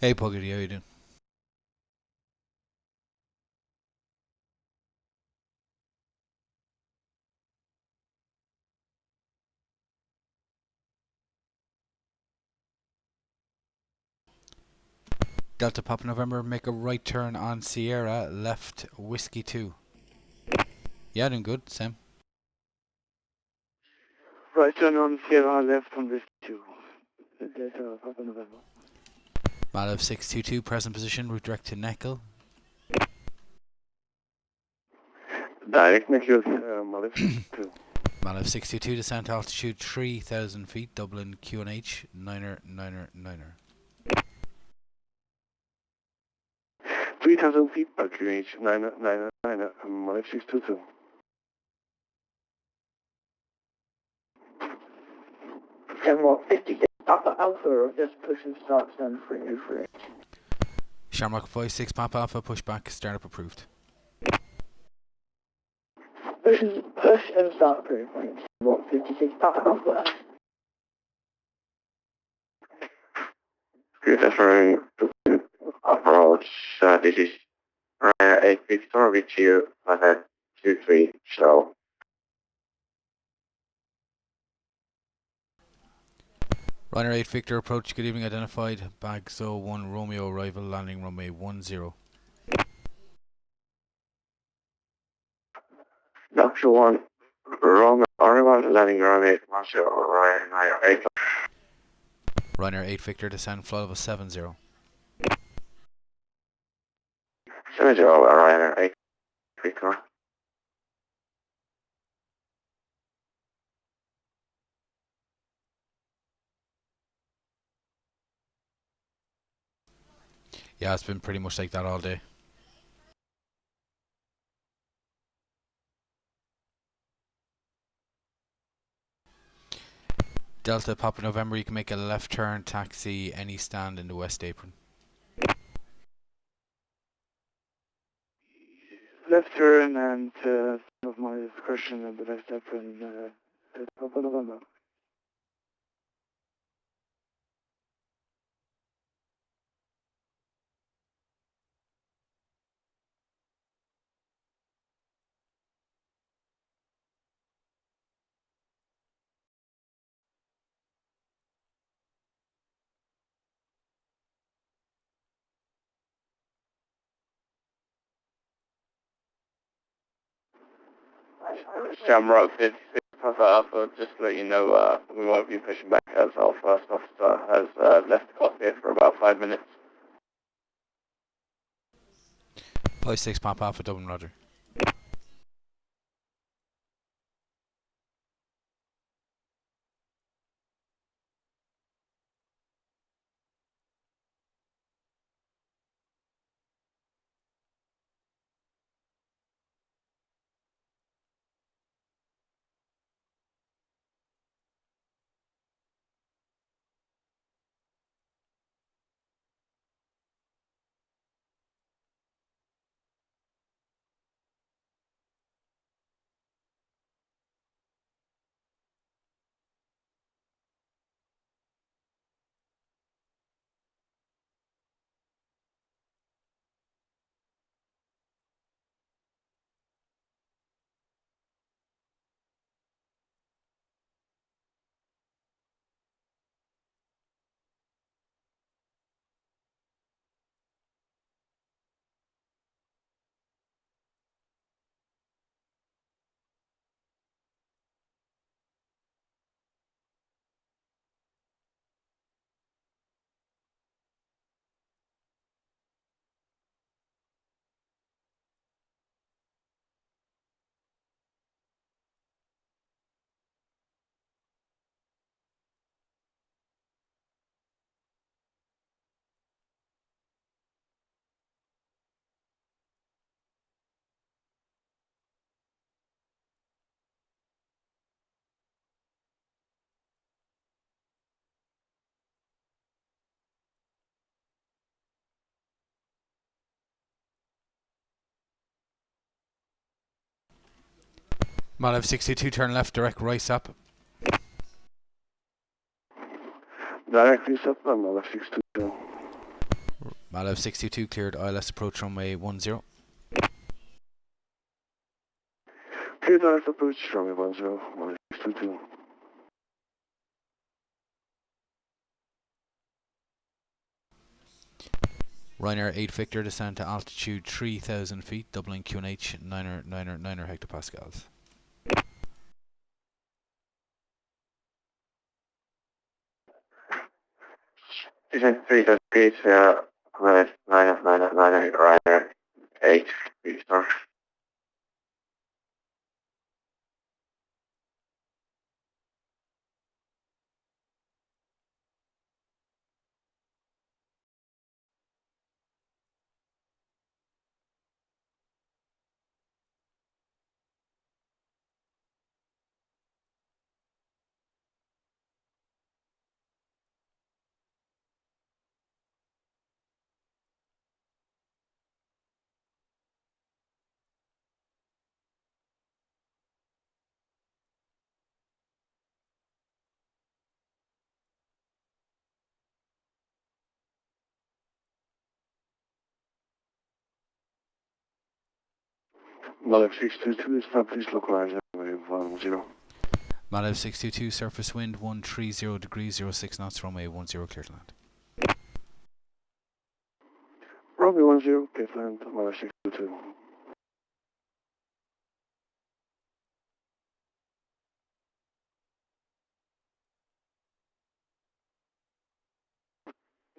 Hey Puggity, how you doing? Delta Papa November, make a right turn on Sierra, left Whiskey 2. Yeah, doing good, Sam. Right turn on Sierra, left on Whiskey 2. Delta Papa November. Malev 622, present position, route direct to Neckel. Direct Necklace, Malev 2. Malev 622, descent altitude 3,000 feet, Dublin QNH, Niner, Niner, Niner. 3,000 feet per QH, 999, Malev 622. And what, 50 Papa Alpha, or just push and start, stand free, free. Shamrock 56, Papa Alpha, pushback, startup approved. Push and start approved. What, 56 Papa Alpha? Good, that's right. Approach, this is Ryanair 8 Victor with you, I had 23, so. Ryanair 8 Victor, approach, good evening, identified, bag 1 Romeo, arrival, landing runway 10. Doctor 1, Romeo, arrival, landing runway 10, Ryanair 8. Ryanair 8 Victor, descend, flight level 70. 70, Ryanair 8 Victor. Yeah, it's been pretty much like that all day. Delta Papa November, you can make a left turn, taxi any stand in the west apron. Left turn and of my discretion at the left apron, Papa November. Shamrock 56 Papa Alpha, just to let you know, we won't be pushing back as our first officer has left the cockpit for about 5 minutes. 56 Papa Alpha Dublin, Roger. Malev 62, turn left, direct right up. Directly up, Malev 622. Malev 622 cleared ILS approach runway 10. Cleared ILS approach runway 10, Malev 622. Ryanair 8 Victor descend to altitude 3,000 feet, Dublin QNH 9 hectopascals. Descent 3,000 feet, Malev 9 Ryanair 8 Victor. Malev 622 is now please localize runway 10. Malev 622 surface wind 130 degrees 06 knots, runway 10 clear to land. Runway 10, clear to land, Malev 622.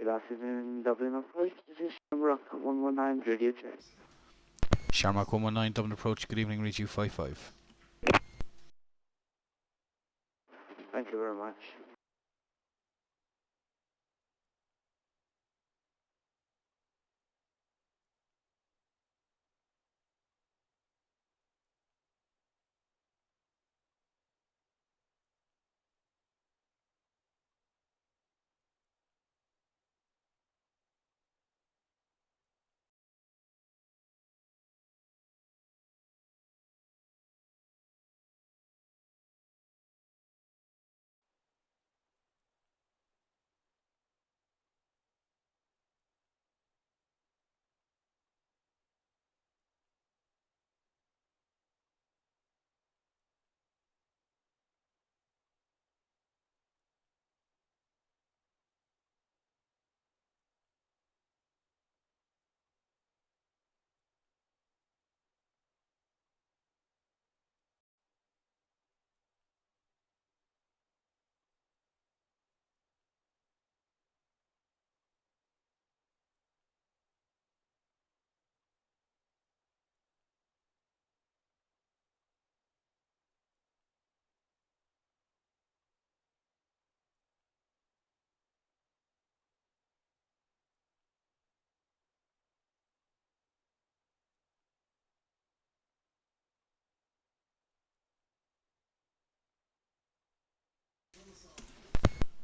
Glasses in Dublin approach, this is Shamrock 119, radio check. Shamrock 119 Dublin approach, good evening, reach you 55. Thank you very much.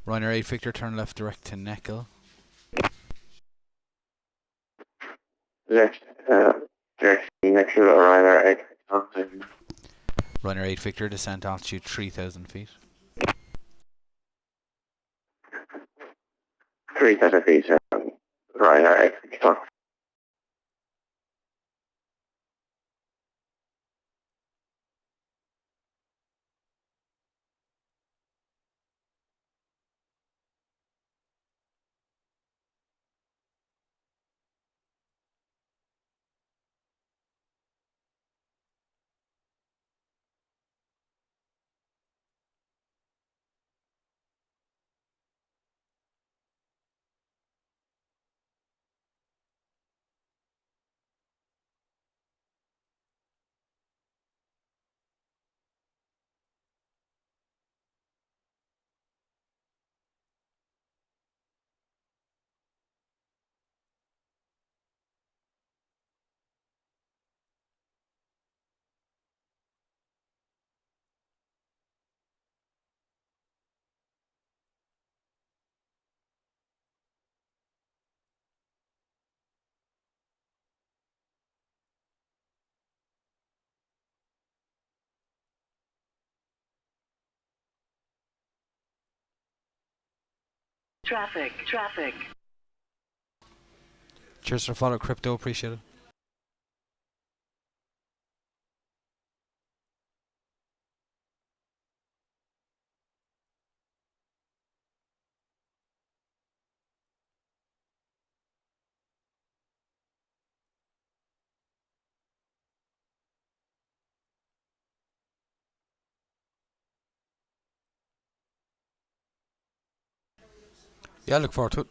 Ryanair 8 Victor turn left direct to Neckel. Left, direct, next to Ryanair 8 Victor. Ryanair 8 Victor descend to altitude 3,000 feet. 3,000 feet, Ryanair 8 Victor. Traffic. Cheers for follow, Crypto. Appreciate it. Yeah, I look forward to it.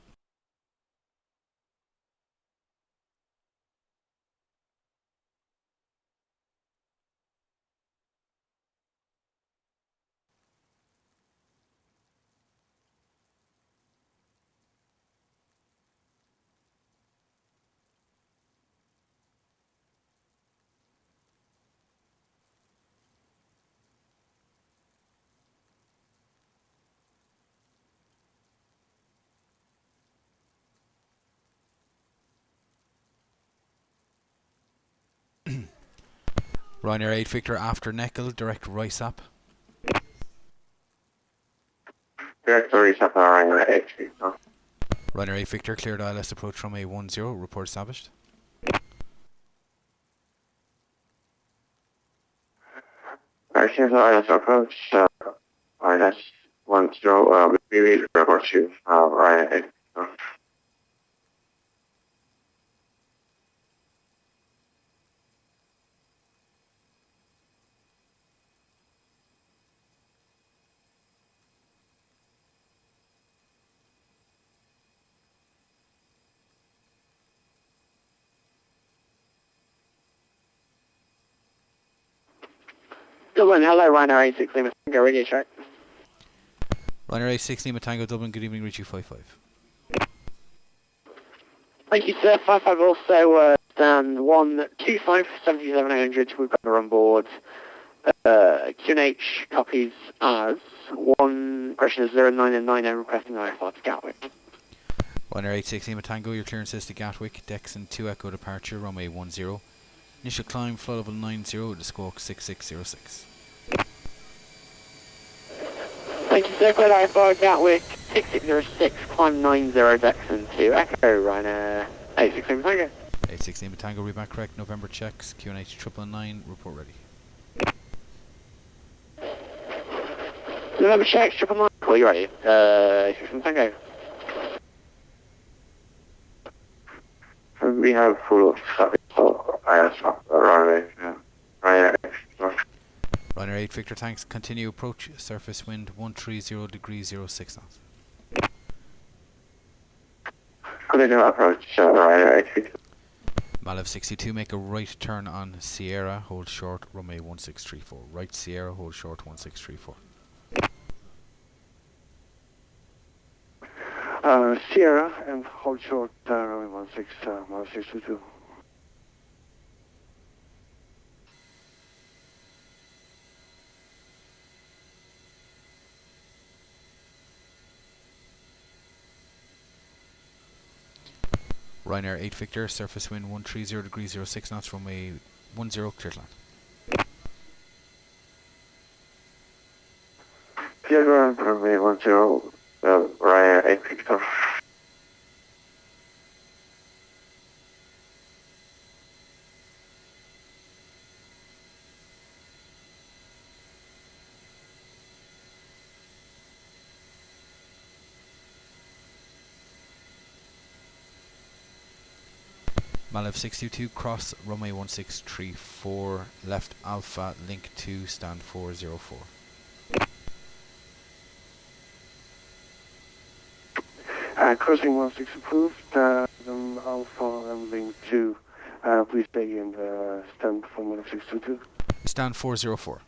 Ryanair 8 Victor after Neckel, direct Rice up. Direct Rice up, Ryanair 8 Victor. Ryanair 8 Victor, cleared ILS approach from A10, report established. Here's the ILS approach, ILS 10, we will report you, Ryanair 8 Victor. Dublin, hello, Ryanair 86 Lima Tango, radio check. Ryanair 86 Lima Tango, Dublin, good evening, reach you 55. Thank you, sir. 55 also, stand 1257700, we've got her on board. QNH copies as 1 question is 0990 requesting IFR to Gatwick. Ryanair 86 Lima Tango, your clearance is to Gatwick, Dexon 2 Echo departure, runway 10. Initial climb, flow level 90 with a squawk 6606. Thank you, sir. Clear IFR Gatwick 6606, climb 90, Dexon 2 Echo, Ryanair 86 Lima Tango. 86 Lima Tango, read back correct, November checks, QNH 999, report ready. November checks, 999, call you ready. 86 Lima Tango. We have full service, so Ryanair 8 Victor tanks, continue approach, surface wind 130 degrees 06 knots. Continue approach, Ryanair 8 Victor. Malev 62, make a right turn on Sierra, hold short, runway 1634. Right Sierra, hold short 1634. Sierra and hold short, runway 1622. Ryanair 8 Victor, surface wind 130 degrees 06 knots, runway 10, clear to land. Sierra, runway 10, Ryanair 8 Victor. Malev 622, cross runway 1634, left Alpha, link 2, stand 404. Crossing 16 approved, Alpha and link 2, please stay in the stand for 1622. Stand 404.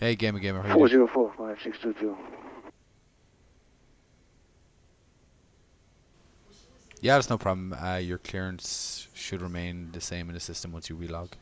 Hey, Gamer, how you doing? 404, 1622. Yeah, that's no problem. Your clearance should remain the same in the system once you relog.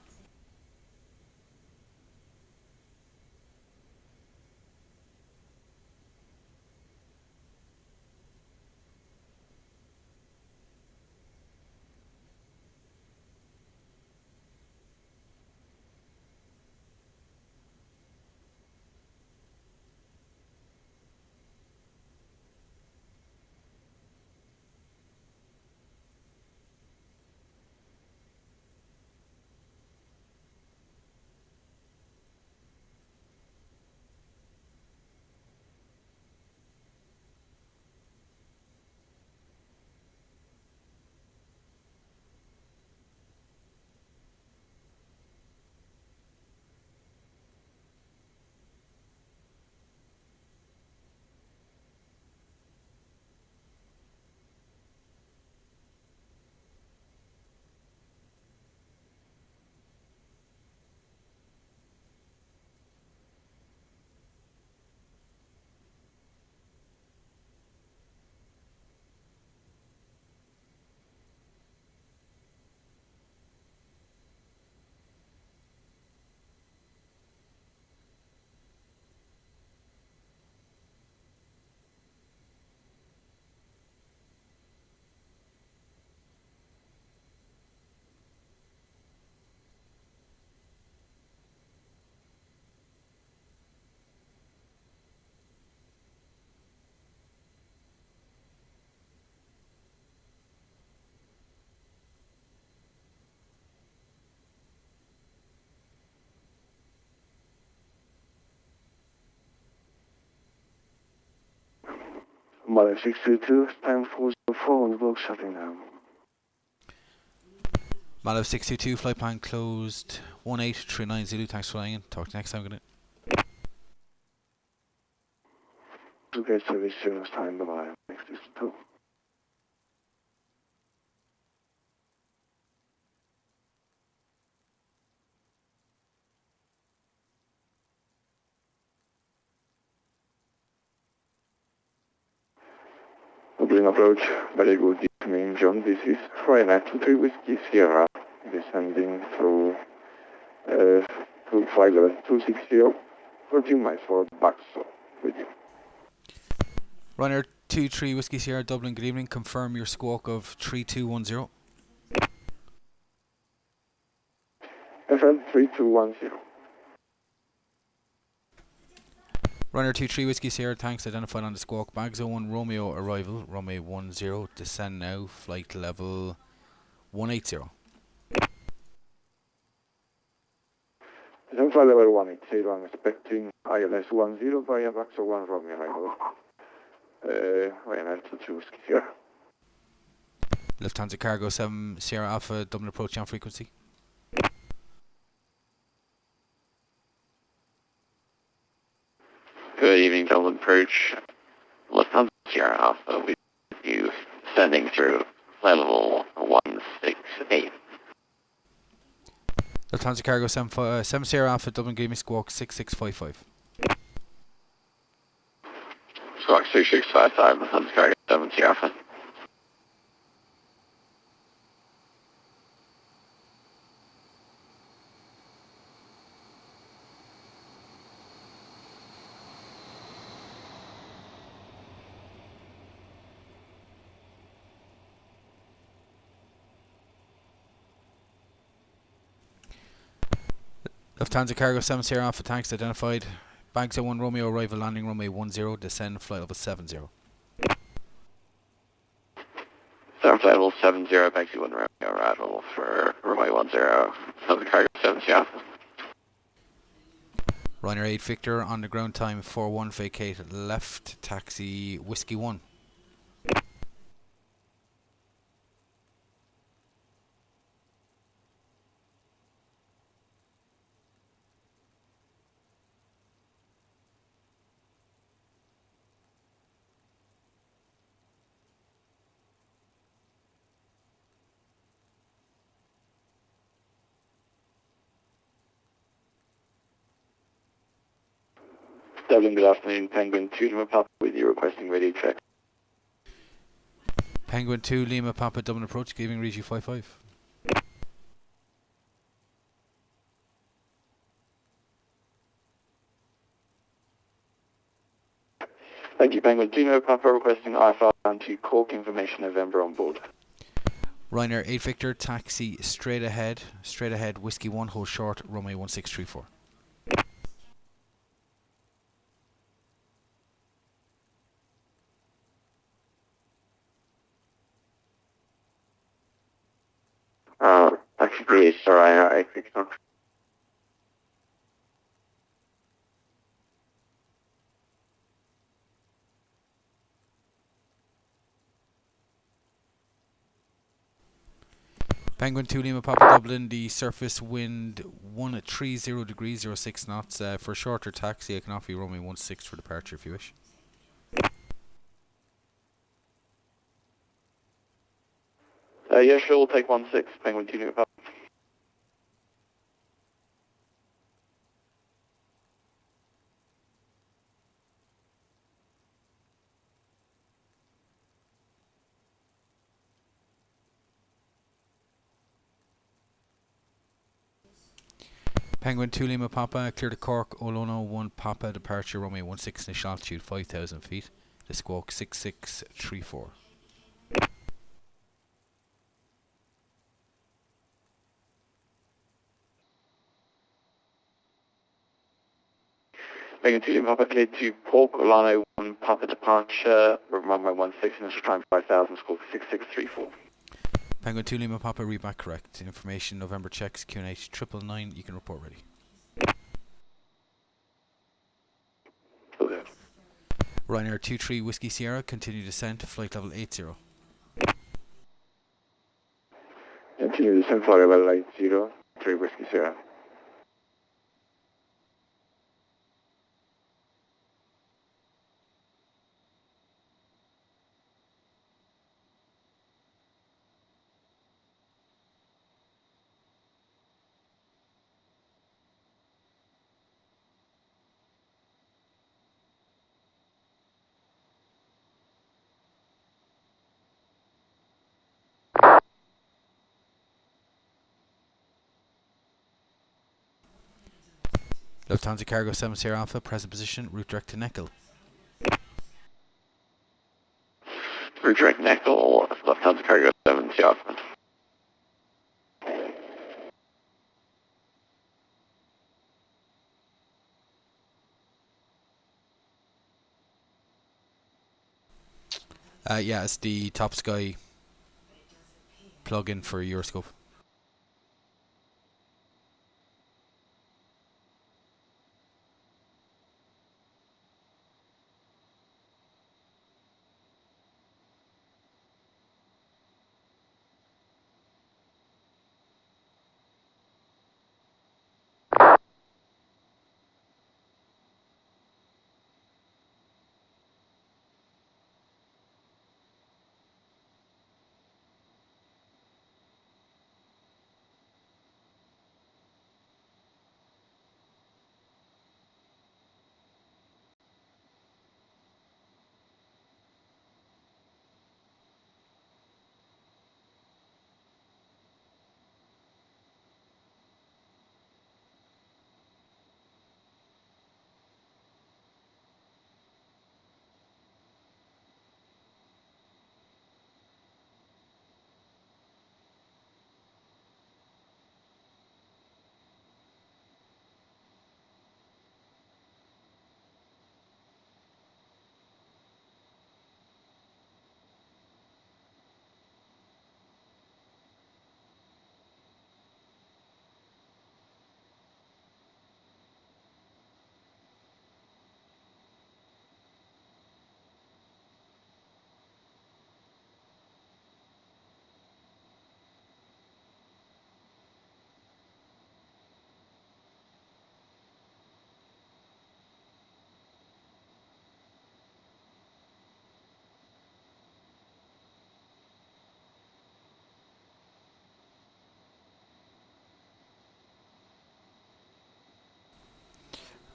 Mother 622, time 404 on the block shutting down. Malo 622, flight plan closed 1839 Zulu, thanks for flying in. Talk to you next time, good night. Okay, service service time, bye-bye. Next is 2. Dublin approach, very good evening, John. This is Friday night 23 Whiskey Sierra, descending through flight level 260, 14 miles for back, so with you. Ryanair 23 Whiskey Sierra, Dublin, good evening. Confirm your squawk of 3210. FM 3210. Ryanair 23 Whiskey Sierra, thanks. Identified on the squawk. Bags 01 Romeo arrival, runway 10. Descend now, flight level 180. Flight level 180, I'm expecting ILS 10 via Baxter 1 Romeo arrival. Ryanair 22 Whiskey Sierra. Lufthansa Cargo 7 Sierra Alpha, Dublin approach on frequency. Good evening, Dublin approach. Lufthansa Sierra Alpha with you sending through flight level 168. Lufthansa Cargo 7 Sierra Alpha, Dublin, give me squawk 6655. Squawk 6655, Lufthansa Cargo 7 Sierra Alpha. Lufthansa Cargo 7 Sierra Alpha, thanks. Identified. Bags 01 Romeo arrival, landing runway 10. Descend flight level 70. Flight level 70, bags 01 Romeo arrival for runway 10. Lufthansa Cargo 7 Sierra Alpha. Ryanair 8 Victor on the ground time 41, vacate left, taxi Whiskey 1. Dublin, good afternoon. Penguin 2 Lima Papa with you requesting radio check. Penguin 2 Lima Papa, Dublin approach, giving Regi 55. Thank you, Penguin 2 Lima Papa requesting IFR and to Cork information November on board. Ryanair 8 Victor, taxi straight ahead, Whiskey 1, hold short, runway 1634. Taxi please, Ryanair 8 Victor. Penguin 2 Lima Papa, Dublin, the surface wind 130 degrees, 06 knots. For a shorter taxi, I can offer you runway 16 for departure if you wish. Yeah, sure, we'll take 16, Penguin 2 Lima Papa. Penguin 2 Lima Papa, clear to Cork, Olono 1 Papa, departure runway 16, initial altitude 5,000 feet. The squawk 6634. Penguin 2 Lima Papa cleared to Cork, Olano 1 Papa departure, runway 16, initial time 5,000, squawk 6634. Penguin 2 Lima Papa, read back correct. Information November checks, QNH 999, you can report ready. Okay. Ryanair 23 Whiskey Sierra, continue descent to flight level 80. Continue descent flight level 80, 3 Whiskey Sierra. Lufthansa Cargo 7 Sierra Alpha, present position, route direct to Neckel. Route direct Neckel, Lufthansa Cargo 7 Sierra Alpha. Yeah, it's the Top Sky plug-in for Euroscope.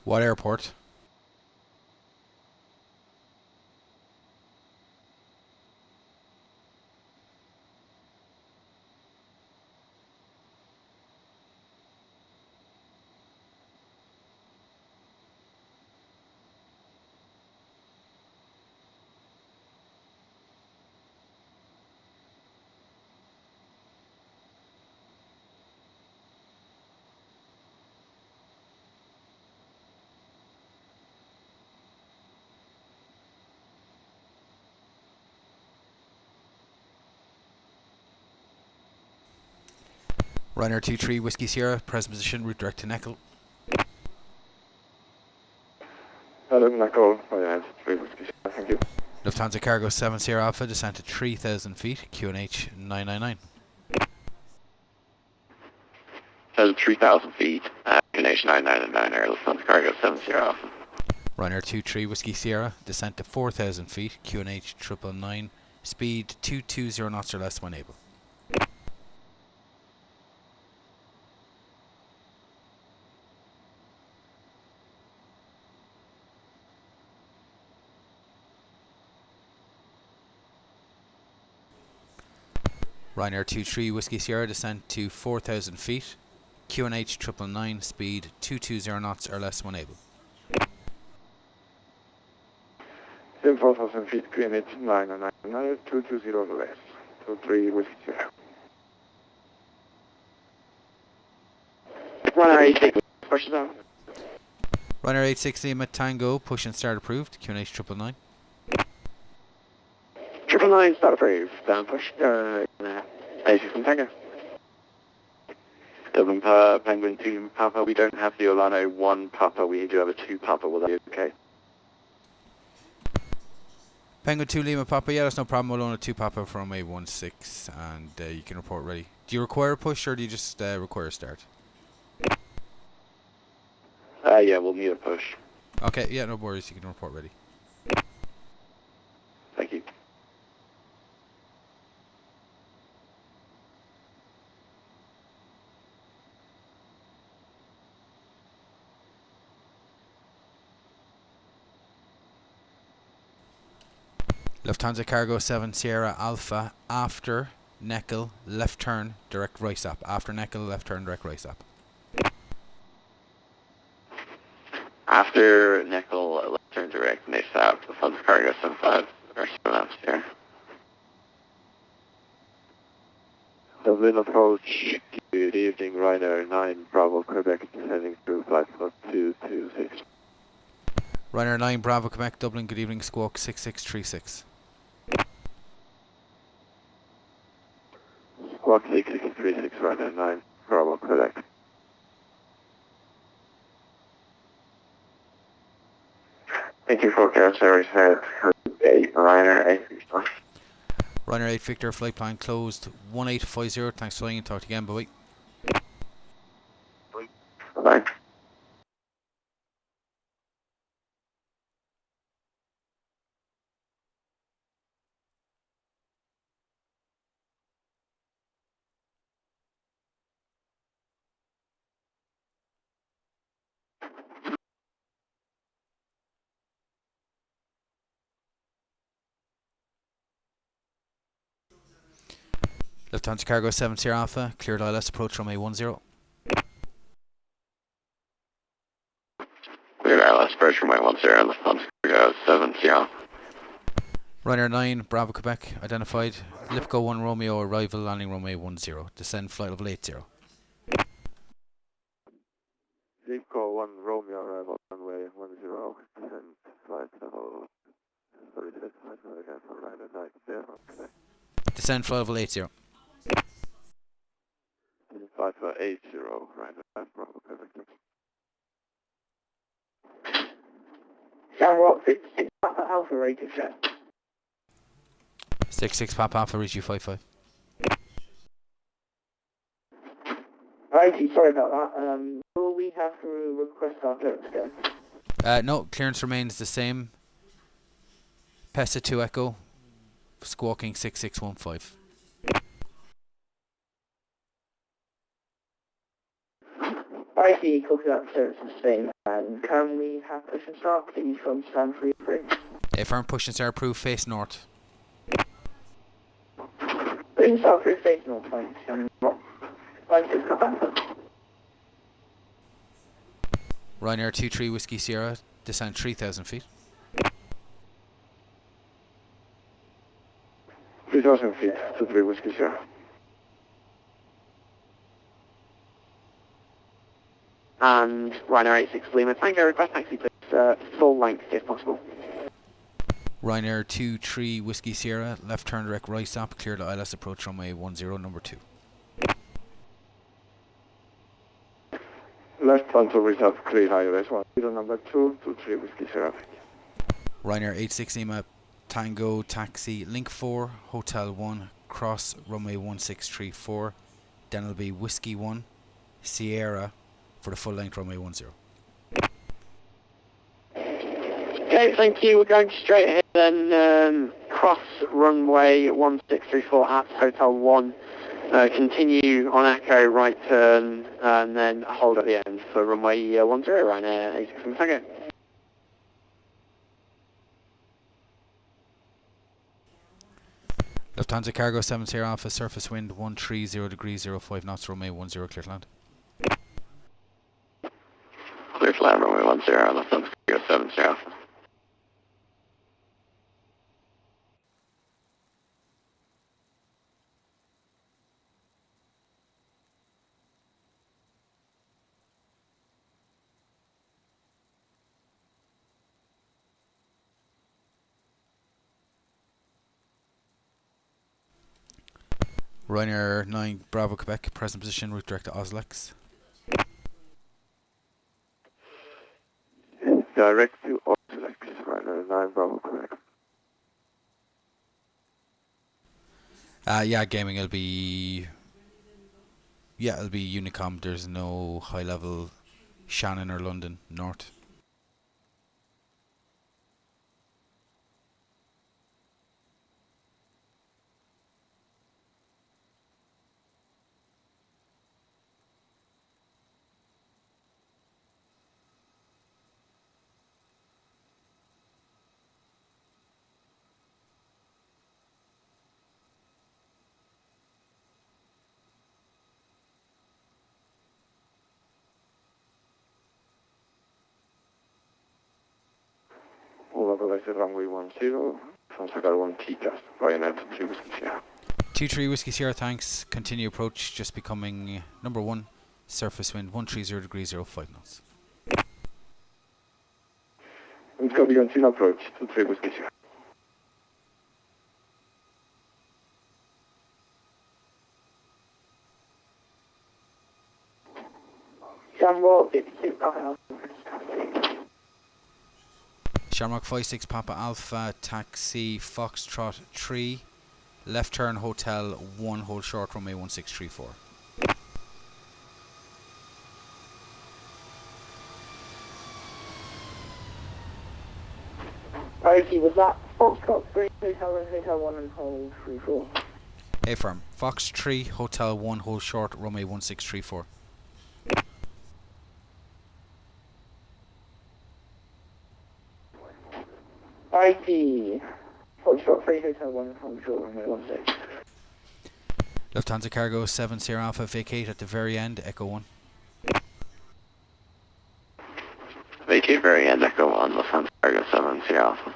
What airport? Ryanair 23 Whiskey Sierra, present position, route direct to Neckel. Hello, Neckel, Ryanair 3 Whiskey Sierra, thank you. Lufthansa Cargo 7 Sierra Alpha, descent to 3,000 feet, QNH 999. 3,000 feet, QNH 999, Air Lufthansa Cargo 7 Sierra Alpha. Ryanair 23 Whiskey Sierra, descent to 4,000 feet, QNH 999, speed 220 knots or less when able. Ryanair 23 Whiskey Sierra, descent to 4,000 feet, QNH 999, speed 220 knots or less when able. 4,000 feet, QNH 999, 220 or less, 23 Whiskey Sierra. Ryanair 86, push it down. Ryanair 860 Lima Tango, push and start approved, QNH 999. 999, start approved, down push, 86 from Tango. Dublin Penguin 2 Papa, we don't have the Orlando 1 Papa, we do have a 2 Papa, will that be okay? Penguin 2 Lima Papa, yeah, that's no problem. Olona 2 Papa from runway 16, and you can report ready. Do you require a push or do you just require a start? Yeah, we'll need a push. Okay, yeah, no worries, you can report ready. Thank you. Lufthansa Cargo 7 Sierra Alpha after Neckel left turn direct right up. After Neckel left turn direct right up. After Nickel, left turn direct, next out, Lufthansa Cargo 75, or 7 here. Dublin approach, good evening, Ryanair 9, Bravo, Quebec, descending through flight slot 226. Ryanair 9 Bravo Quebec Dublin, good evening, squawk 6636. Squawk 6636, Ryanair 9, Bravo, Quebec. Thank you for care service at Ryanair 8 Victor. Ryanair 8 Victor, flight plan closed 1850, thanks for flying, talk to you again, bye bye. Bye. Lufthansa Cargo 7 Sierra Alpha, cleared ILS, approach runway 10. Cleared ILS, approach runway 10, Lufthansa Cargo 7 Sierra. Ryanair 9 Bravo Quebec, identified, lift go 1 Romeo, arrival landing runway 10, descend flight level 80. Zipco 1 Romeo, arrival runway 10, descend flight level 36, again for Ryanair 9, Quebec. Descend flight level 80. Flight for 80, Ryanair 9, Bravo, Quebec. San Rock 56, Papa Alpha rated set. 66 Papa Alpha, reach you 55. Righty, sorry about that. Will we have to request our clearance again? No, clearance remains the same. Pesa 2 Echo, squawking 6615. Righty, copy that, clearance is the same. And can we have push and start, please, from stand 3 free? Firm push and start approved, face north. Push and start 3 face north, thanks. Thanks, come back. Ryanair 23 Whiskey Sierra, descend 3,000 feet. 3,000 feet to 3 Whiskey Sierra. And Ryanair 86 Lima, Tango request taxi please, full length if possible. Ryanair 23 Whiskey Sierra, left turn direct right up, cleared ILS, approach runway 10, number 2. Left frontal reserve clear ILS 10, number 2 to 3 Whiskey Sierra. Ryanair 86 Lima Tango taxi, link 4, hotel 1, cross runway 1634, then it'll be Whiskey 1, Sierra for the full length runway 10. Okay, thank you. We're going straight ahead then, cross runway 1634 at Hotel 1. Continue on Echo, right turn, and then hold at the end for runway 10, Ryanair 86 from Tango. Lufthansa Cargo 7 Sierra Alpha, surface wind 130 degrees 05 knots, runway 10, clear to land. Clear to land, runway 10, Lufthansa Cargo 7 Sierra Alpha. Ryanair 9 Bravo Quebec, present position, route direct to Oslex. Direct to Oslex, Ryanair 9 Bravo Quebec. Yeah, gaming will be. Yeah, it'll be Unicom. There's no high level Shannon or London North. All level exit runway 10. Sounds like I got 1 T-test. Right now, 3 Whiskey Sierra. 2-3 Whiskey Sierra, thanks. Continue approach, just becoming number 1. Surface wind 130 degrees 05 knots. It's going to be on 2 approach to 3 Whiskey Sierra. Shamrock 56 Papa Alpha. Shamrock 56 Papa Alpha, taxi Foxtrot 3, left turn Hotel 1, hold short runway 1634. Okay, was that Foxtrot 3, Hotel 1 and hold 34? A firm, Fox 3, Hotel 1, hold short runway 1634. IT, Foxtrot 3, Hotel 1, hold short runway 16. Lufthansa Cargo 7 Sierra Alpha, vacate at the very end, Echo 1. Vacate very end, Echo 1, Lufthansa Cargo 7 Sierra Alpha.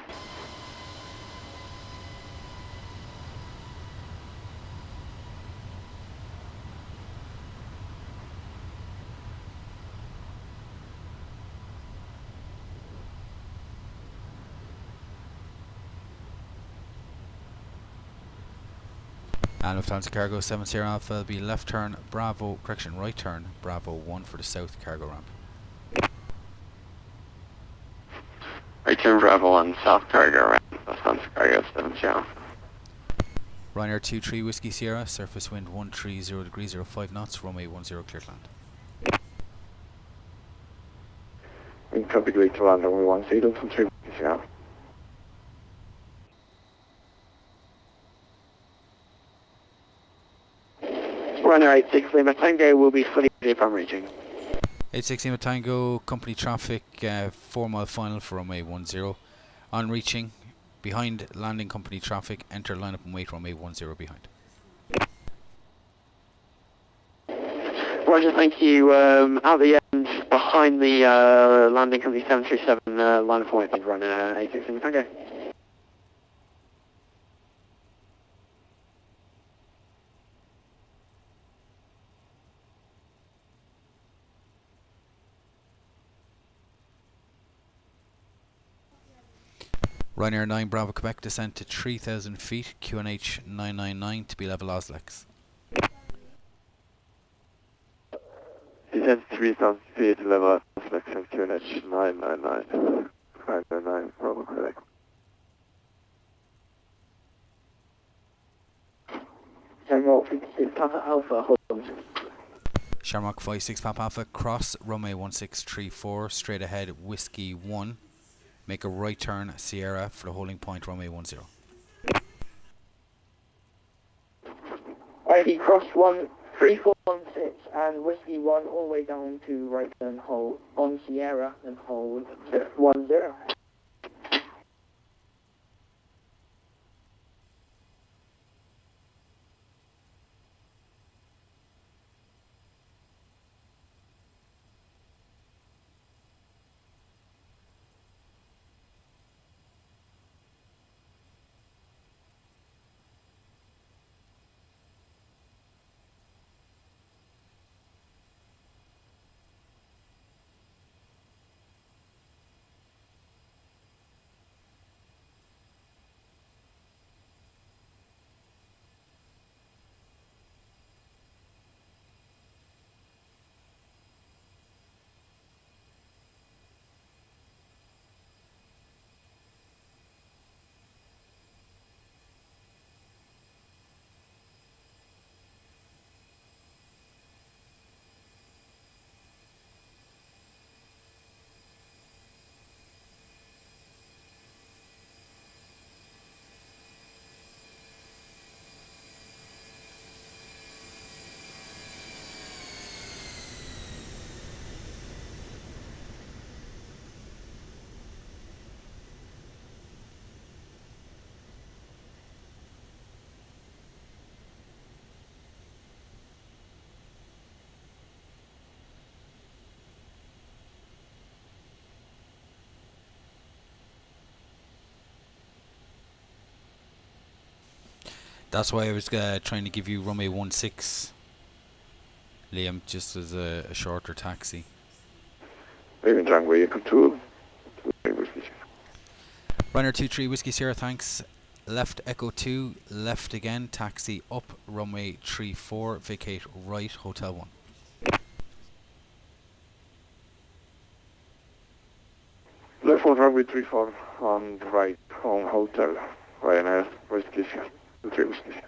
And Lufthansa Cargo 7 Sierra Alpha will be left turn Bravo, correction, right turn Bravo 1 for the south cargo ramp. Right turn Bravo 1, south cargo ramp, Lufthansa Cargo 7 Sierra Alpha. Ryanair 2-3 Whiskey Sierra, surface wind 130 degrees 05 knots, runway 10 clear to land. We copy great to land runway 10, Lufthansa 3 Whiskey Sierra Alpha. Runner 86 Lima Tango will be fully ready upon reaching. 86 Lima Tango, company traffic, 4 mile final for runway 10. On reaching, behind landing company traffic, enter line up and wait runway 10 behind. Roger, thank you. At the end, behind the landing company 737, line of point, please run 86 Lima Tango. Ryanair 9 Bravo Quebec, descent to 3,000 feet, QNH 999 to be level Oslex. Descent to 3,000 feet, level Oslex, QNH 999. 509, Bravo Quebec. Shamrock 56 Papa Alpha, hold on. Shamrock 56 Papa Alpha, cross runway 1634, straight ahead Whiskey 1. Make a right turn Sierra for the holding point runway 10. ID cross 3416 and Whiskey 1 all the way down to right turn hold on Sierra and hold 10. That's why I was trying to give you runway 16, Liam, just as a shorter taxi. Even runway control. Whiskey. Runner 23 Whiskey Sierra, thanks. Left Echo 2, left again, taxi up runway 34, vacate right, Hotel 1. Left one runway 34 on the right, home hotel, Ryanair, Whiskey Sierra, 3 Whiskey Sierra.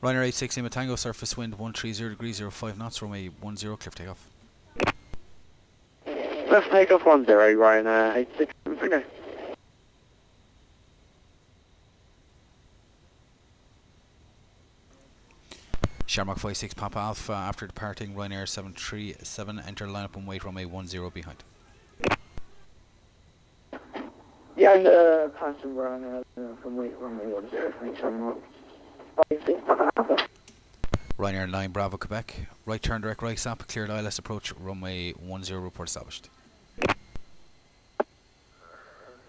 Ryanair 860 Lima Tango, surface wind 130 degrees 05 knots, runway 10, clear for takeoff. Left takeoff 10, Ryanair 86 Tango. Shamrock 56 Papa Alpha, after departing Ryanair 737, enter lineup and wait runway 10 behind. Yeah, and passing Ryanair from wait runway 10, thanks very much. 56 Papa Alpha. Ryanair 9 Bravo Quebec, right turn direct right stop, cleared ILS approach, runway 10, report established.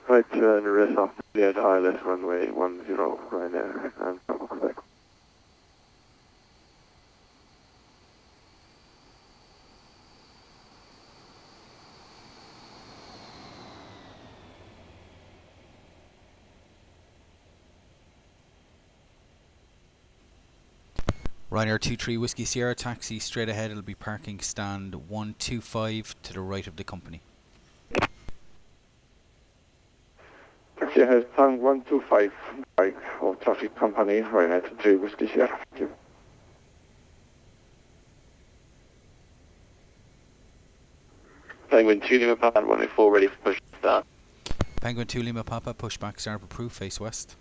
Right turn rest off, cleared ILS runway 10, Ryanair and Bravo Quebec. Ryanair 23 Whiskey Sierra, taxi straight ahead, it'll be parking stand 125 to the right of the company. Taxi has stand 125, right, for traffic company, Ryanair 23 Whiskey Sierra. Thank you. Penguin 2 Lima Papa 104 ready for push start. Penguin 2 Lima Papa, pushback starboard approved, face west.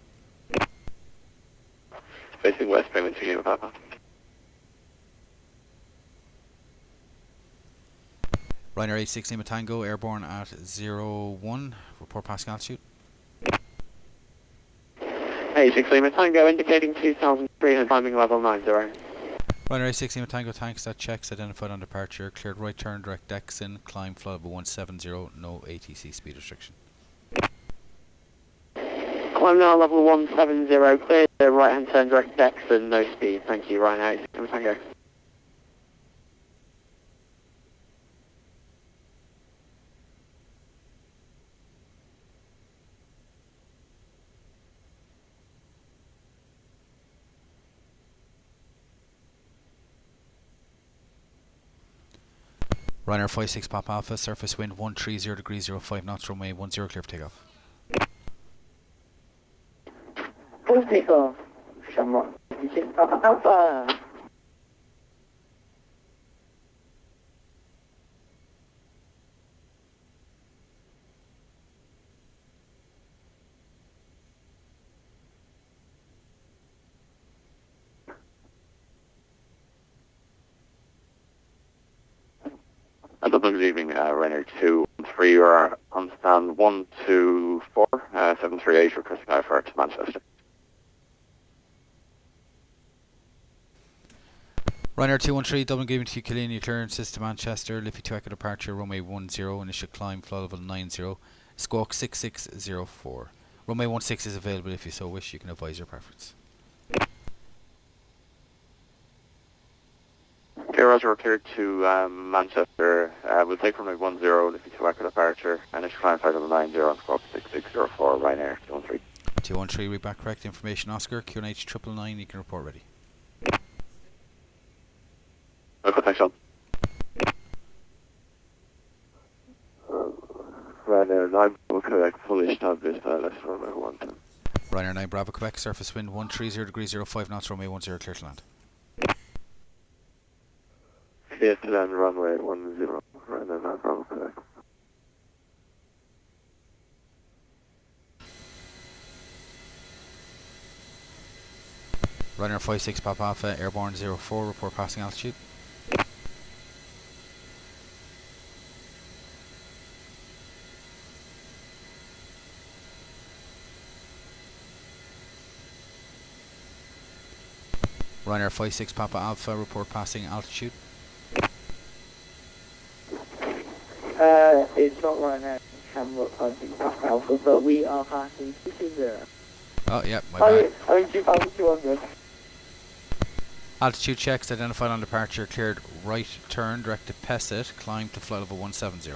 Facing west, Penguin 2 Lima Papa. Ryanair 860 Lima Tango, airborne at 01, report passing altitude. 86 Lima Tango, indicating 2,300, climbing level 90. Ryanair 860 Lima Tango, tanks that checks identified on departure, cleared right turn, direct decks in, climb flight level 170, no ATC speed restriction. Climb now level 170, clear the right hand turn, direct decks and no speed. Thank you, Ryanair 86 Lima Tango. Ryanair 56 Pop Alpha, surface wind 130 degrees 05 knots, runway 10, clear for takeoff. Full takeoff. Shamrock. Alpha. Dublin, good evening, Ryanair 2 and 3, you are on stand 124, 738, requesting IFR to Manchester. Ryanair 213, Dublin giving to Killeen, clearance to Manchester, Liffey to Echo departure, runway 10, initial climb, flight level 90, squawk 6604. Runway 16 is available if you so wish, you can advise your preference. Okay, Roger, we're cleared to Manchester. We'll take runway 10, Liffey to Echo departure, initial climb, flight level 90, on squawk 6604, Ryanair 213. 213, read back correct information, Oscar, QNH 999, you can report ready. Okay, thanks, Sean. Ryanair 9, Quebec, fully established, let's runway 10. Ryanair 9 Bravo Quebec, surface wind 130 degrees 05 knots, runway 10, clear to land. Clear to land, runway 10, Ryanair 9 Bravo Quebec. Ryanair 56 Papa Alpha, airborne 04, report passing altitude. Ryanair 56 Papa Alpha, report passing altitude. It's not right now. Camera passing Papa Alpha, but we are passing 220. Oh, yeah, my bad. I mean 2,200. Altitude checks identified on departure, cleared right turn, direct to Pesset, climb to flight level 170.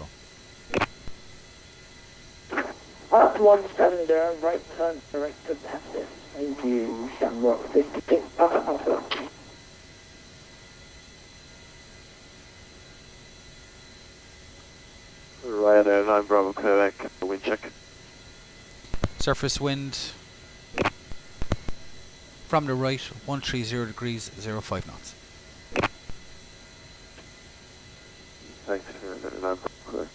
Up 170, right turn, direct to Passes. Thank you, Shamrock 56, Papa Alpha. Ryanair 9 Bravo Quebec, wind check. Surface wind from the right, 130 degrees, 05 knots. Thanks, Ryanair 9 Bravo Quebec.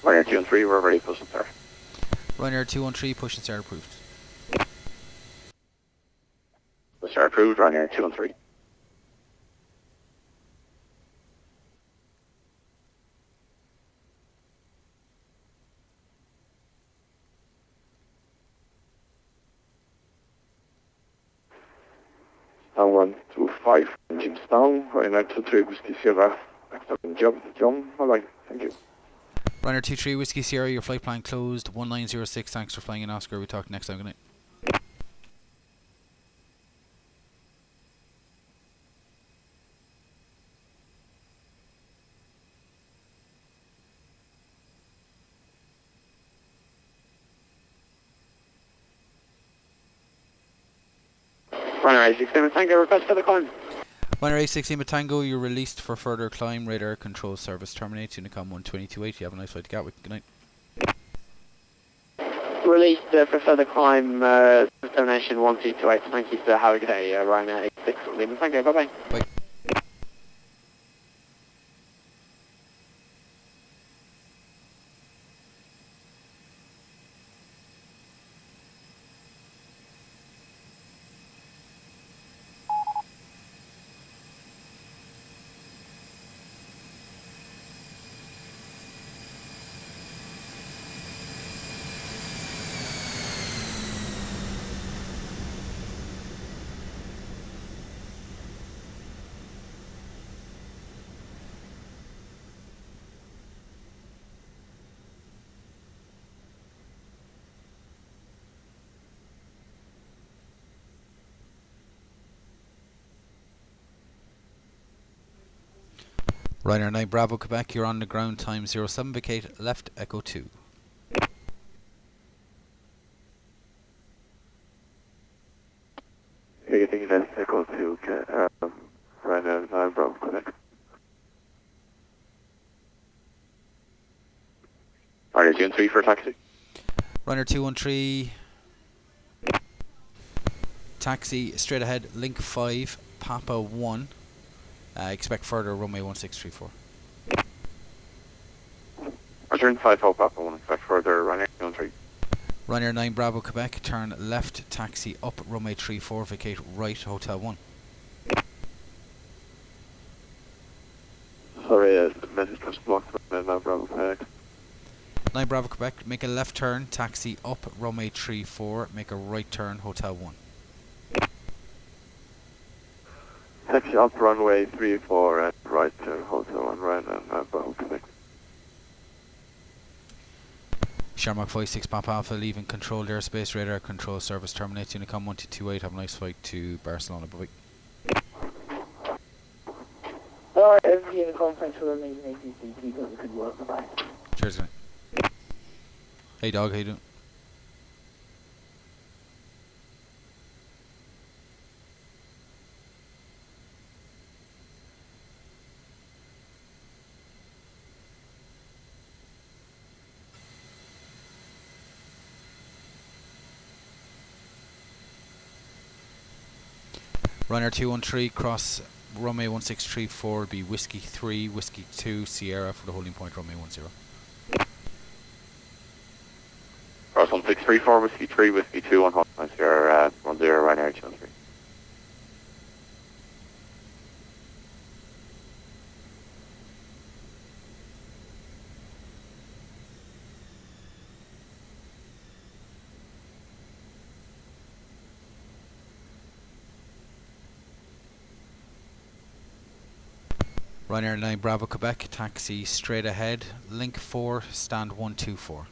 Ryanair 2 and 3, we're ready, push and start. Ryanair 213, push and start approved. Push start approved, Ryanair 2 and 3. Down 125, engines down, Ryanair 23, Whiskey Sierra, next up in John, bye-bye, thank you. Ryanair 23, Whiskey Sierra, your flight plan closed, 1906, thanks for flying in Oscar, we talk next time, good night. Ryanair 867 Tango, request for the climb. Ryanair 816 Tango, you're released for further climb, radar control service terminates, Unicom 1228, you have a nice flight to Gatwick, good night. Released for further climb, termination 1228. Thank you, sir. Have a good day. Ryanair 86 Lima Tango, bye-bye. Bye. Ryanair 9 Bravo Quebec, you're on the ground, time 07, vacate left, Echo 2. Anything left, Echo 2, Ryanair 9 Bravo Quebec. Ryanair 2 and 3 for taxi. Ryanair 213, taxi straight ahead, link 5, Papa 1. Expect further runway 1634. Return 5 Hope Papa 1, expect further Ryanair 2 and 3. Ryanair 9 Bravo Quebec, turn left, taxi up runway 34, vacate right, Hotel 1. Sorry, the message was blocked by 9 Bravo Quebec. 9 Bravo Quebec, make a left turn, taxi up runway 34, make a right turn, Hotel 1. Taxi up runway 34 and right to Hotel 1, Ryanair 9 Bravo Quebec. Shamrock 56 Papa Alpha, leaving controlled airspace, radar control service terminates, Unicom 1228, have a nice flight to Barcelona, bye-bye. Alright, everybody in the conference for the amazing ATC, keep up the good work, bye-bye. Cheers, mate. Hey dog, how you doing? Ryanair 213, cross runway 1634, be Whiskey 3, Whiskey 2, Sierra for the holding point, runway 10. Cross 1634, Whiskey 3, Whiskey 2 on hot point, Sierra 10, Ryanair 2 and 3. Ryanair 9 Bravo Quebec, taxi straight ahead, link 4, stand 124.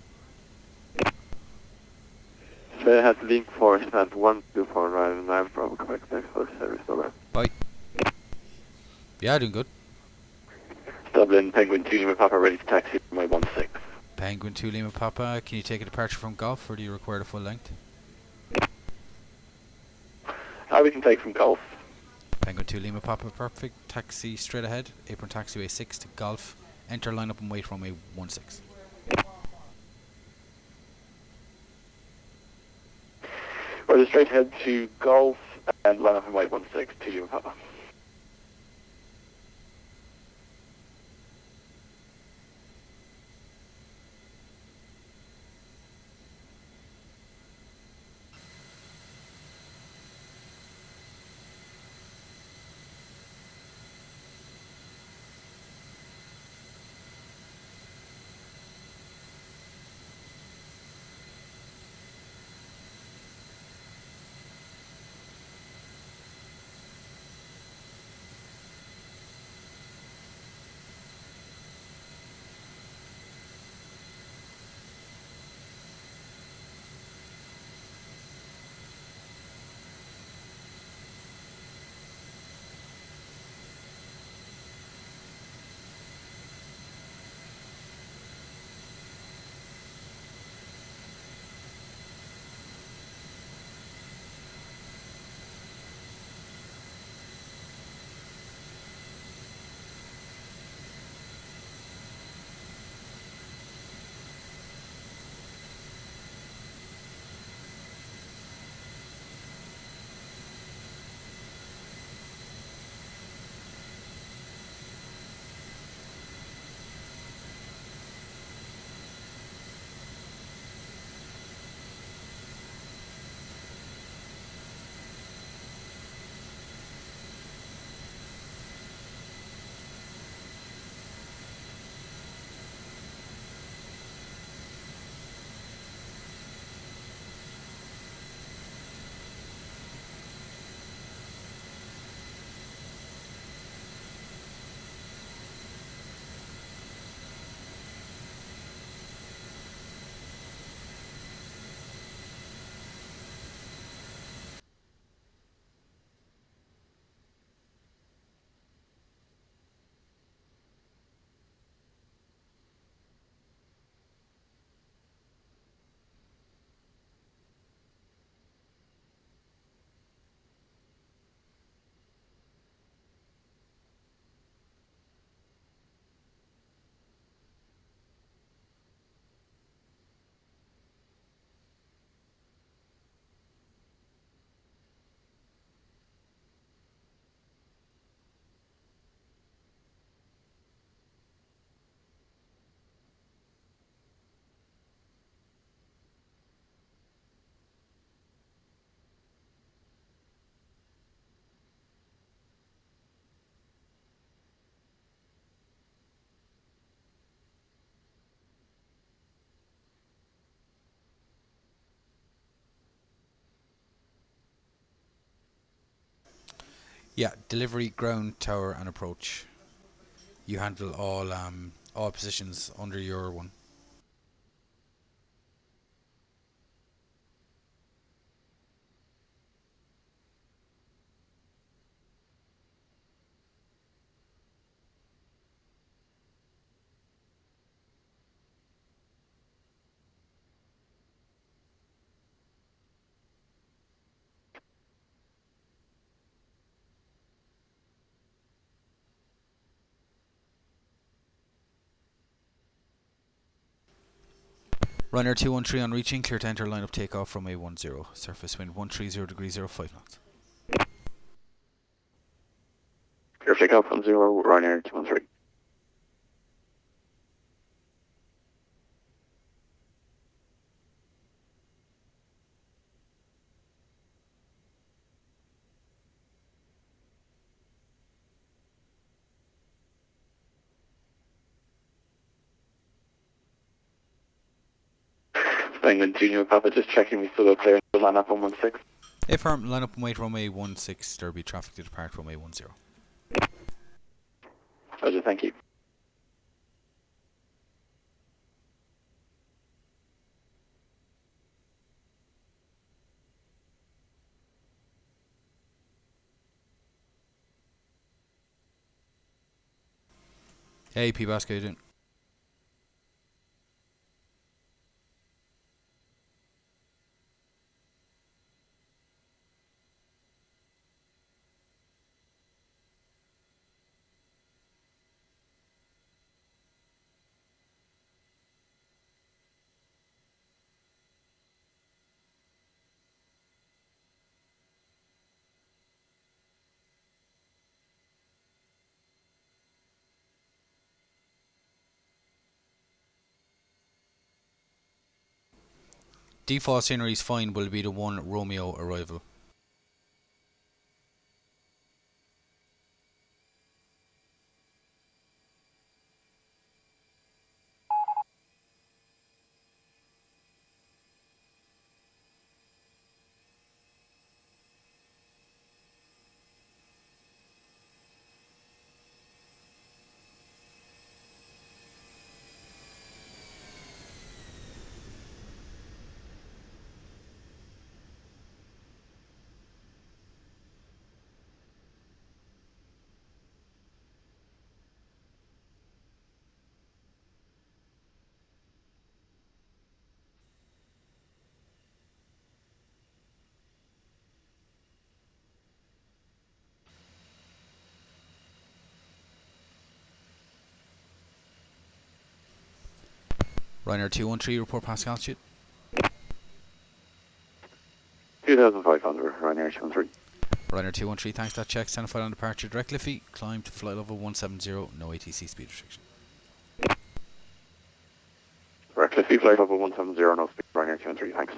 Straight ahead, link 4, stand 124, Ryanair 9 Bravo Quebec, thanks for the service, over. Bye. Yeah, doing good. Dublin, Penguin 2 Lima Papa, ready to taxi runway 16. Penguin 2 Lima Papa, can you take a departure from Golf or do you require the full length? We can take from Golf. Penguin 2 Lima Papa, perfect. Taxi straight ahead, apron taxiway 6 to Golf. Enter, line up and wait runway 16. We're straight ahead to Golf and line up and wait 16 to Lima Papa. Yeah, delivery, ground, tower and approach. You handle all positions under your one. Runner 213 on reaching, clear to enter line of takeoff from A10. Surface wind 130 degrees 05 knots. Clear takeoff on 0, Ryanair 213. Penguin 2 Lima Papa, just checking we still got clear to line up on 16. Affirm, line up and wait runway 16, there will be traffic to depart runway 10. Roger, thank you. Hey, P-Bask, how you doing? Default scenery's fine, will be the 1 Romeo arrival. Ryanair 213, report past altitude. 2,500, Ryanair 213. Ryanair 213, thanks for that check. Stand on departure, direct Liffey. Climb to flight level 170, no ATC speed restriction. Direct Liffey, flight level 170, no speed, Ryanair 213, thanks.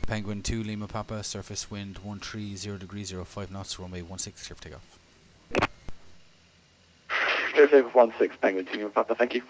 Penguin 2, Lima Papa, surface wind 130 degrees 05 knots, runway 16, clear for takeoff. Clear takeoff 16, Penguin 2, Lima Papa, thank you.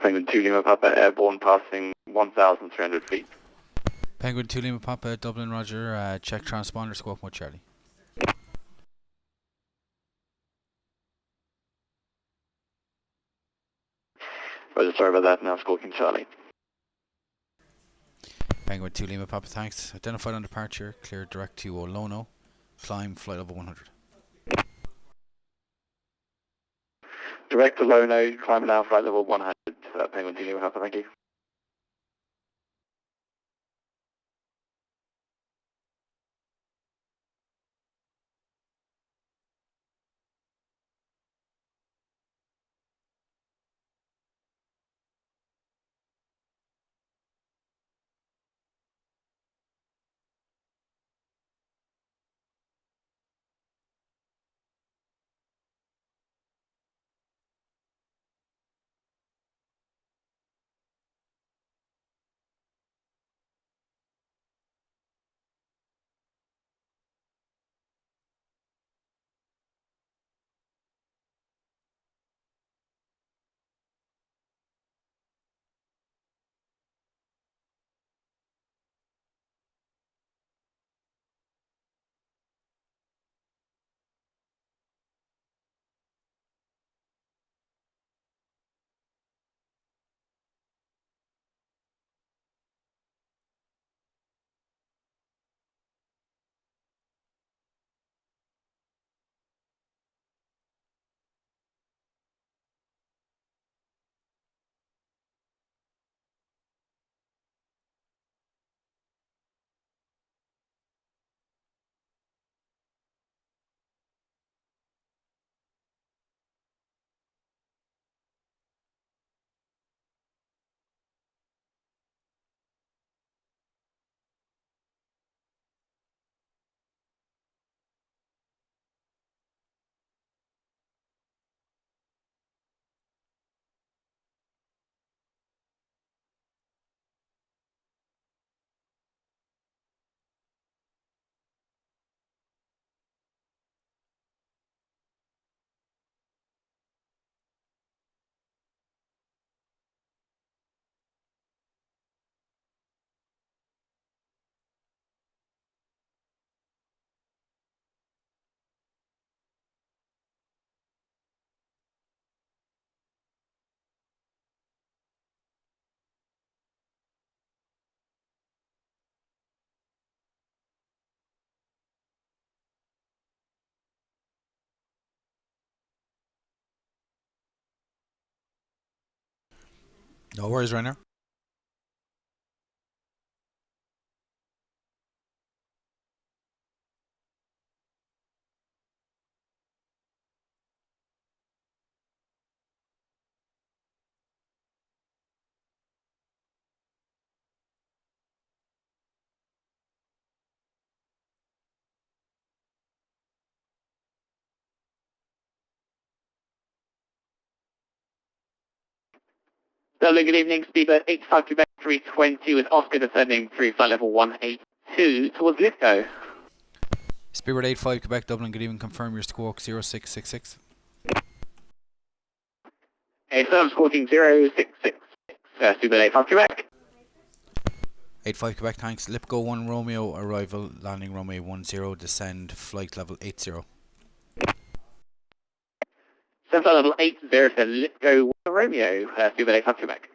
Penguin 2 Lima Papa, airborne passing 1,300 feet. Penguin 2, Lima Papa, Dublin, roger. Check transponder, squawk mode Charlie. Roger, sorry about that, now squawking Charlie. Penguin 2, Lima Papa, thanks. Identified on departure, clear direct to Olono. Climb flight level 100. Direct to Lono, climb now, flight level 100, Penguin 2 Lima Papa, thank you. No worries, Rainer. Dublin, good evening. Speedbird 85 Quebec 320 with Oscar descending through flight level 182 towards Lithgow. Speedbird 85 Quebec Dublin, good evening. Confirm your squawk 0666. Service squawking 0666. Speedbird 85 Quebec. 85 Quebec, thanks. Lipgo 1 Romeo, arrival, landing runway 10, descend, flight level 80. Flight level 80 to Lithgow 1 Romeo. Speedbird 85 Quebec.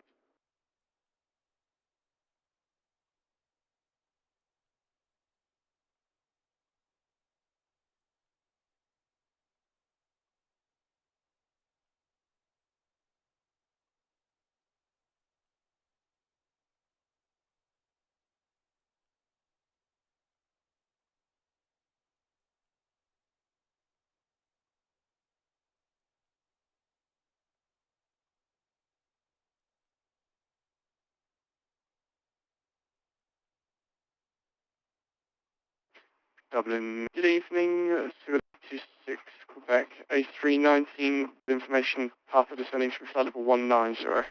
Dublin, good evening. 26 Quebec, A319 information, Papa descending through flight level 190.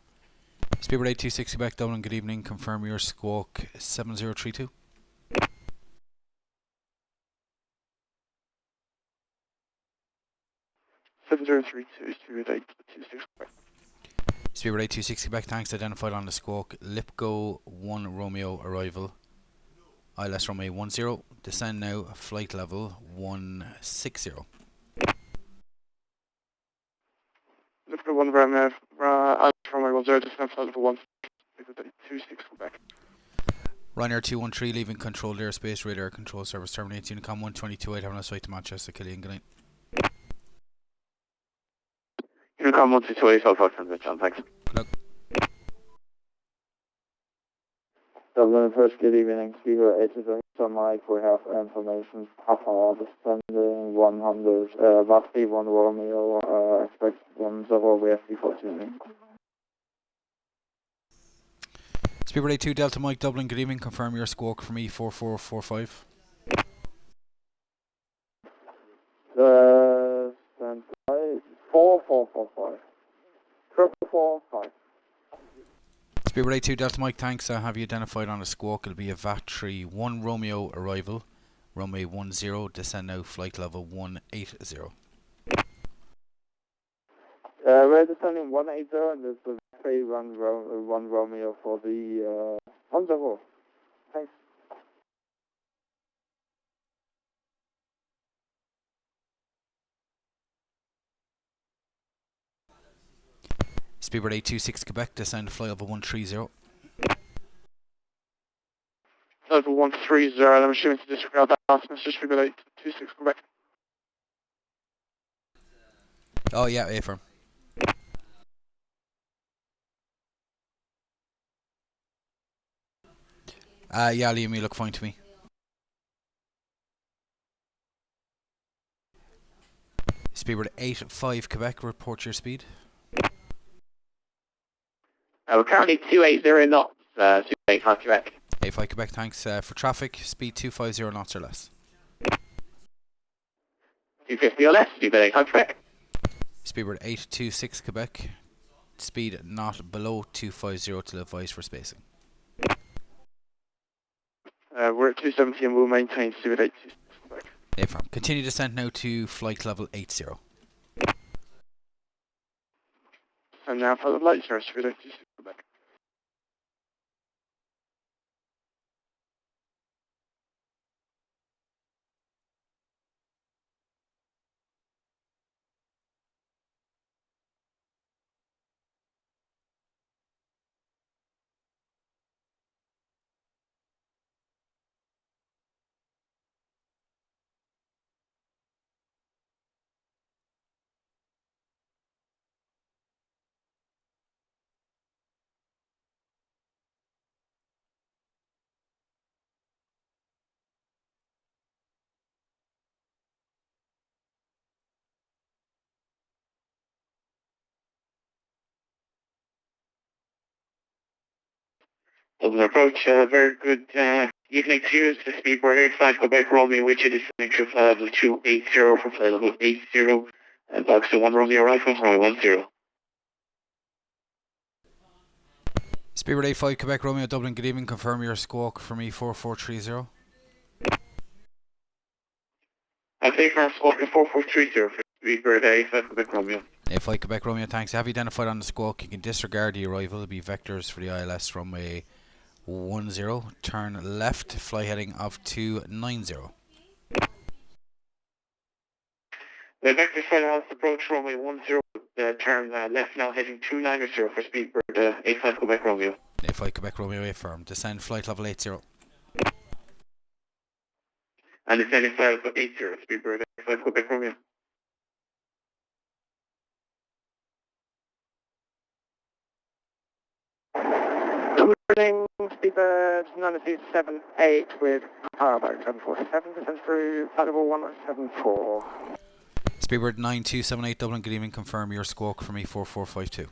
Speedbird 826 Quebec Dublin, good evening. Confirm your squawk 7032. Speedbird 826 Quebec, thanks. Identified on the squawk. Lipgo 1 Romeo, arrival. ILS runway 10, descend now, flight level 160. Look for 1 Romeo, runway 10, descend flight level 126 Quebec. Ryanair 213 leaving controlled airspace, radar control service terminates. Unicom 1228 having a flight to Manchester, Killian, good night. Unicom 1228, Alpha Transmission, thanks. Good luck. Dublin, first good evening. Speaker 8 on Mike. We have information. Papa descending 100. VATSIM 1 Romeo. Expect 10. We have D14. Speedbird 82 Delta Mike Dublin, good evening. Confirm your squawk for me 4445. Stand by. 4445. 4445. Speedbird 82 Delta Mike, thanks. Have you identified on the squawk? It'll be a VAT3 1 Romeo, arrival. Runway 10, descend now, flight level 180. We're descending 180 and there's the V3 1 Romeo for the 10. Thanks. Speedbird 826 Quebec, descend, flight level 130. Level 130, I'm assuming to disregard that last message, Speedbird 826 Quebec. Oh yeah, affirm. Yeah, Liam, you look fine to me. Speedbird 85 Quebec, report your speed. We're currently 280 knots, 285 Quebec. 85 Quebec, thanks. For traffic, speed 250 knots or less. 250 or less, Speedbird 85 Quebec. Speedbird 826 Quebec, speed not below 250 to advise for spacing. We're at 270 and we'll maintain Speedbird 826 Quebec. Affirm. Continue descent now to flight level 80. And now for the light service, Speedbird 826 Quebec. Dublin approach, very good evening to you. This is Speedbird 85 Quebec Romeo, which is descending to level 280 for flight level 80, and box to 1 Romeo Rifle, Romeo 10. Speedbird 85 Quebec Romeo Dublin, good evening, confirm your squawk for me 4430. I think our squawk is 4430 for Speedbird 85 Quebec Romeo. 85 Quebec Romeo, thanks. Have you identified on the squawk? You can disregard the arrival. It'll be vectors for the ILS runway 10, turn left, fly heading of 290. The vector flight house approach runway 10, turn left now heading 290 for Speedbird 85 Quebec Romeo. 85 Quebec Romeo affirm. Descend flight level 80. And descending flight level 80, Speedbird 85 Quebec Romeo. Morning, Speedbird 9278 with power back 747, descend through flight level 174. Speedbird 9278 Dublin, good evening, confirm your squawk for me 4452.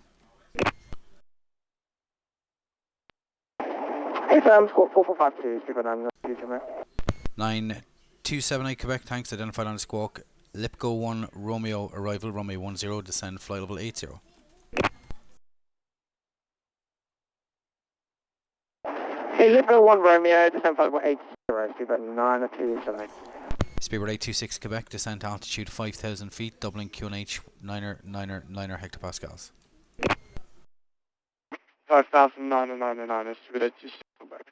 Hey Sam, squawk 4452, Speedbird 9278. 9278 Quebec, thanks. Identified on the squawk. Lipgo 1 Romeo arrival, runway 10, descend flight level 80. Hey, Liverpool 1 Romeo, descent flight level 80, Speedbird 9278. Speedbird 826 Quebec, descent altitude 5,000 feet, Dublin QNH 9er hectopascals. 5,999 is Speedbird 86 Quebec.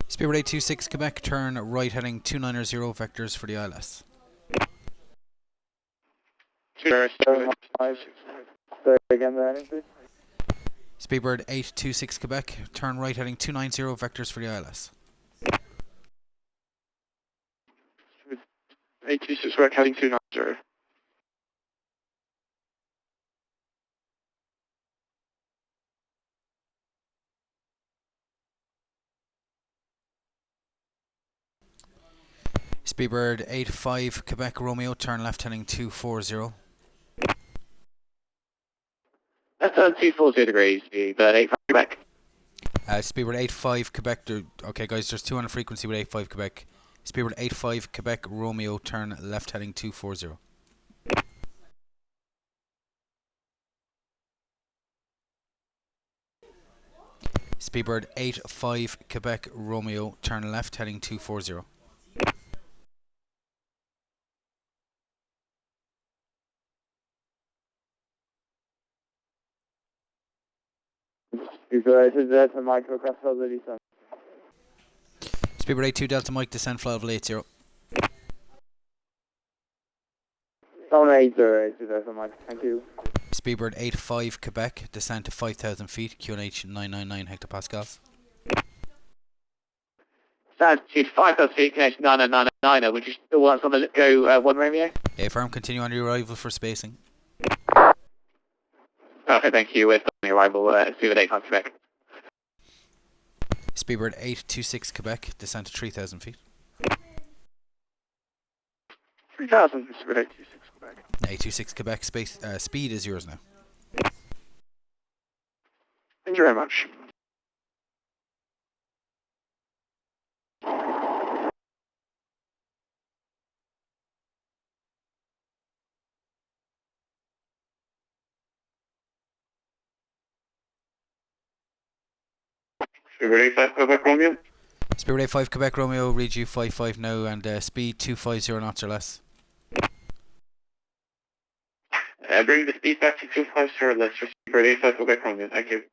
Speedbird 826 Quebec, turn right heading 290 vectors for the ILS. Say again the heading, please. Speedbird 826 Quebec, turn right heading 290 vectors for the ILS. 826 Quebec heading 290. Speedbird 85 Quebec Romeo, turn left heading 240. That's 240 degrees, Speedbird 85 Quebec. Speedbird 85 Quebec, okay guys, there's two on the frequency with 85 Quebec. Speedbird 85 Quebec Romeo, turn left heading 240. Speedbird 85 Quebec Romeo, turn left heading 240. Speedbird 82 Delta Mike across level 87. Speedbird 82 Delta Mike, descend flight level 80. Down 80 Delta Mike, thank you. Speedbird 85 Quebec, descend to 5,000 feet, QNH 999 hectopascals. Altitude 5,000 feet, connection 9999, would you still want on the go 1 Romeo? Firm, continue on your arrival for spacing. Okay, thank you, with the arrival, Speedbird 85 Quebec. Speedbird 826 Quebec, descend to 3,000 feet. 3,000 Speedbird 826 Quebec. 826 Quebec, speed is yours now. Thank you very much. Speedbird 85 Quebec Romeo. Speedbird 85 Quebec Romeo, read you 55 now, and speed 250 knots or less. Bring the speed back to 250 or less for Speedbird 85 Quebec Romeo. Thank you.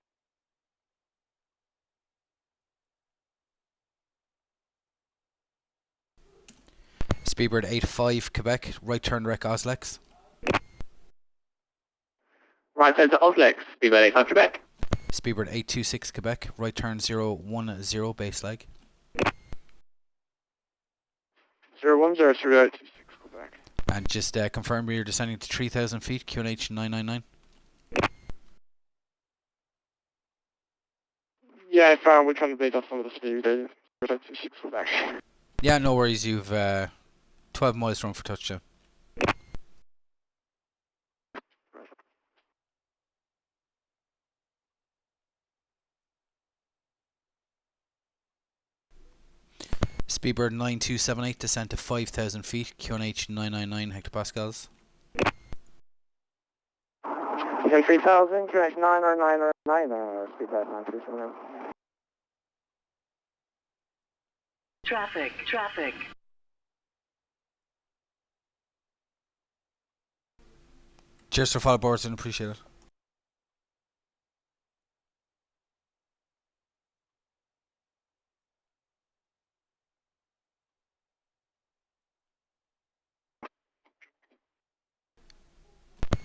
Speedbird 85 Quebec, right turn direct Oslex. Right turn to Oslex, Speedbird 85 Quebec. Speedbird 826 Quebec, right turn 010 base leg. 010, Speedbird 826 Quebec. And just confirm you're descending to 3,000 feet, QNH 999. Yeah, if we're trying to beat off some of the speed, Speedbird 826 Quebec. Yeah, no worries, you've 12 miles from for touchdown. Speedbird 9278, descent to 5,000 feet, QNH 999 hectopascals. Okay, 3000, QH 999, Speedbird 927. Traffic. Cheers for follow boards and appreciate it.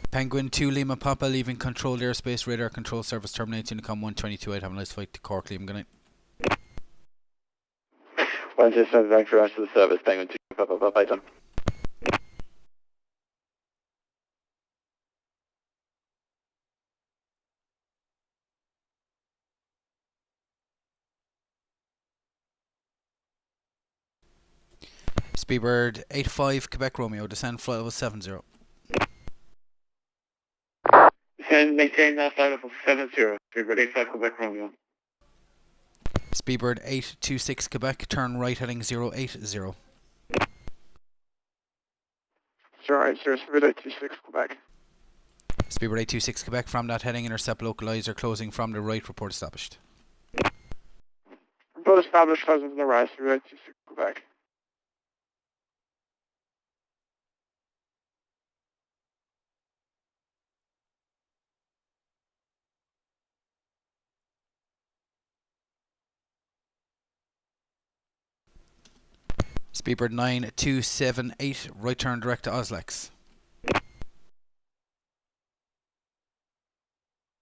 Penguin 2 Lima Papa leaving controlled airspace, radar control service terminates, Unicom 1228, have a nice flight to Cork, Liam, good night. 167 back to rest of the service, Penguin 2, Python. Speedbird 85 Quebec Romeo, descend flight level 70. And maintain flight level 70, Speedbird 85 Quebec Romeo. Speedbird 826 Quebec, turn right heading 080. 080, Speedbird 826 Quebec. Speedbird 826 Quebec, from that heading intercept localizer closing from the right, report established. Report established, closing to the right, Speedbird 826 Quebec. Speedbird 9278, right turn direct to Oslex.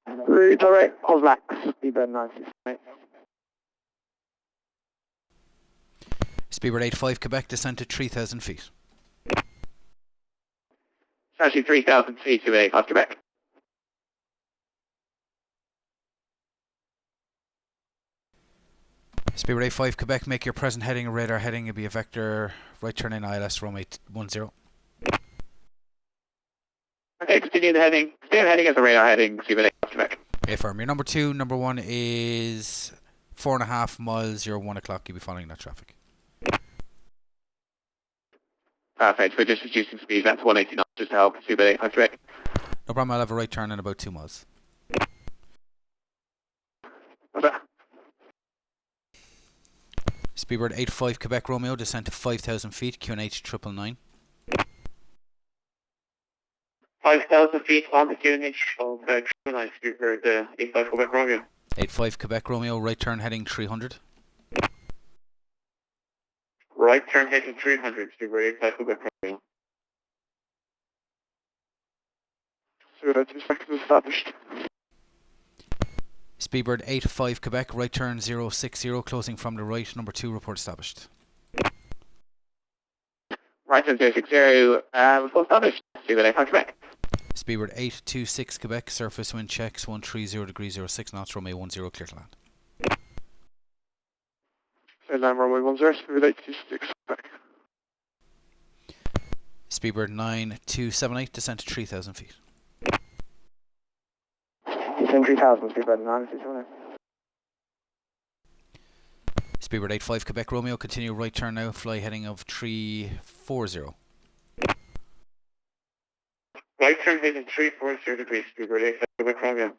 Redirect Oslex, Speedbird 968. Speedbird 85 Quebec, descend to 3,000 feet. It's actually 3,000 feet to 85 Quebec. Speedbird 85 Quebec, make your present heading a radar heading, it'll be a vector right turn in ILS runway 10. Okay, continue the heading. Continue the heading as a radar heading, Speedbird 85 Quebec. Affirm. Your number 2, number 1 is 4.5 miles, you're 1 o'clock, you'll be following that traffic. Perfect, we're just reducing speed, that's 180 knots, just to help Speedbird 85 Quebec. No problem, I'll have a right turn in about 2 miles. Speedbird 85 Quebec Romeo, descend to 5,000 feet, QNH 999. 5,000 feet on the QNH of Trinidad, Speedbird 85 Quebec Romeo. 85 Quebec Romeo, right turn heading 300. Right turn heading 300, Speedbird 85 Quebec Romeo. Speedbird 826 established. Speedbird 85 Quebec, right turn 060, closing from the right, number 2, report established. Right turn 060, report established, Speedbird 85 Quebec. Speedbird 826 Quebec, surface wind checks 130 degrees 06 knots, runway 10, clear to land. So land runway 10, Speedbird 826 Quebec. Speedbird 9278, descend to 3,000 feet. Descend 3000, Speedbird 927. Speedbird 85 Quebec Romeo, continue right turn now, fly heading of 340. Right turn heading 340 degrees, Speedbird 85 Quebec Romeo.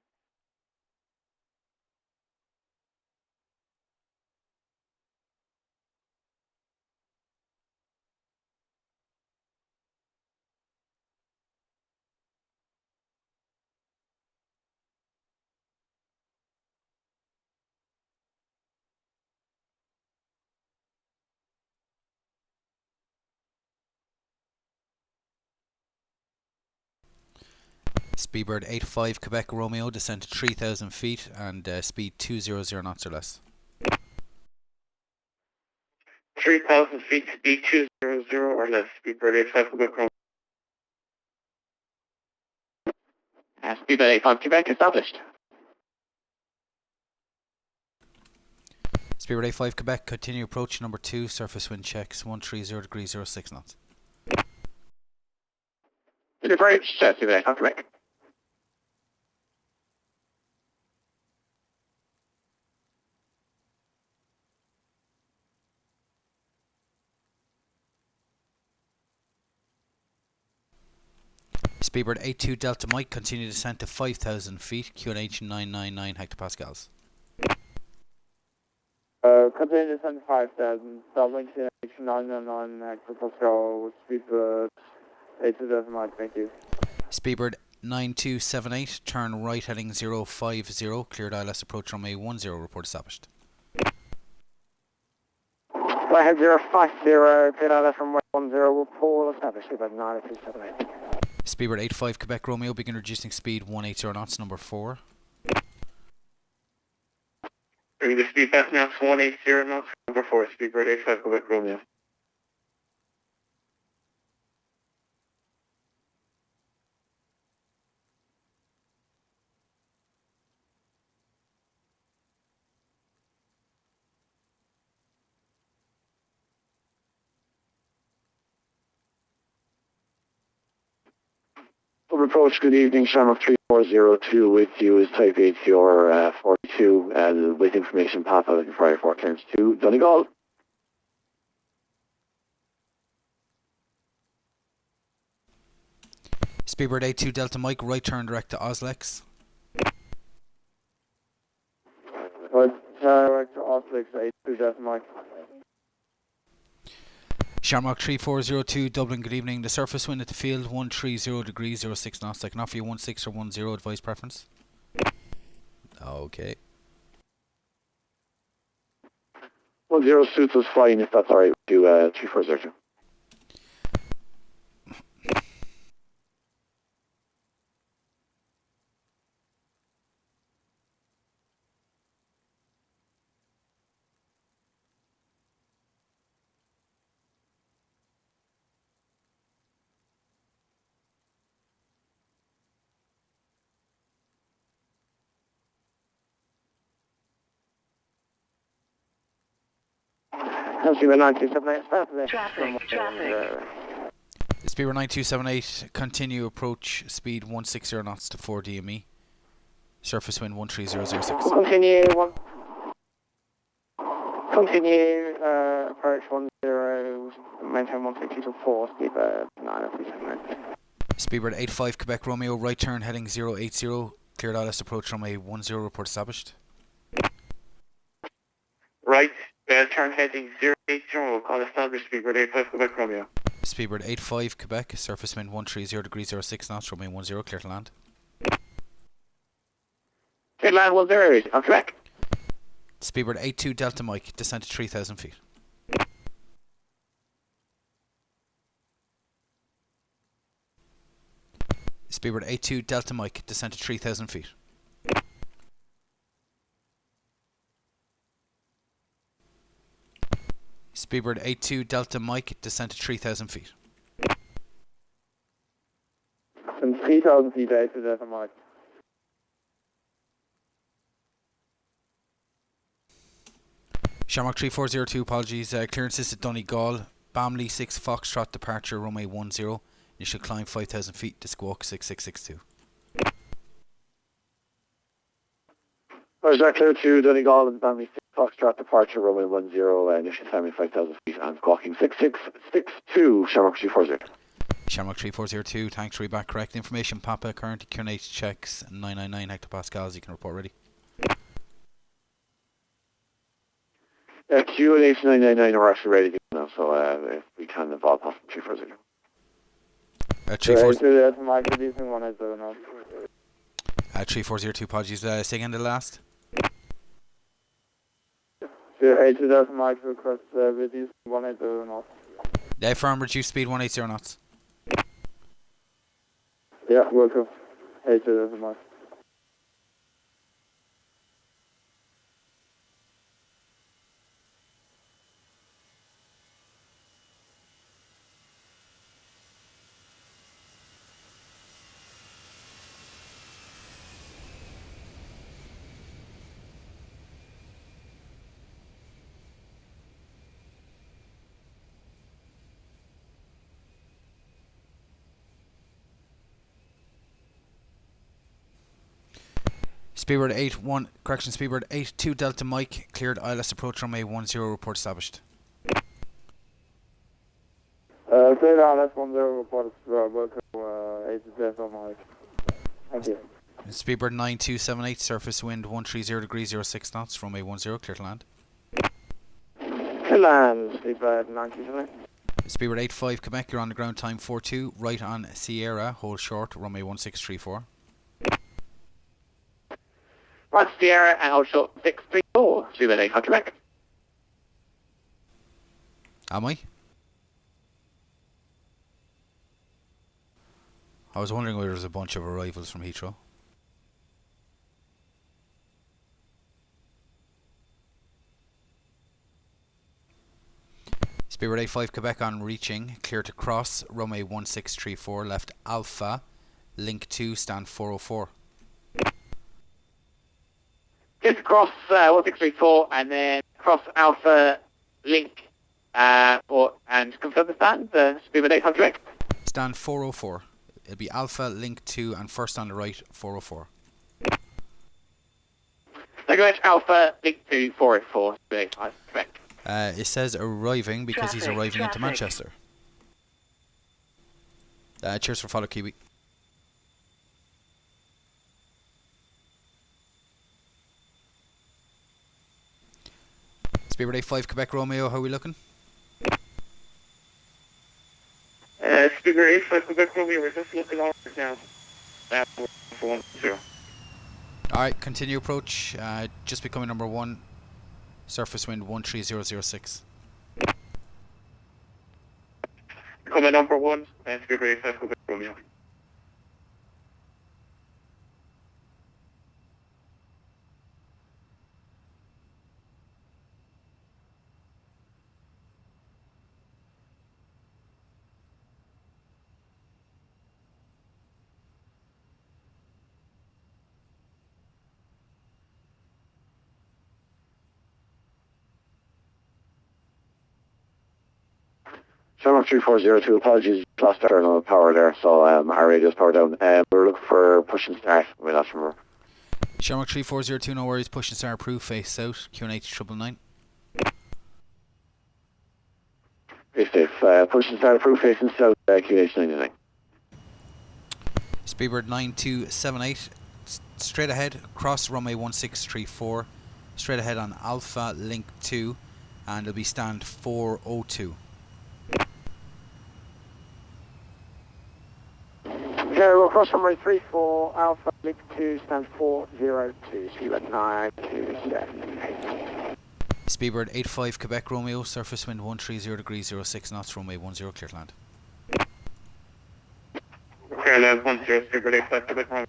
Speedbird 85 Quebec Romeo, descend to 3,000 feet and speed 200 knots or less. 3,000 feet, speed 200 or less. Speedbird 85 Quebec Romeo. Speedbird 85 Quebec established. Speedbird 85 Quebec, continue approach number 2, surface wind checks 130 degrees 06 knots. Good approach, Speedbird 85 Quebec. Speedbird 82 Delta Mike, continue descent to 5,000 feet, QNH 999 hectopascals. Continue descent to 5,000, Dublin QNH 999 hectopascal, Speedbird 82 Delta Mike, thank you. Speedbird 9278, turn right heading 050, cleared ILS approach runway 10, report established. Flight 050, cleared ILS from 10, report established. Speedbird 9278. Speedbird 85 Quebec Romeo, begin reducing speed 180 knots, number 4. Bring the speed back now to 180 knots, number 4, Speedbird 85 Quebec Romeo. Approach, good evening, Shamrock 3402 with you is type ATR 42 with information Papa looking for 4 turns to Donegal. Speedbird 82 Delta Mike, right turn direct to Oslex. Direct to Oslex 82 Delta Mike. Shamrock 3402 Dublin, good evening. The surface wind at the field 130 degrees 06 knots. I can offer you 16 or 10 advice preference. Okay. 10 suits us fine if that's alright with you, 3402. Speedbird 9278 established. Speedbird 9278, continue approach speed 160 knots to 4 DME. Surface wind 13006. Continue, approach 10, maintain 160 to 4, Speedbird 9278. Speedbird 85 Quebec Romeo, right turn heading 080, cleared ILS approach runway 10, report established. Right, turn heading 080, call established, Speedbird 85 Quebec Romeo. Speedbird 85 Quebec, surface wind 130 degrees 06 knots, runway 10, clear to land. Clear land 10, on Quebec. Speedbird 82 Delta Mike, descend to 3,000 feet. Speedbird 82 Delta Mike, descend to 3,000 feet. Speedbird 82 Delta Mike, descend to 3,000 feet. And 3,000 feet 82 Delta Mike. Shamrock 3402, apologies, clearances at Donegal, Bamley 6 Foxtrot departure, runway 10, you should climb 5,000 feet to squawk 6662. Is that clear to Donegal and Bamley 6 Foxtrot departure, runway 10, initial timing 5,000 feet and squawking 6662, Shamrock 3402. Shamrock 3402, thanks, read correct information, Papa, current QNH checks 999 hectopascals, you can report ready. QNH 999 are actually ready to go now, so if we can involve past 3402. 3402, Delta Mike, good evening, 180 now. 3402, apologies, say again the last. 82 Delta Mike, request reduce 180 knots. Firm reduced speed 180 knots. Yeah, welcome. 82 Delta Mike. Speedbird 81, correction, Speedbird 82 Delta Mike, cleared ILS approach runway 10, report established. Clear ILS 10, report welcome 82 Delta Mike. Thank you. Speedbird 9278, surface wind 130 degrees 06 knots, runway 10, clear to land. To land, Speedbird 97. Speedbird 85 Quebec, you're on the ground time 42, right on Sierra, hold short, runway 1634. Right, Sierra and hold short 634. Speedbird 85 Quebec. Am I? I was wondering whether there's a bunch of arrivals from Heathrow. Speedbird 85 Quebec on reaching, clear to cross, runway 1634, left Alpha, link 2, stand 404. Just cross 1634 and then cross Alpha Link and confirm the stand, Speedbird 85 Quebec. Stand 404. It'll be Alpha, link 2, and first on the right, 404. Thank you very much, Alpha Link 2 404, Speedbird 85 Quebec. It says arriving because he's arriving into Manchester. Cheers for follow, Kiwi. Speedbird 85 Quebec Romeo, how are we looking? Speedbird 85 Quebec Romeo, we're just looking over now. That's 410. Alright, continue approach, just becoming number 1, surface wind 13006. Coming number 1, Speedbird 85 Quebec Romeo. Shamrock 3402, apologies, lost external power there, so our radio's powered down. We're looking for push and start, we lost remember. Shamrock 3402, no worries, push and start approved, face south, QNH 999. Very safe, push and start approved, facing south, QH 99. Speedbird 9278, straight ahead, cross runway 1634, straight ahead on Alpha, link 2, and it'll be stand 402. Okay, we'll cross runway 34, Alpha Link 2, stand 402, Speedbird 927. Speedbird 85 Quebec Romeo, surface wind 130 degrees 06 knots, runway 10, clear to land. Clear land 10, Speedbird 85 Quebec Romeo.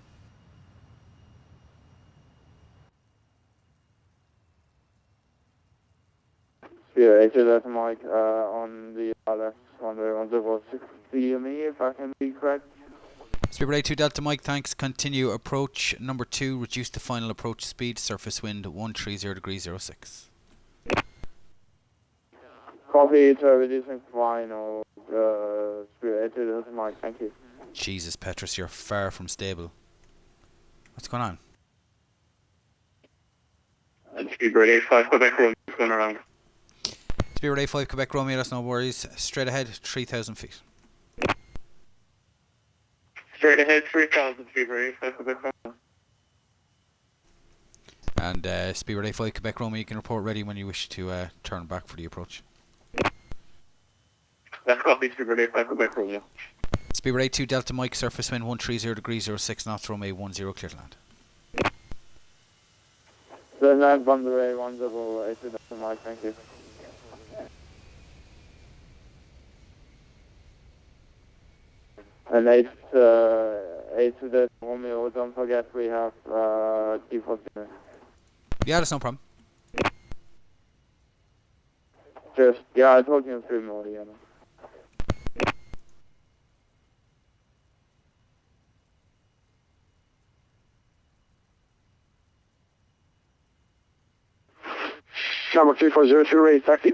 Speedbird 82 Delta Mike on the ILS 1060 CME, if I can be correct. Speedbird 82 Delta Mike, thanks. Continue approach number 2, reduce the final approach speed, surface wind 130 degrees 06. Copy to reducing final, Speedbird 82 Delta Mike, thank you. Jesus, Petrus, you're far from stable. What's going on? And Speedbird 85 Quebec Romeo is going around. Speedbird 85 Quebec Romeo, that's no worries. Straight ahead, 3,000 feet. Straight ahead 3000, Speedbird 85 Quebec Romeo. And Speedbird 85 Quebec Romeo, you can report ready when you wish to turn back for the approach. That's copy, Speedbird 85 Quebec Romeo. Speedbird 82 Delta Mike, surface wind 130 degrees 06 knots, runway 10, clear to land. Then land on the way 1082 Delta Mike, thank you. And 8 to the Romeo, don't forget we have default dinner. Yeah, that's no problem. Just, yeah, I told you in 3 more, yeah. Shamrock 3402, ready, taxi.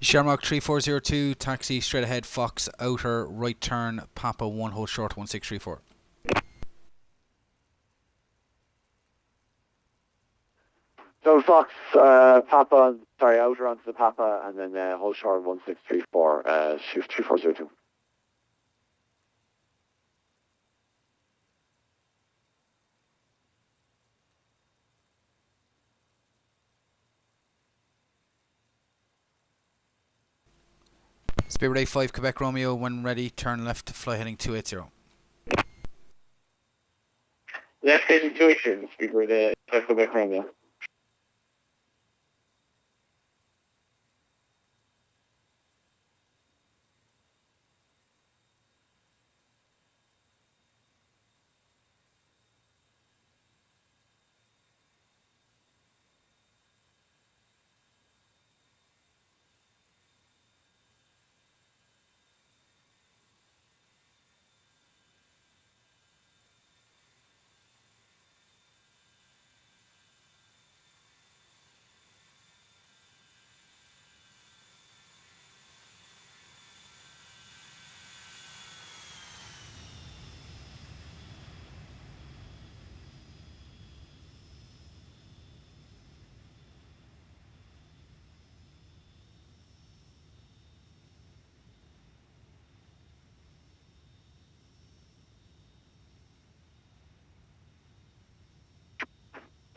Shamrock 3402, taxi straight ahead, Fox, outer, right turn, Papa 1, hold short, 1634. So Fox, Papa, sorry, outer onto the Papa, and then hold short 1634, shift 3402. Spirit 85, Quebec Romeo, when ready, turn left, fly heading 280. Left heading 280, Spirit 5 Quebec Romeo.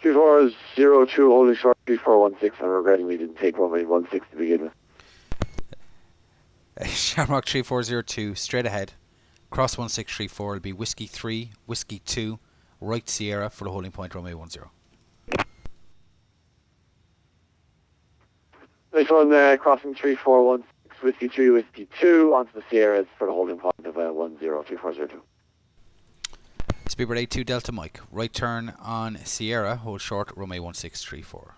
Two four zero two holding short 3416. I'm regretting we didn't take runway 16 to begin with. Shamrock 3402, straight ahead, cross 1634, will be Whiskey 3, Whiskey 2, right Sierra for the holding point, Romeo 10. Nice one, crossing 3416, Whiskey 3, Whiskey 2, onto the Sierras for the holding point of 103402. Speedbird 82 Delta Mike, right turn on Sierra, hold short, Romeo 1634.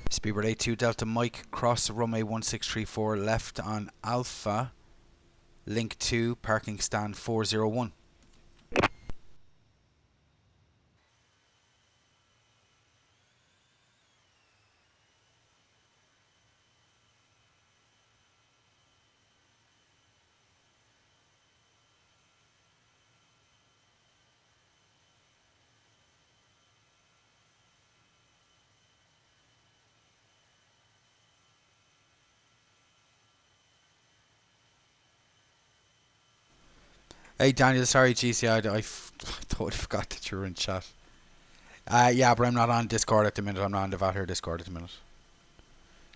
Speedbird 82 Delta Mike, cross runway 1634, left on Alpha, link 2, parking stand 401. Hey Daniel, sorry GC, I totally forgot that you were in chat. Yeah, but I'm not on Discord at the minute. I'm not on the VATSIM Discord at the minute.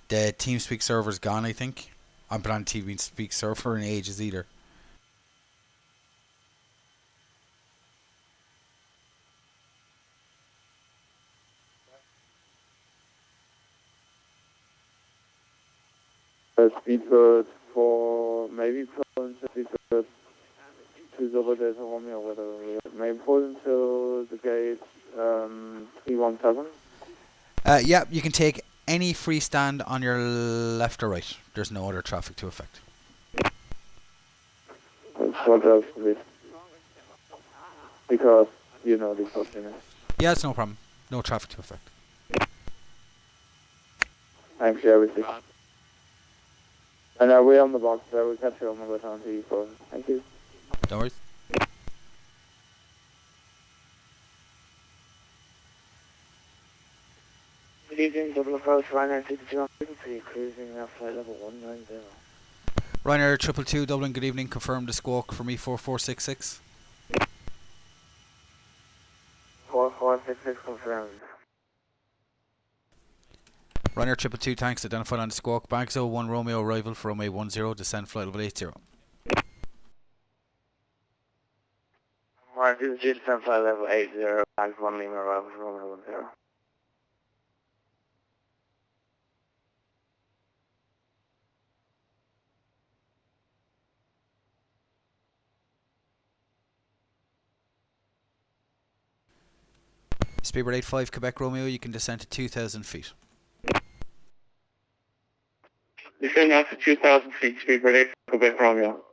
The TeamSpeak server's gone, I think. I haven't been on TeamSpeak server in ages either. Speedbird for maybe pull into Speedbird to the Delta Romeo, whether maybe pull into the gate 317. Yeah, you can take any free stand on your left or right. There's no other traffic to affect. What else to be? Because, you know, the question is. Yeah, it's no problem. No traffic to affect. Thanks, yeah, we see. And are we on the box there? We catch you on number 24. Thank you. No worries. Good evening, double approach, Ryanair 62 frequency, cruising at flight level 190. Ryanair 222 Dublin, good evening. Confirm the squawk for me 4466. 4466 confirmed. Ryanair 222, thanks. Identified on the squawk. Bags 01 Romeo arrival for Romeo 10, descend flight level 80. Mark, this is GSM flight level 80, bags 1 Lima arrival for Romeo 10. Speedbird 85 Quebec Romeo, you can descend to 2,000 feet. Descend now to 2,000 feet, Speedbird 8, Quebec Romeo.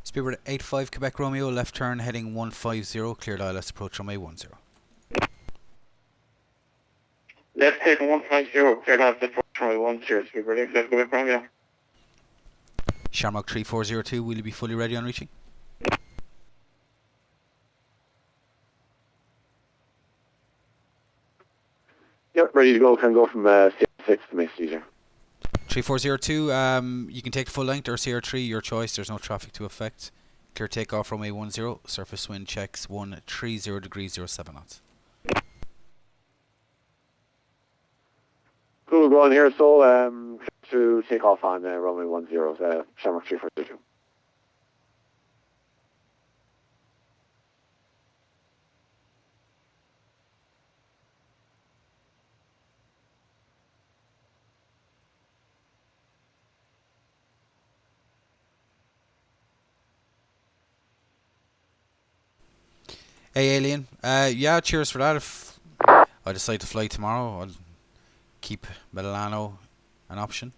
Speedbird 85 Quebec Romeo, left turn heading 150, cleared ILS approach Romeo 10. Left head 150, cleared out the approach Romeo 10, Speedbird 8, Quebec Romeo. Shamrock 3402, will you be fully ready on reaching? Yep, ready to go. Can go from CR6 to Mace Leisure. 3402, you can take full length or CR3, your choice. There's no traffic to affect. Clear takeoff Romeo 10, surface wind checks 130 degrees 07 knots. Cool, we're on here, so to take off on Romeo 10, Shamrock 3402. Hey Alien, yeah, cheers for that. If I decide to fly tomorrow, I'll keep Milano an option.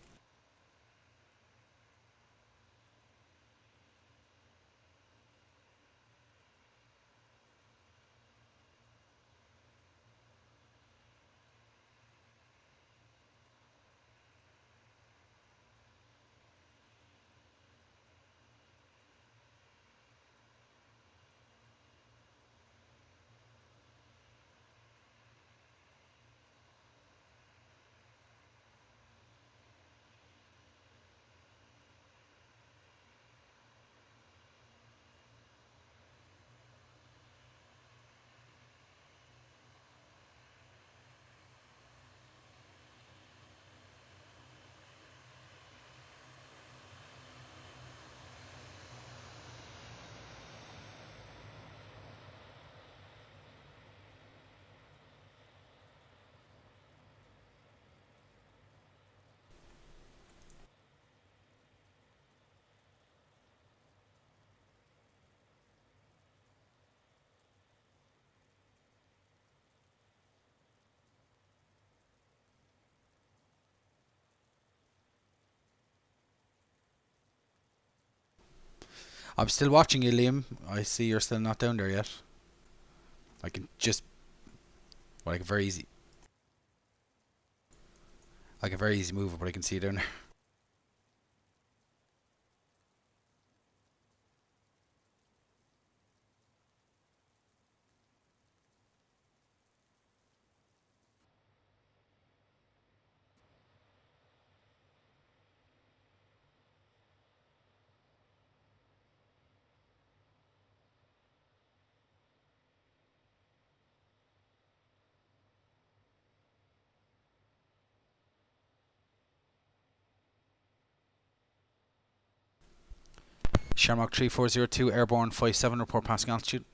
I'm still watching you, Liam. I see you're still not down there yet. I can just, like, very easy. Like a very easy mover, but I can see it down there. Shamrock 3402, airborne 57, report passing altitude.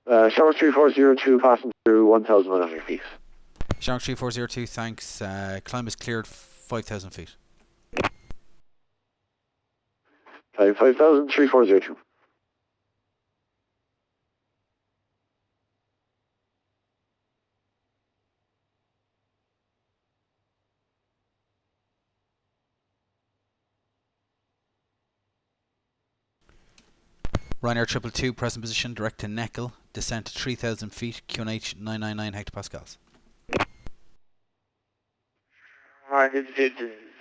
Shamrock 3402 passing through 1,100 feet. Shamrock 3402, thanks. Climb is cleared 5,000 feet. 5,000, 3402. Ryanair 222, present position, direct to Neckel, descent to 3,000 feet, QNH 999 hectopascals. Alright, it's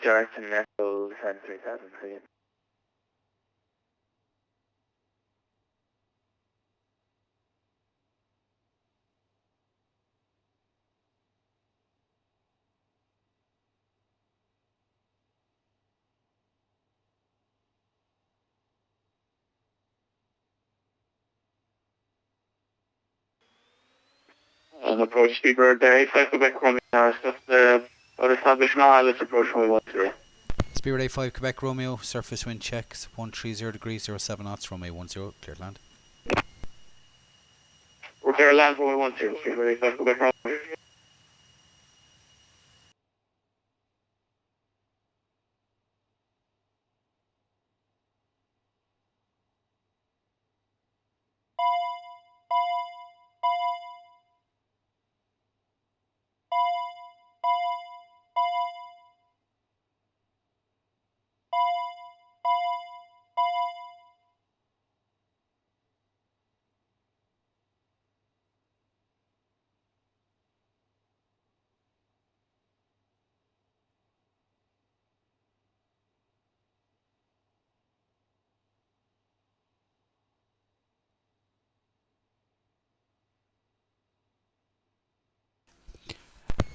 direct to Neckel, 3,000 feet. Approach Speedbird 85 Quebec Romeo, establishment, let's approach runway 10. Spirit 85 Quebec Romeo, surface wind checks 130 degrees 07 knots, runway 10, cleared land. We're clear land runway 10, Speedbird 85 Quebec Romeo.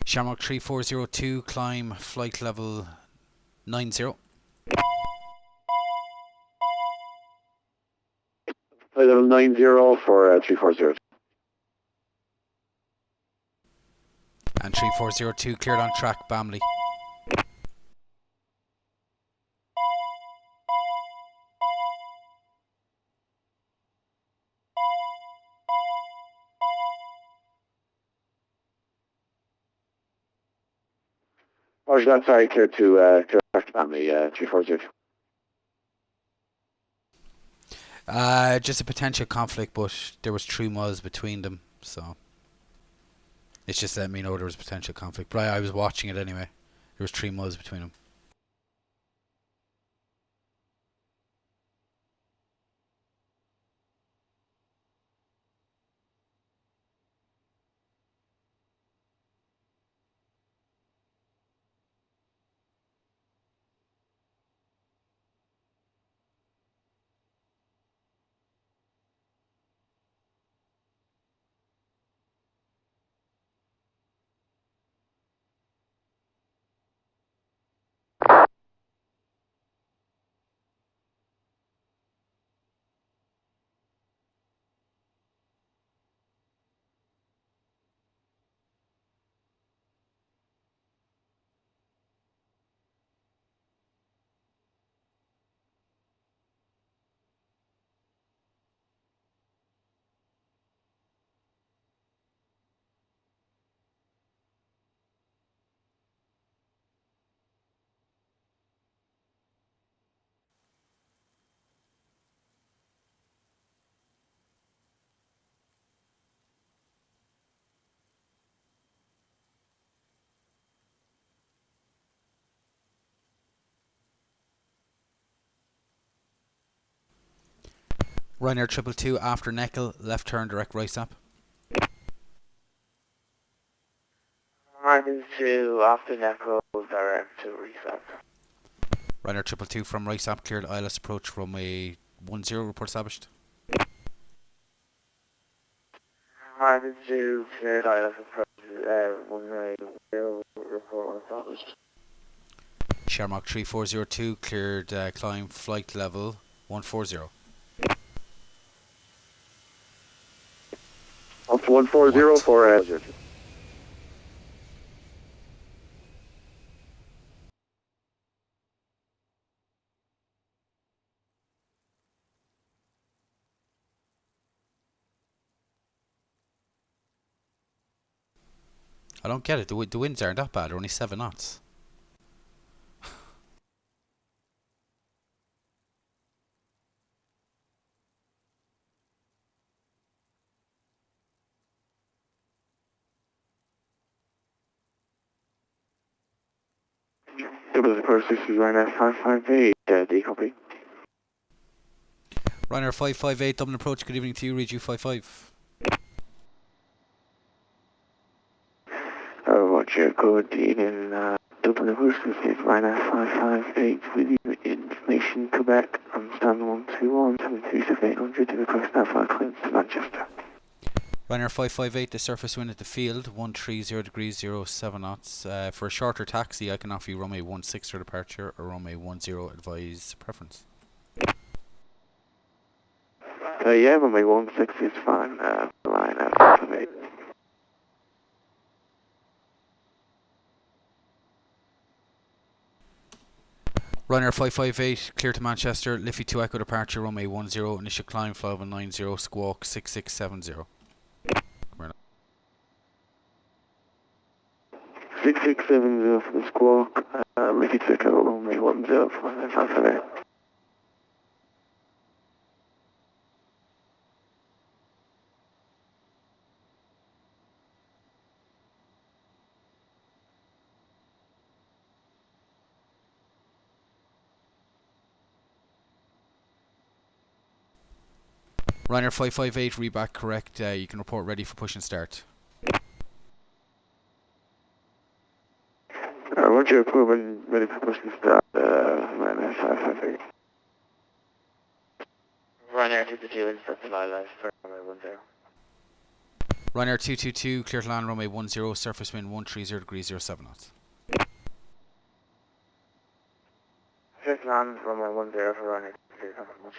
Shamrock 3402, climb flight level 90. Flight level 90 for 340. And 3402 cleared on track, Bamley. Roger that, sorry, clear to back to family, 340. Just a potential conflict, but there was 3 miles between them, so it's just let me know there was potential conflict. But I was watching it anyway. There was 3 miles between them. Ryanair 222 after Neckel, left turn direct right stop. 2 after Echo, direct to reset. Ryanair 222 from RISAP cleared ILS approach runway 10, report established. Ryanair 2 cleared ILS approach, 10, report established. Sharmark 3402 cleared climb flight level 140. Up to 140 for hazard. I don't get it. The winds aren't that bad. They're only 7 knots. Dublin approach, this is Ryanair 558, D copy. Ryanair 558 Dublin approach. Good evening to you. Read you 55. Roger, good evening. Dublin approach, this is Ryanair 558 with you information Quebec. I'm stand 121, 737-800 to request now for clearance to Manchester. Ryanair 558, the surface wind at the field 130 degrees 07 knots. For a shorter taxi, I can offer you runway 16 for departure or runway 10 advise preference. Yeah, runway 16 is fine. Ryanair 558. Ryanair 558, clear to Manchester, Liffey 2 Echo departure, runway 10, initial climb, fly level 90, squawk 6670. 6670 for the squawk, Ricky 2 Echo, runway 10, Ryanair 558. Ryanair 558, read back correct, you can report ready for push and start. Roger, proven, ready for push and start, Ryanair 558. Ryanair 222 insert to ILS for runway 10. Ryanair 222, clear to land runway 10, surface wind 130 degrees 07 knots. Clear to land runway 10 for Ryanair 222.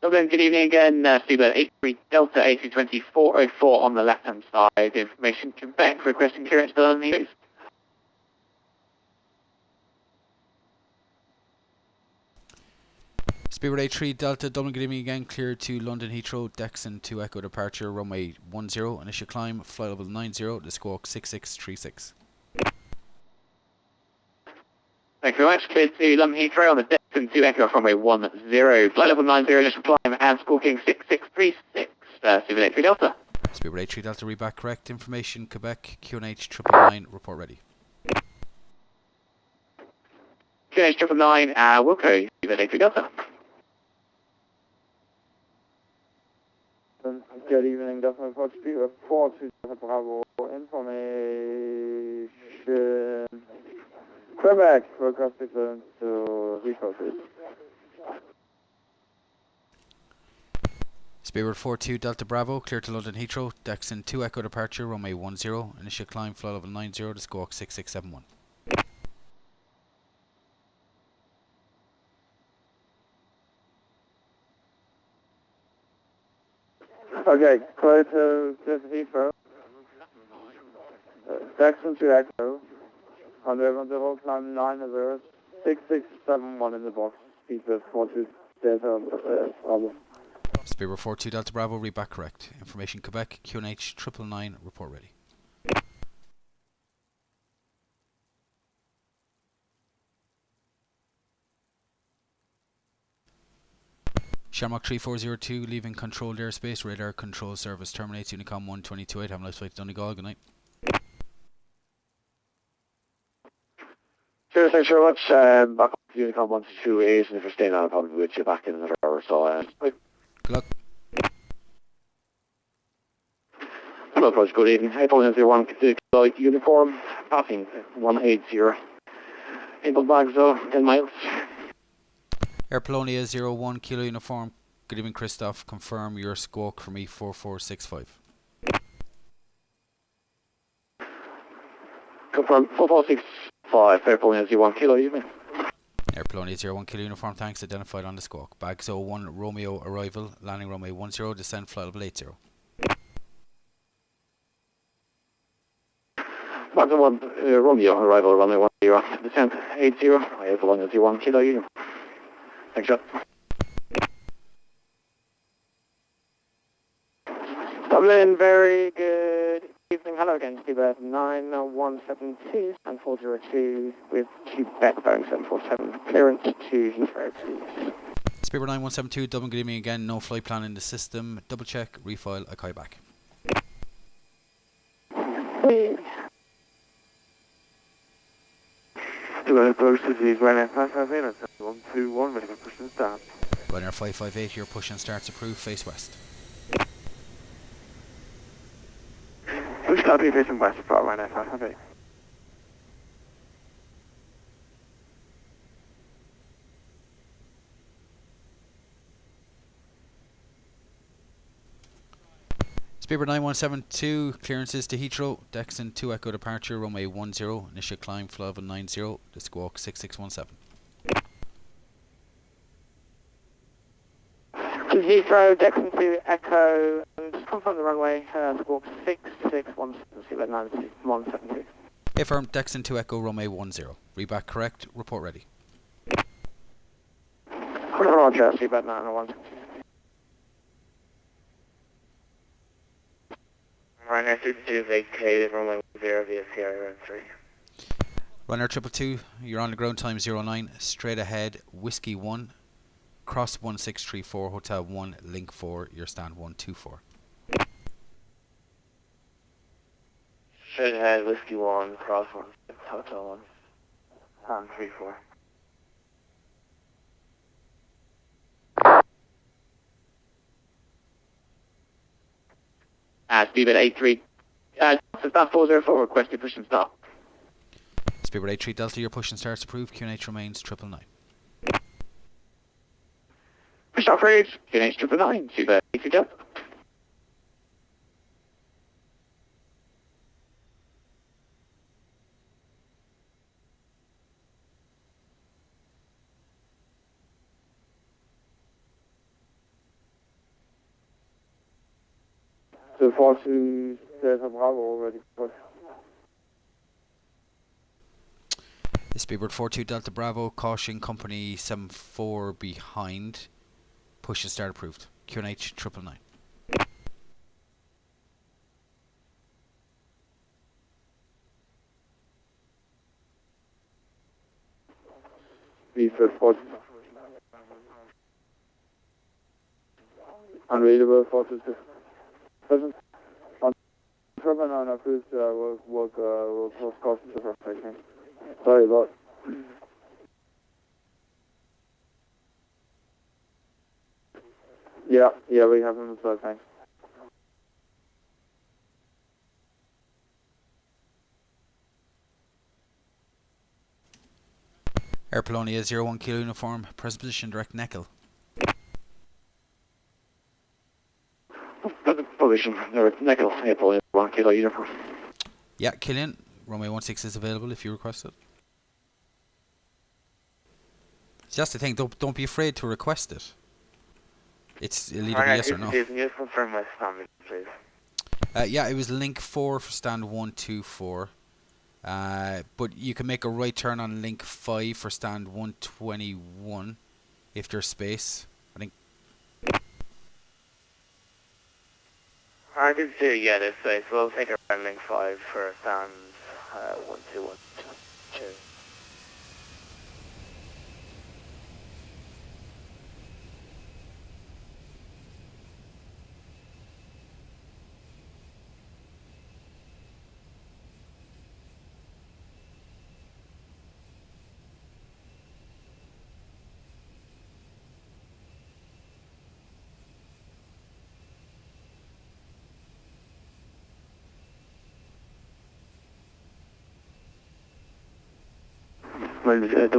Dublin, good evening again. Seabird 83 Delta AC2404 on the left-hand side. Information Quebec requesting clearance to London Heathrow. Spirit 83 Delta, Dublin, good evening again, clear to London Heathrow, Dexon 2 Echo departure, runway 10, initial climb, flight level 90, the squawk 6636. Thank you very much. Cleared to London Heathrow on the Dexon 2 Echo runway 10. Flight level 90, initial climb and squawking 6636. Seabird 83 Delta. Spirit 83 Delta, read back correct, information Quebec, QNH 999, report ready. QNH 999, Wilco, Seabird 83 Delta. Good evening, Dublin approach Speedbird 42 Bravo, information Quebec, requesting clearance to Heathrow, please. Spirit 42 Delta Bravo, clear to London Heathrow, Dexon 2 Echo departure, runway 10, initial climb, flight level 90, the squawk 6671. Okay, clear to Heathrow. Dexon 2 Echo, 110, climb 90, 6671 in the box, Speedbird 42 Delta Bravo. Speedbird 42 Delta Bravo, read back correct. Information Quebec, QNH 999, report ready. Shamrock 3402, leaving controlled airspace, radar control service terminates, Unicom 1228, have a nice flight to Donegal, good night. Cheers, thanks very much. Back up to Unicom 1228, and if you're staying on, I'll probably be with you back in another hour or so. Bye. Good luck. Hello, Approach, good evening. Airplane 01, Kilo Uniform, passing 180. Input bags, 10 miles. Air Polonia 01 Kilo Uniform, good evening Christoph, confirm your squawk for me 4465. Confirm 4465, Airplane 01 Kilo, evening. Air Polonia 01 Kilo Uniform, thanks, identified on the squawk. Bags 01 Romeo arrival, landing runway 10, descent flight level 80. Bags 1 Romeo arrival, runway 10, descent 80, Airplane 01 Kilo, evening. Thanks, John. Dublin, very good evening. Hello again, Quebec 9172 and 402 with Quebec Boeing 747. Clearance to Heathrow, please. Speedbird 9172, Dublin, good evening again, no flight plan in the system. Double check, refile, Akai back. Approach to the Ryanair 558 and 121, ready for push and start. Ryanair 558, your push and starts approved, face west. Push copy facing west for Ryanair 558. Speedbird 9172, clearances to Heathrow, Dexon 2 Echo departure, runway 10, initial climb flight level 90, the squawk 6617. To Heathrow, Dexon 2 Echo, and just confirm the runway, squawk 6617, Speedbird 9172. Affirm, Dexon 2 Echo, runway 10. Read back correct, report ready. Roger, Speedbird 9172. Ryanair 32 vacated, runway 10 via Sierra 3. Ryanair 222, you're on the ground time 09, straight ahead, Whiskey 1, cross 1634, Hotel 1, link 4, your stand 124. Straight ahead, Whiskey 1, cross 16, Hotel 1, stand 34. Speedbird 83. Stop 404, request your push and stop. Speedbird 83 Delta, your push and starts approved, QNH remains 999. Push stop approved, QNH 999, Speedbird 83 Delta. So 42 Delta Bravo, ready for push. Speedbird 42 Delta Bravo, caution company 74 behind, push and start approved, QNH 999. Speedbird 40. Unreadable 42. Present. On Trevor on approved work close caution to first station. Sorry about. Yeah, we have him as well, thanks. Air Polonia 01 Kilo Uniform, present position direct Neckel. Position, Nickel, Airplane 1 Kilo Uniform. Yeah, Killian, runway 16 is available if you request it. See, that's the thing, don't be afraid to request it. It'll either be yes or no. Can you confirm my stand, please? Yeah, it was link 4 for stand 124. But you can make a right turn on link 5 for stand 121 if there's space. I think. Target 2, yeah, this way, so we'll take a landing 5 for stand 1212.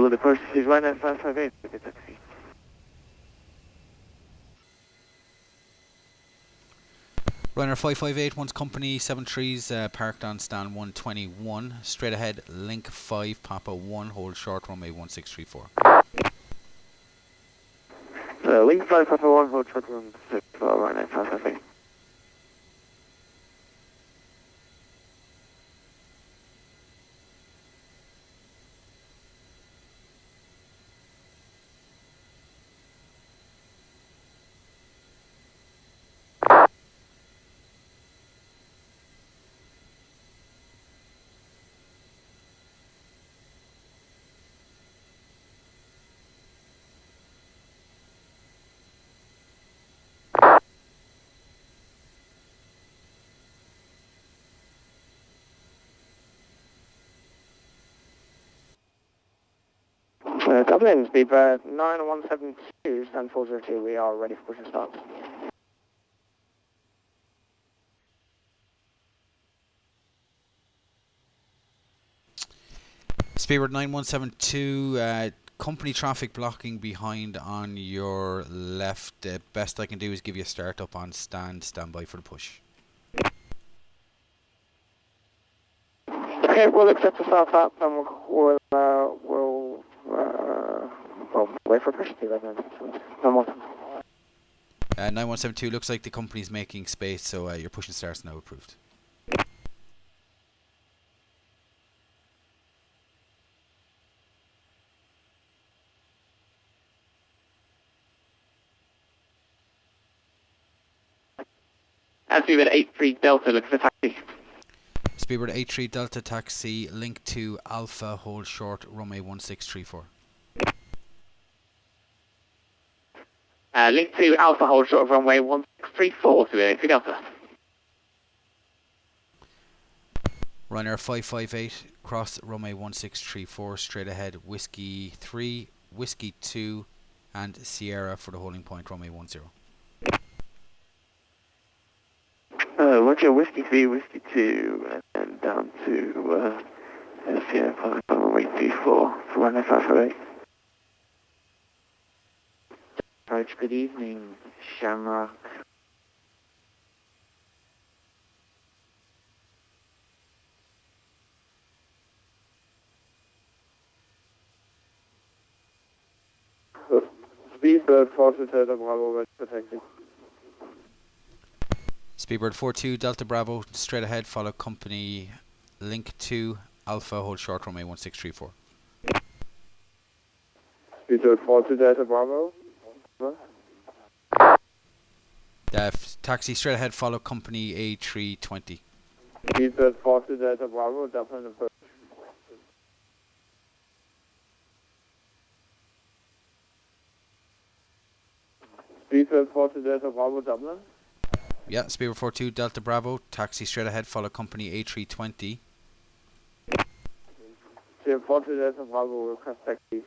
The first is right at 558. Runner 558, one's company 73's parked on stand 121. Straight ahead, link 5, Papa 1, hold short, runway 1634. Link 5, Papa 1, hold short, runway 1634, right at 558. Dublin, speedbird 9172, stand 402, we are ready for push and start. Speedbird 9172, company traffic blocking behind on your left. Best I can do is give you a start up on standby for the push. Okay, we'll accept the start up and we'll wait for push speed. No more. 9172, looks like the company's making space, so your push and start's now approved. And speedbird 83 Delta, look for taxi. Speedbird 83 Delta taxi, link to Alpha, hold short, runway 1634. Link to Alpha, hold short of runway 1634 to 83 Delta. Ryanair 558, cross runway 1634, straight ahead, Whiskey 3, Whiskey 2, and Sierra for the holding point, runway 10. Roger, Whiskey 3, Whiskey 2, and down to Sierra, runway 24 for runway 558. Approach, good evening, Shamrock. Speedbird 42 Delta Bravo, protecting. Speedbird 42 Delta Bravo, straight ahead, follow company link 2, Alpha, hold short, runway 1634. Speedbird 42 Delta Bravo. Taxi straight ahead, follow company A320. Speedbird 42 Delta Bravo, Dublin approach. Speedbird 42 Delta Bravo, Dublin. Yeah, Speedbird 42 Delta Bravo, taxi straight ahead, follow company A320. Speedbird 42 Delta Bravo, request taxi.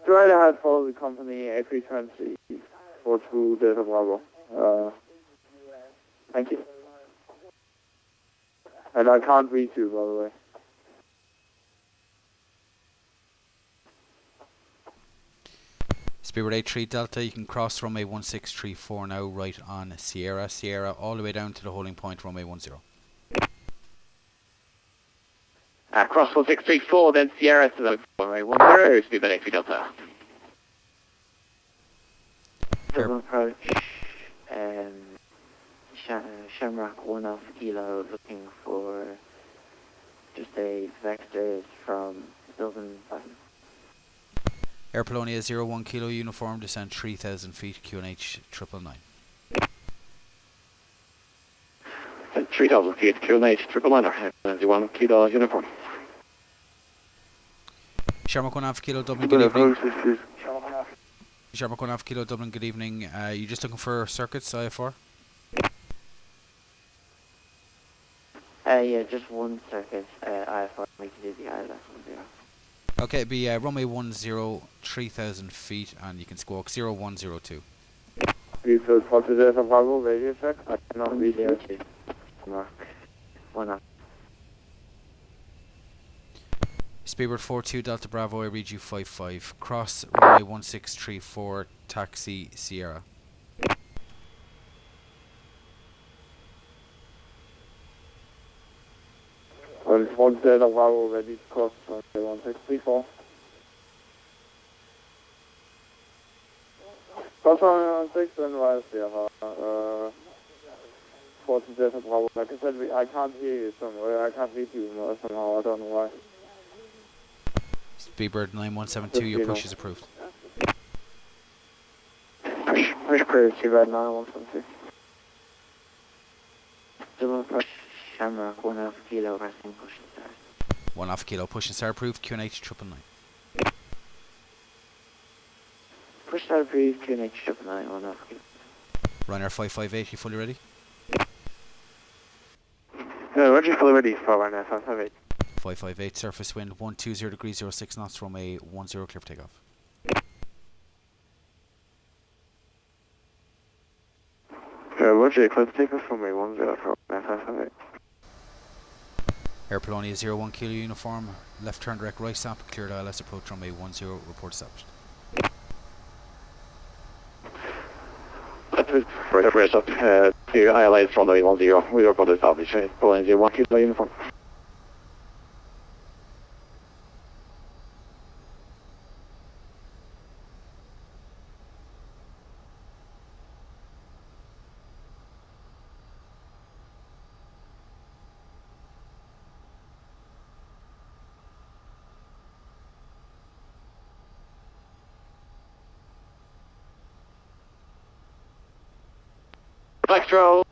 Straight ahead, follow the company A320 42 Delta Bravo. Thank you. And I can't reach you, by the way. Speedbird 83 Delta, you can cross runway 1634 now, right on Sierra. Sierra all the way down to the holding point, runway 10. Cross 1634, then Sierra to the runway 10, speedbird 83 Delta. Dublin approach, and Shamrock 1 Alpha Kilo, looking for just a vector from Dublin. Air Polonia 01 Kilo uniform, descend 3,000 feet, QNH 999. 3,000 feet, QNH 999, 1 Kilo uniform. Shamrock 1 Alpha Kilo Dublin, good evening. Shamrock 1 Alpha Kilo Dublin, good evening. You just looking for circuits, IFR? Yeah, just one circuit, IFR, we can do the ILS 10. Okay, it'd be runway 10, 3,000 feet, and you can squawk 0102. Refloat for today from Bravo, radio check. I cannot read the OT. Mark 1 Alpha. Speedbird 42 Delta Bravo, I read you 55. Cross runway 1634, taxi Sierra. Well, it's 1 Delta Bravo, ready to cross runway 1634. Cross runway 16 and rise Sierra. 14 Delta Bravo. Like I said, I can't hear you somewhere. I can't read you somehow. I don't know why. Speedbird 9172, your push is approved. Push approved, Speedbird 9172. Dublin push, Shamrock 1 Alpha Kilo, resting push and start. 1 Alpha Kilo, push and start approved, QNH 999. Push start approved, QNH 999, 1 Alpha Kilo. Ryanair 558, you fully ready? Roger, fully ready for Ryanair 558. 558, surface wind 120 degrees 06 knots, runway 10, clear for takeoff. Roger, clear for takeoff from runway 10 for Ryanair 558. Air Polonia 01 Kilo uniform, left turn direct right stop, cleared ILS approach runway 10, report established. Press up to ILS from runway 10, we report established. Polonia 01 Kilo uniform. Electro.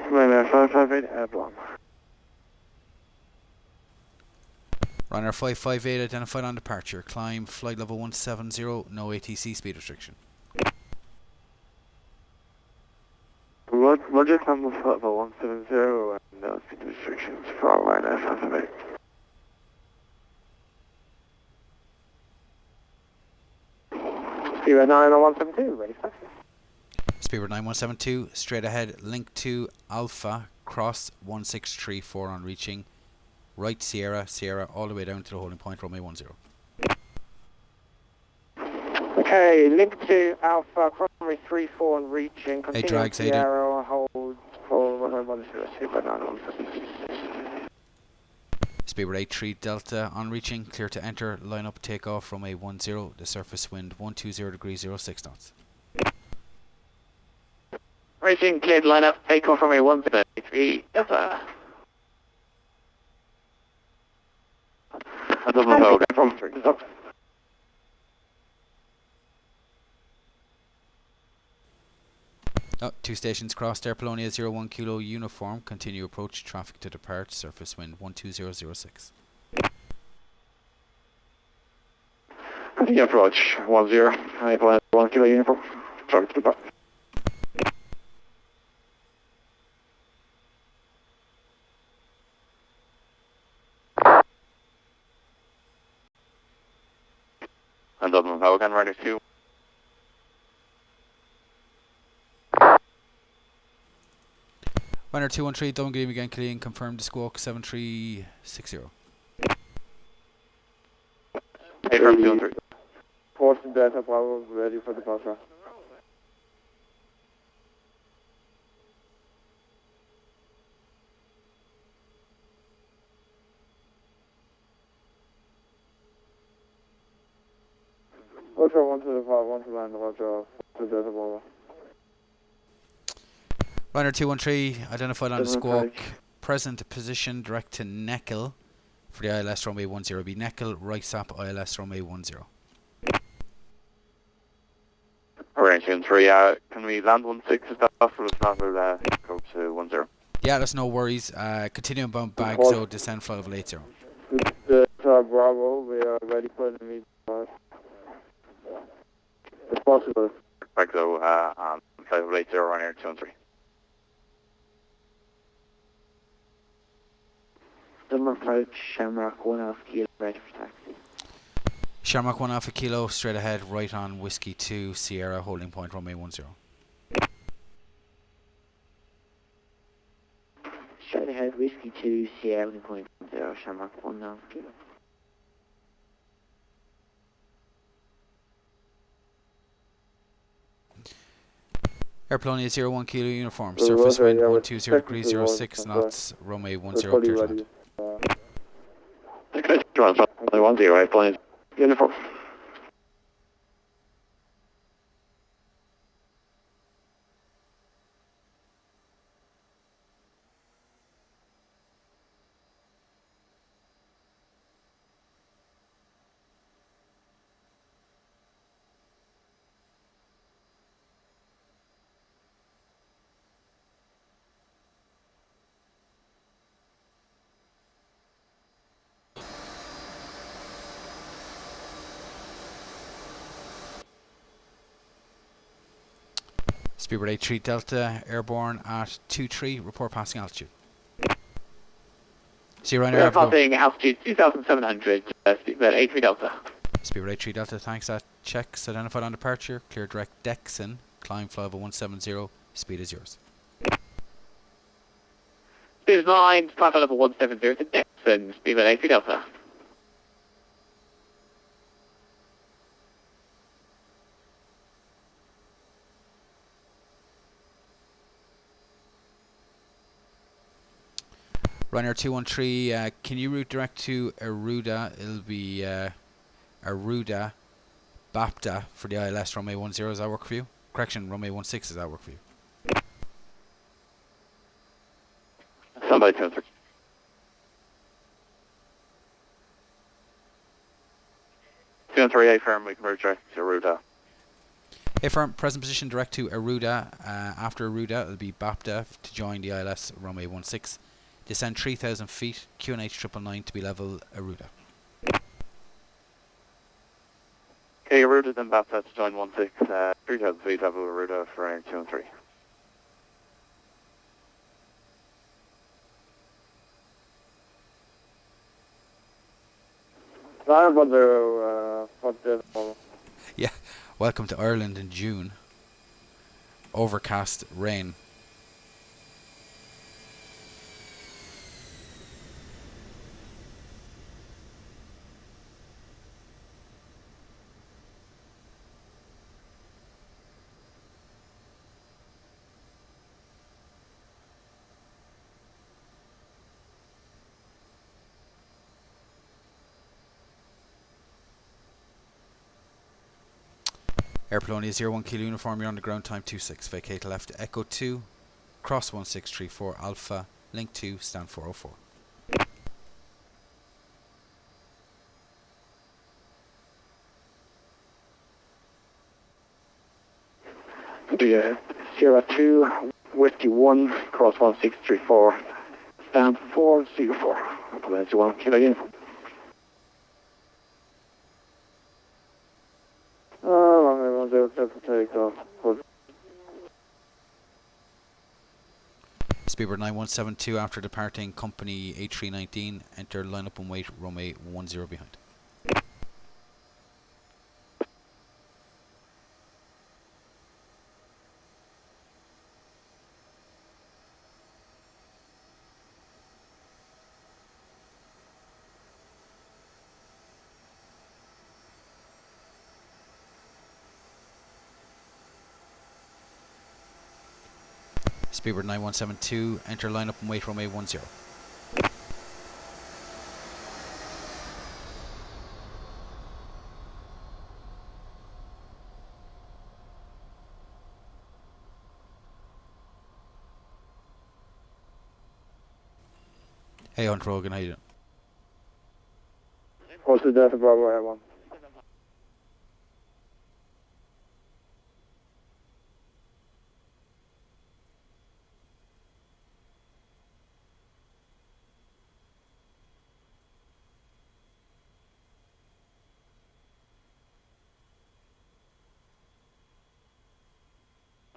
Ryanair 558, airborne. Ryanair 558 identified on departure, climb flight level 170, no ATC speed restriction. Roger, climb flight level 170 and no speed restrictions for Ryanair 558. Speedbird 9172, ready for taxi. Speedbird 9172, straight ahead, link to Alpha, cross 1634 on reaching, right Sierra, all the way down to the holding point, runway 10. Okay, link to Alpha, cross runway 34 and reaching, continue drags, Sierra, hold for runway 10, Speedbird 9172. Speedbird 83 Delta on reaching, clear to enter, line up, takeoff, runway 10, the surface wind 120 degrees 06 knots. Racing cleared, line up, takeoff from a 133, Delta. From Oh, 2 stations crossed. Air Polonia 01 Kilo uniform. Continue approach. Traffic to depart. Surface wind 12006. Continue approach 10. I plan 1 kilo uniform. Traffic to depart. And Dublin, Falcon, Rider 2. Runner 213, Dublin Green again, Killeen, confirmed the squawk 7360. Hey, firm 213. Portion Delta Bravo, ready for departure. Roger, 1 to depart, 1 to land, Roger, to Delta Bravo. Runner 213, identified on the Dublin squawk. approach. Present position direct to Neckel for the ILS runway 10. Be Neckel, right SAP ILS runway 10. Alright, 213, can we land 16 if that's possible? If not, we'll go to 10. Yeah, that's no worries. Continuing bound Bagzo, descend flight level 80. Delta Bravo, we are ready for the immediate depart. If possible. Back so, on flight level 80, Ryanair 213. Dublin approach, Shamrock 1 Kilo, ready for taxi. Shamrock 1 Alpha Kilo, straight ahead, right on Whiskey 2, Sierra, holding point runway 10. Straight ahead, Whiskey 2, Sierra, point 10, Shamrock 1 Kilo. Air Polonia 01 Kilo uniform, Roger, surface wind yeah, 120 degrees technical 06 voice, knots, runway 10, We're clear fully to ready. land. Okay, John, 10, I plan uniform. Speedbird 83 Delta, airborne at 23, report passing altitude. See you Ryanair, have a go. Passing altitude 2,700, speedbird 83 Delta. Speedbird 83 Delta, thanks. That checks identified on departure, clear direct Dexon, climb flight level 170, speed is yours. Speed is 9, flight level 170 to Dixon, speedbird 83 Delta. Ryanair 213, can you route direct to Aruda? It'll be Aruda, BAPTA for the ILS runway 10. Does that work for you? Correction, runway 16. Does that work for you? Somebody 213. 213, firm, we can merge direct to Ruda. Hey firm, present position direct to Aruda. After Aruda, it'll be BAPTA to join the ILS runway 16. Descend 3,000 feet, QNH 999 to be level Aruda. Okay, Ruda then Baptist to join 16, 3,000 feet level Ruda for Ryanair 213. Yeah, welcome to Ireland in June. Overcast, rain. Air Polonia 01 Kilo uniform, you're on the ground, time 26. Vacate left, Echo 2, cross 1634, Alpha, link 2, stand 404. The Sierra 2, Whiskey 1, cross 1634, stand 404. Implement 1 kilo uniform. Runway 107 for takeoff. Speedbird 9172 after departing company A319, enter lineup and wait runway 10 behind. Speedbird 9172, enter lineup and wait runway 10. Hey Hunt Rogan, how you doing? What's the Delta Bravo Air 1?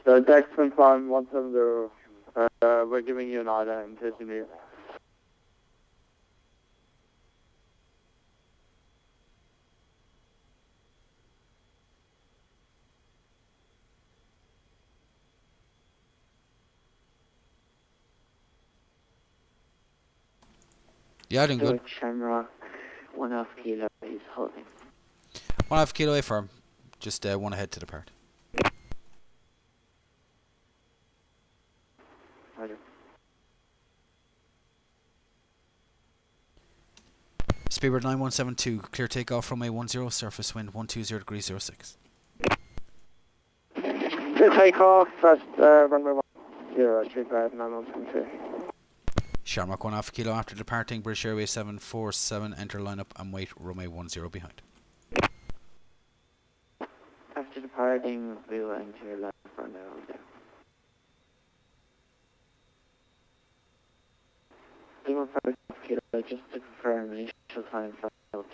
So Dexman Farm 170, we're giving you an order in case you need it. Yeah, doing good. Shamrock, 1.5 kilo is holding. 1.5 kilo A firm, just one ahead to depart. Roger. Speedbird 9172, clear takeoff runway 10, surface wind 120 degrees 06. Clear takeoff, first runway 10, check that 9172. Shamrock 1.5 kilo after departing British Airways 747, enter lineup and wait runway 10 behind. After departing, we will enter left runway 10. 1.5 kilo, just to confirm, initial time from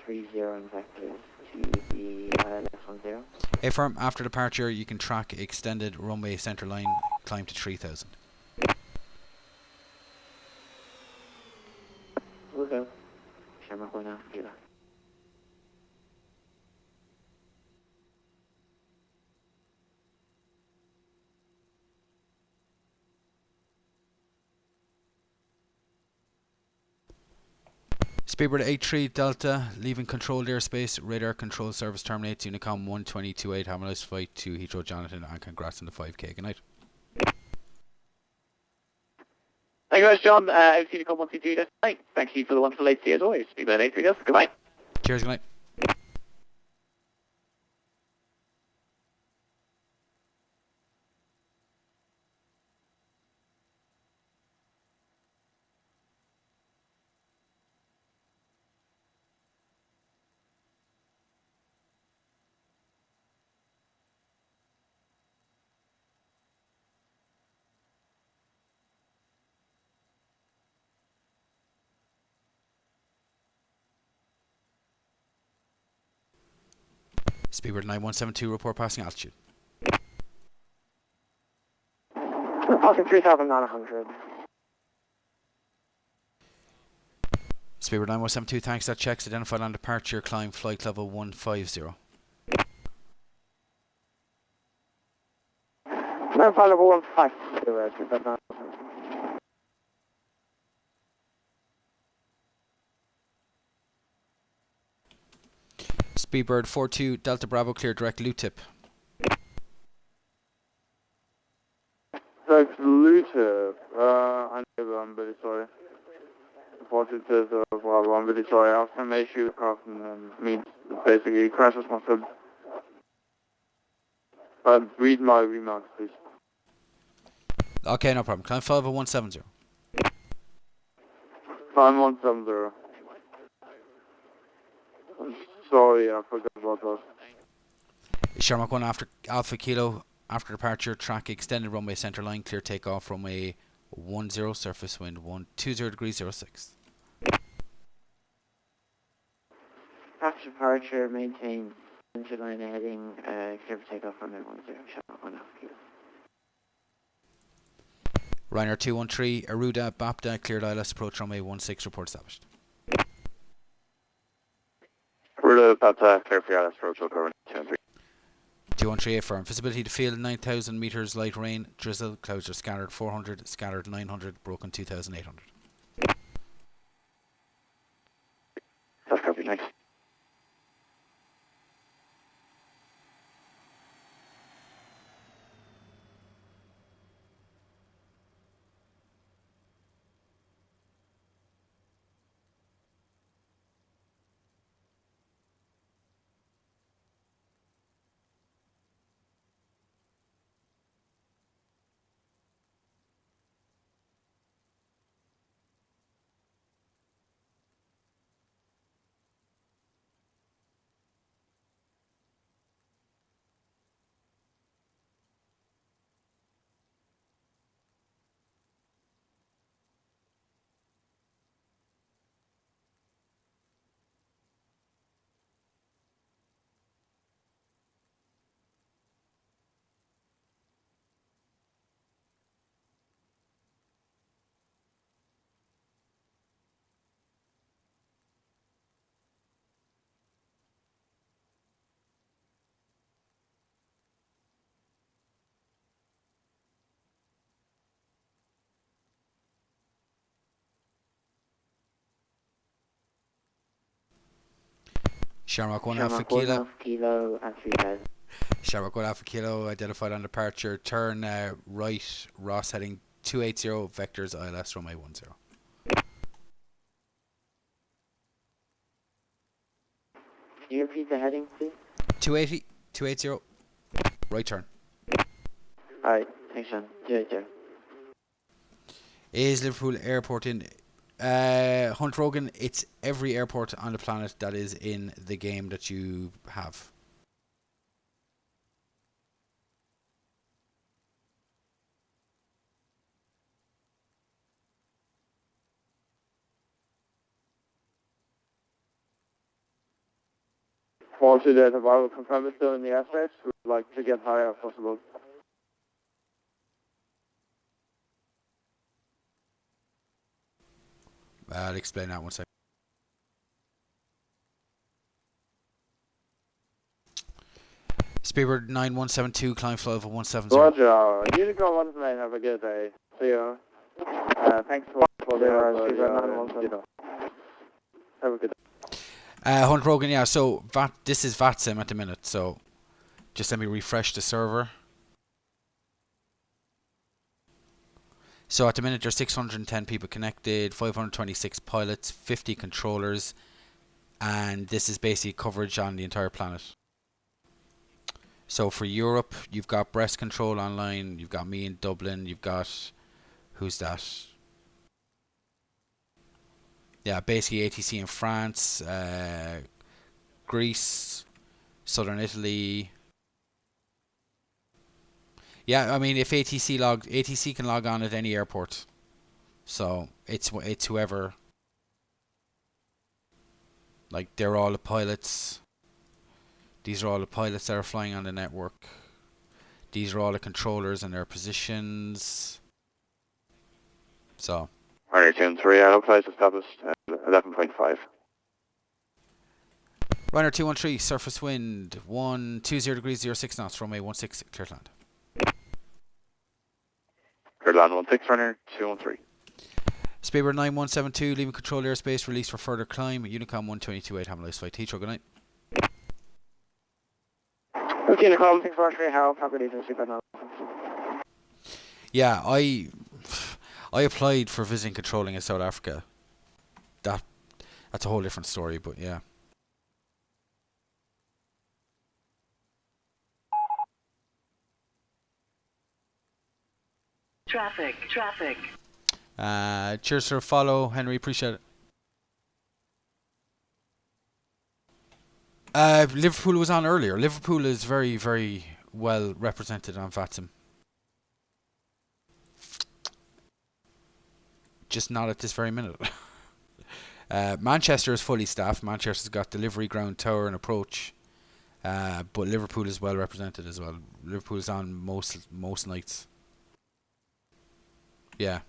30 and vectors to the left 10. A firm, after departure you can track extended runway centre line, climb to 3000. We'll go. Shamrock 1.5 kilo. Speedbird 83 Delta, leaving controlled airspace, radar control service terminates, Unicom 1228, have a nice flight to Heathrow Jonathan, and congrats on the 5k. Good night. Thank you very much, John. I've seen you come once you do this tonight. Thank you for the wonderful late stay as always. Speedbird 83 does. Goodbye. Cheers, good night. Speedbird 9172, report passing altitude. Passing 3,900. Speedbird 9172, thanks, that checks, identified on departure, climb flight level 150. No, flight level 150. Speedbird 42 Delta Bravo, clear direct loop tip. So Luta, I'm really sorry. Unfortunately, well, I'm really sorry. I was going to make sure means basically crash responsibility. Read my remarks, please. Okay, no problem. Climb flight level 170. Climb 170. I'm sorry, I forgot about that. Shamrock 1 after Alpha Kilo, After departure, track extended runway centre line, clear takeoff, runway 10, surface wind 120 degrees 06. After departure, maintain center line heading, clear for takeoff, runway 10, shot 1 half kilo. Ryanair 213, Aruda, BAPTA, cleared ILS, approach runway 16, report established. Rula, Pata, clear for ILS, approach, over 213. 213, affirm. Visibility to field 9,000 metres, light rain, drizzle, clouds are scattered 400, scattered 900, broken 2,800. That's copy, thanks. Shamrock 1 Shamrock Alpha 1 Kilo. half kilo at 3,000. Shamrock 1 Alpha Kilo, identified on departure, turn right, Ross heading 280, vectors ILS, runway 10. Can you repeat the heading, please? 280, right turn. Alright, thanks, Sean. 280. Is Liverpool Airport in Hunt Rogan? It's every airport on the planet that is in the game that you have. Forty that I will confirm it still in the airspace. We'd like to get higher if possible. I'll explain that one second. Speedbird 9172, climb flight over 170. Roger. Unicorn 1 plane, have a good day. See you. Thanks for the have a good day. Hunt Rogan, yeah, so this is VATSIM at the minute, so just let me refresh the server. So at the minute there's 610 people connected, 526 pilots, 50 controllers, and this is basically coverage on the entire planet. So for Europe, you've got Breast Control online, you've got me in Dublin, you've got, who's that? Yeah, basically ATC in France, Greece, Southern Italy. Yeah, I mean, if ATC can log on at any airport, so it's whoever. Like, they're all the pilots. These are all the pilots that are flying on the network. These are all the controllers and their positions. So. Ryanair 213, localized established 11.5. Ryanair 213, surface wind 120 degrees 06 knots, runway 16, clear to land. Clear land 16, Ryanair 213. Speedbird 9172, leaving control airspace, release for further climb. Unicom 1228, have a nice flight. Heathrow, good night. Okay, Nicole, thanks for your help. Have a good evening. Super. Yeah, I applied for visiting controlling in South Africa. That's a whole different story, but yeah. Traffic. Cheers for a follow, Henry, appreciate it. Liverpool was on earlier. Liverpool is very, very well represented on VATSIM. Just not at this very minute. Manchester is fully staffed. Manchester's got delivery, ground, tower and approach. But Liverpool is well represented as well. Liverpool's on most nights. Yeah.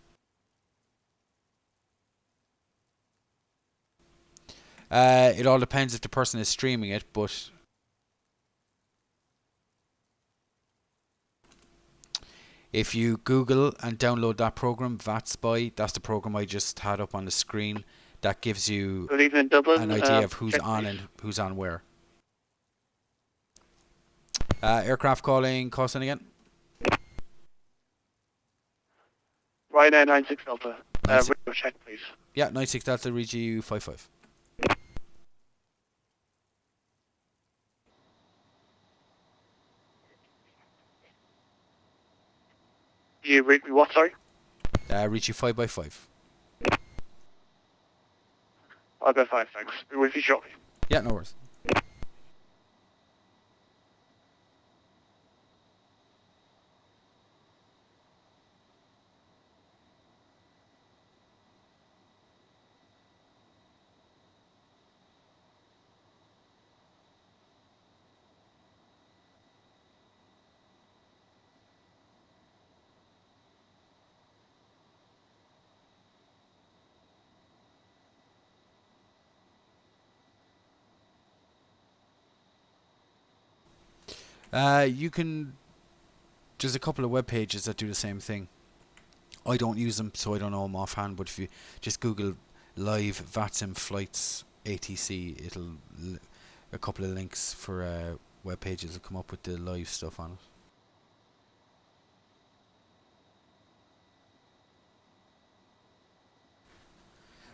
It all depends if the person is streaming it, but if you Google and download that program, VATSPY, that's the program I just had up on the screen. That gives you Good evening, Dublin. an idea of who's check, on please. and who's on where. Aircraft calling, call sign again. Ryanair 96 Delta. 96. Radio check, please. Yeah, 96 Delta, read you 55. You read me what, sorry? Reach you 5 by 5. I'll go 5, thanks. Be with you shortly. Yeah, no worries. You can. There's a couple of web pages that do the same thing. I don't use them, so I don't know them offhand. But if you just Google live VATSIM flights ATC, a couple of links for web pages will come up with the live stuff on it.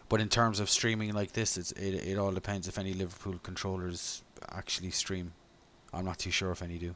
But in terms of streaming like this, it all depends if any Liverpool controllers actually stream. I'm not too sure if any do.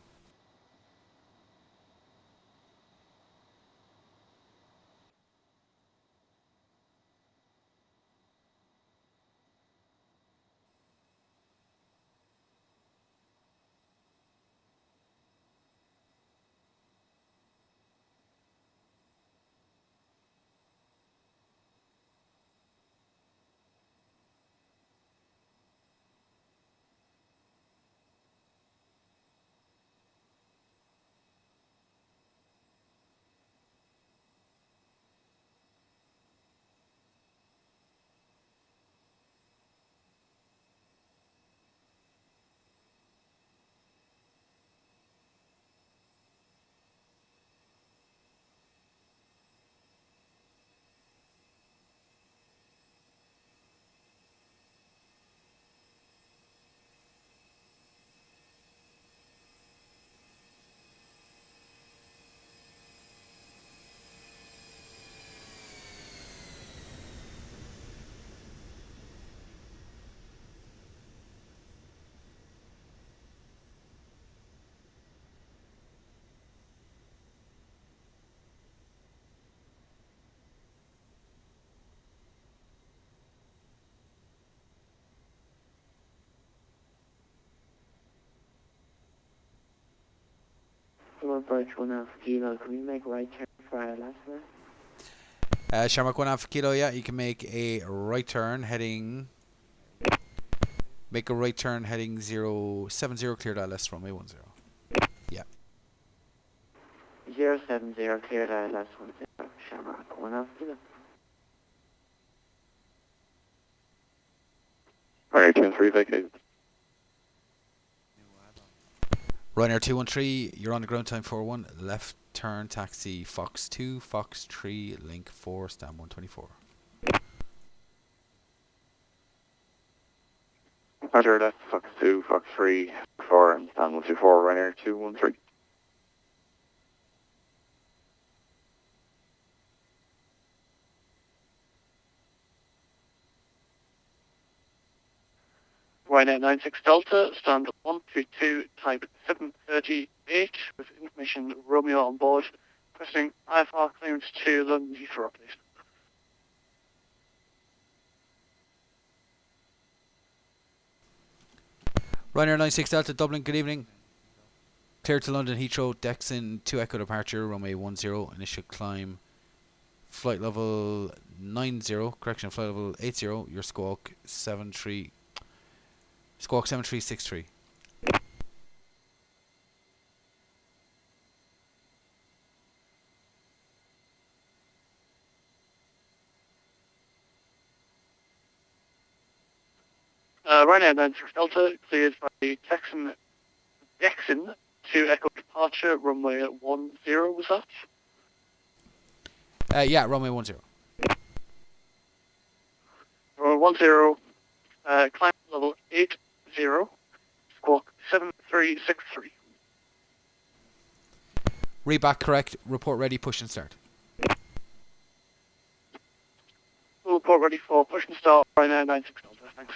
Hello, Birch 1 Alpha Kilo. Can we make right turn for our last one? Shamrock 1 Alpha Kilo, yeah, you can make a right turn heading. Make a right turn heading 070, clear ILS runway 10. Yeah. 070, cleared ILS 10. Shamrock 1 Alpha Kilo. Alright, 10-3 vacated. Ryanair 213, you're on the ground time 41. Left turn taxi Fox 2, Fox 3, link 4, stand 124. Roger, that's Fox 2, Fox 3, 4, and stand 124, Ryanair 213. Ryanair 96 Delta, stand 122, type 738, with information Romeo on board, pressing IFR clearance to London Heathrow, please. Ryanair 96 Delta, Dublin, good evening. Clear to London Heathrow, Dexon 2 Echo departure, runway 10, initial climb, flight level 90, correction, flight level 80, your squawk 7363. Right now, 96 Delta, cleared by Dexon to Echo departure, runway 10, was that? Yeah, runway 10. Runway 10, climb level 80, squawk 7363. Read back correct, report ready, push and start. Full report ready for push and start right now, 96 Delta, thanks.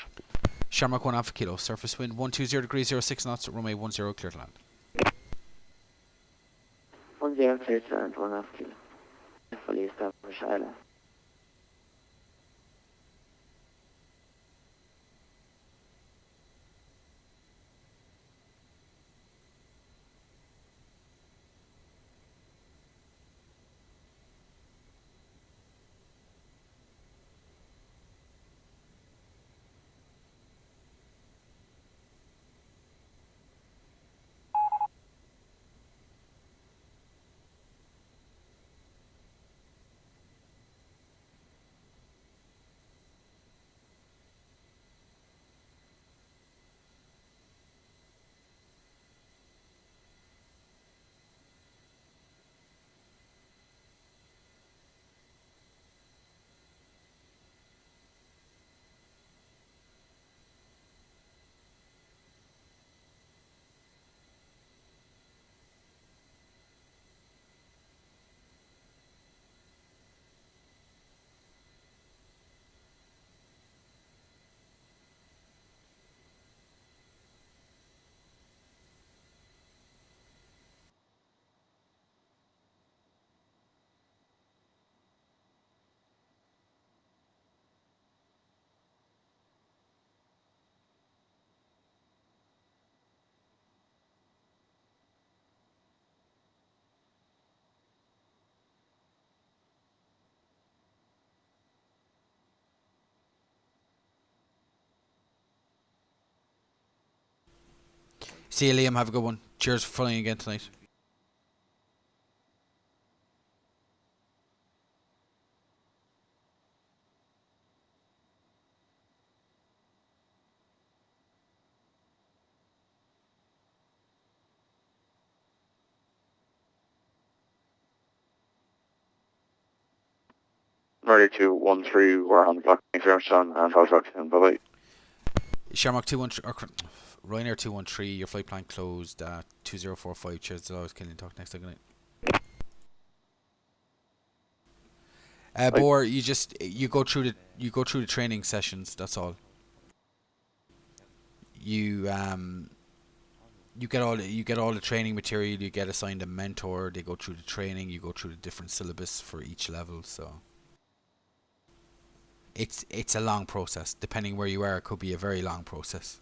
Shamrock 1 Alpha Kilo, surface wind 120 degrees 06 knots, runway 10, clear to land. 10 clear to land, 1 half kilo. Fully established island. See you, Liam, have a good one. Cheers for flying again tonight. Ready to 1-3, we're on the clock. Thanks very much, John, and I'll talk to you. Bye-bye. Shamrock 213, Ryanair 213, your flight plan closed at 2045. Cheers, I was killing talk next time. Good night. Bor, you go through the training sessions. That's all. You get all the training material. You get assigned a mentor. They go through the training. You go through the different syllabus for each level. So it's a long process. Depending where you are, it could be a very long process.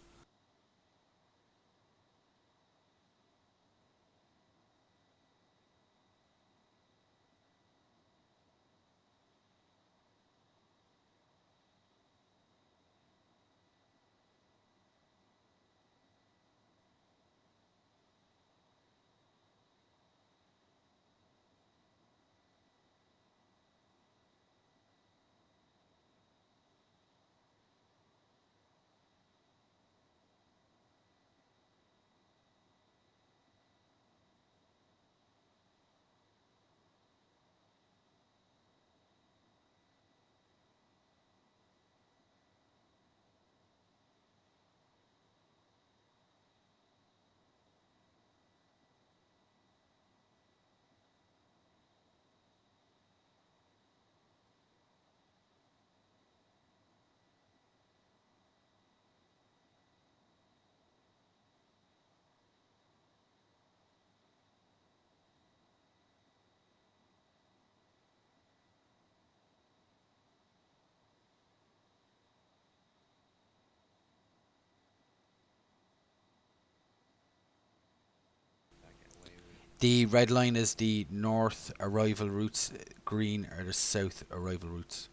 The red line is the north arrival routes, green are the south arrival routes.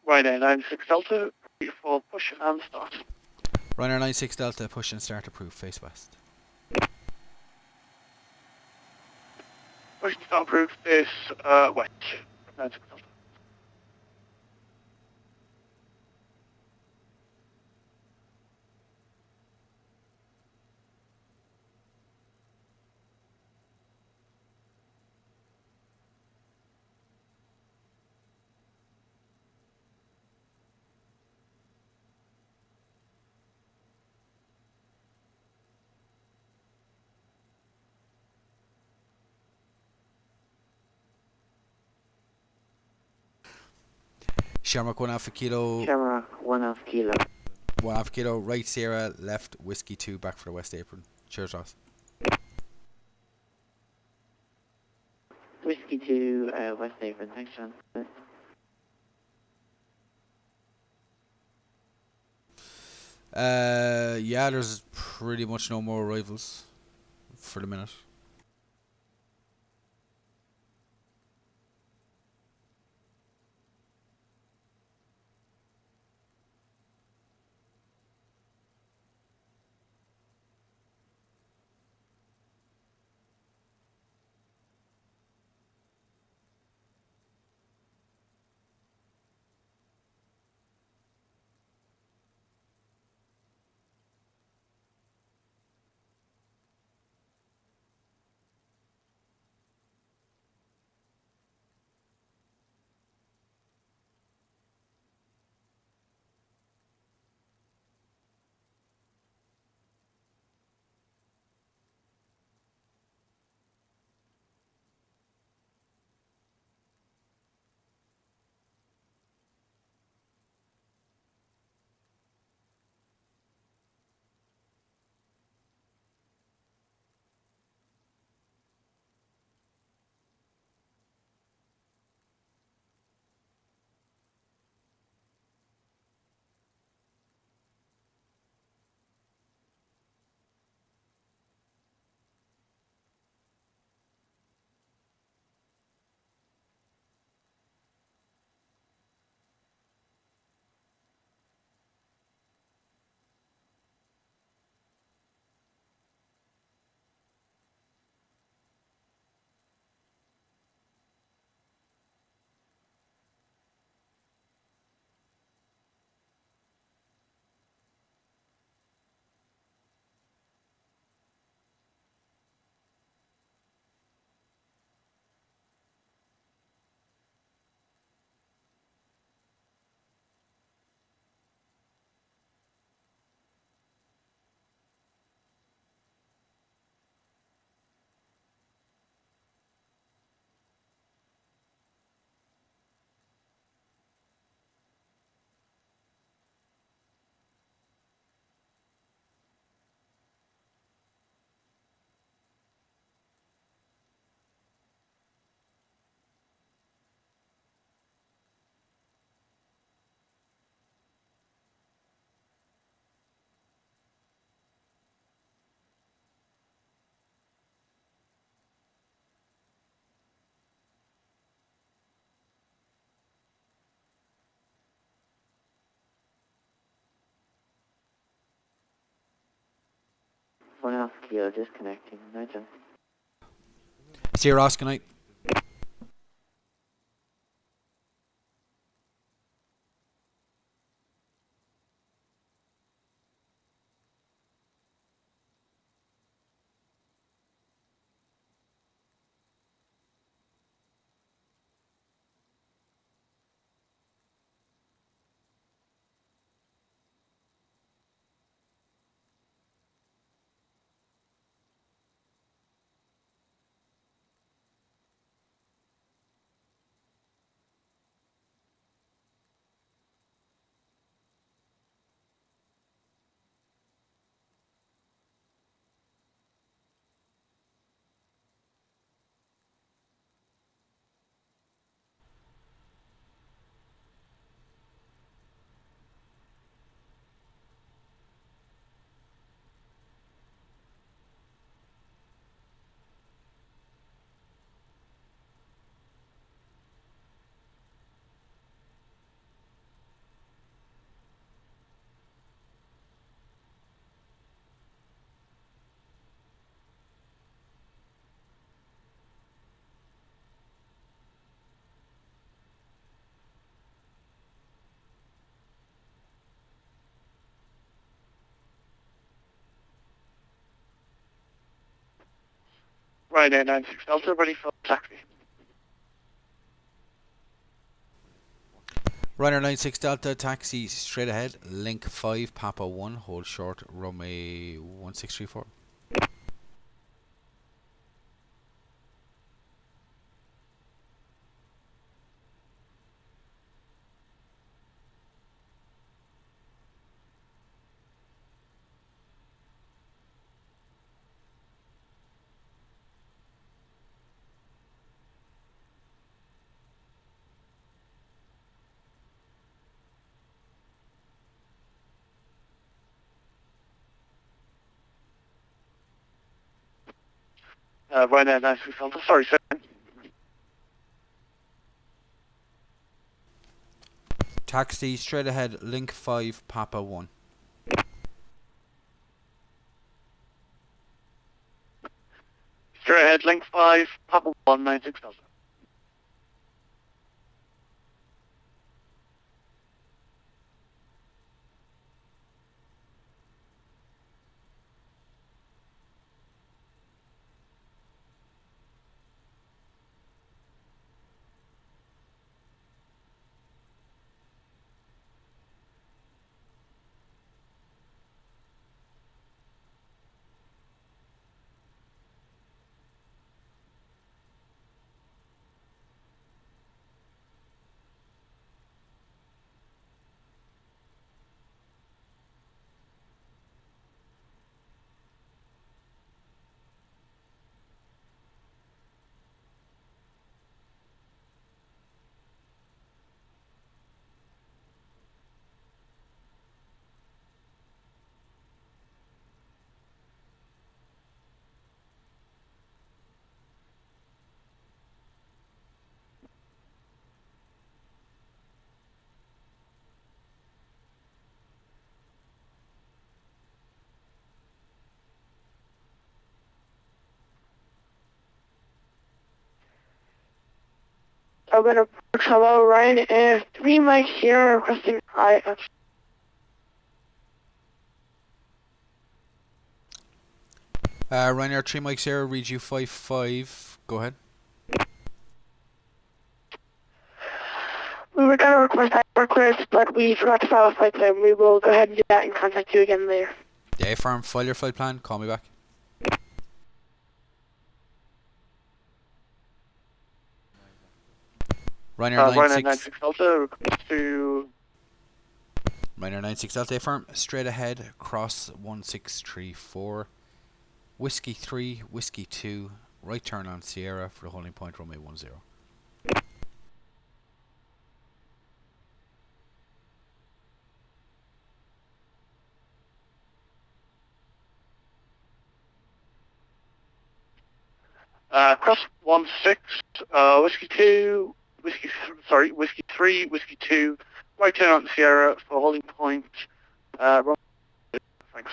Right, 96 Delta, for push and start. Ryanair 96 Delta, push and start approved, face west. Push and start approved, face west. 96 Delta. Shamrock 1 Alpha Kilo. Shamrock 1 Alpha Kilo. 1 Alpha Kilo, right Sierra, left Whiskey 2, back for the West Apron. Cheers, Ross. Whiskey 2, West Apron. Thanks, John. Yeah, there's pretty much no more arrivals for the minute. One Alpha Kilo disconnecting. Night, John. See you, Ross. Good night. Ryanair 96 Delta, ready for taxi. Ryanair 96 Delta, taxi straight ahead, link 5, Papa 1, hold short, runway 1634. Ryanair 96 Delta, sorry sir. Taxi straight ahead, link 5, Papa 1. Straight ahead, link 5, Papa 1, 96 Delta. Dublin approach, hello, Ryanair 3 Mike Sierra requesting IF. Ryanair 3 Mike Sierra, read you 55, go ahead. We were going to request IR clearance, but we forgot to file a flight plan. We will go ahead and do that and contact you again later. Yeah, firm, file your flight plan, call me back. Ryanair 96 Delta, request to... Ryanair 96 Delta, firm, straight ahead, cross 1634, Whiskey 3, Whiskey 2, right turn on Sierra for the holding point, runway 10. Cross 16, Whiskey 2, Whiskey 3, Whiskey 2, right turn on Sierra for holding point, thanks.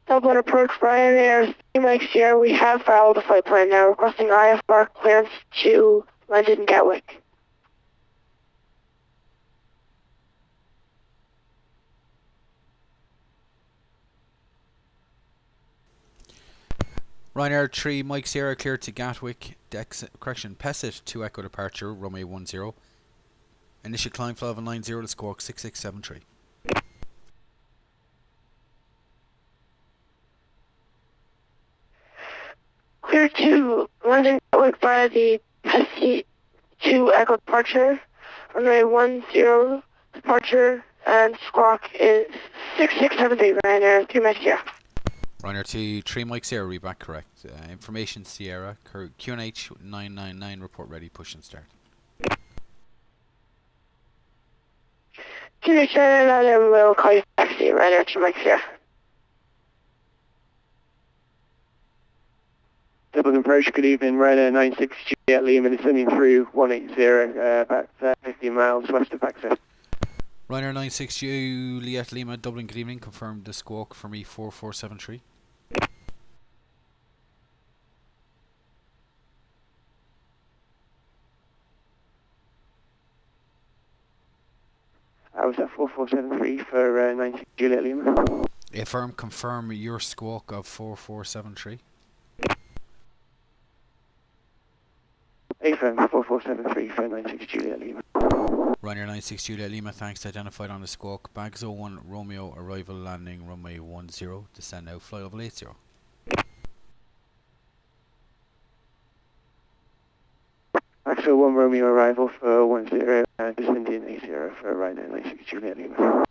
Dublin approach, Ryanair 3 Mike Sierra, we have filed a flight plan now, requesting IFR clearance to London Gatwick. Ryanair 3 Mike Sierra cleared to Gatwick, Pesset 2 Echo departure, runway 10. Initial climb flight level 90 to squawk 6673. Clear to London Gatwick via the Pesset 2 Echo departure, runway 10 departure, and squawk is 6673, Ryanair 3 Mike Sierra. Ryanair 2 3 Mike Sierra, read back correct. Information Sierra, QNH 999, report ready, push and start. Can you send another will call you taxi, Ryanair 3 Mike Sierra. Dublin approach, good evening, Ryanair 96 Juliet Lima, descending through 180, about 50 miles west of Baxter. Ryanair 96 Juliet Lima, Dublin, good evening. Confirm the squawk for me 4473. I was at 4473 for 96 Juliet Lima. Affirm, confirm your squawk of 4473. Affirm 4473 for 96 Juliet Lima. Ryanair 96 Juliet Lima, thanks, identified on the squawk. Bags 01 Romeo, arrival landing runway 10, descend now, fly level 80. Axel 1 Romeo arrival for 10, descending 80 for Ryanair 96 Juliet Lima.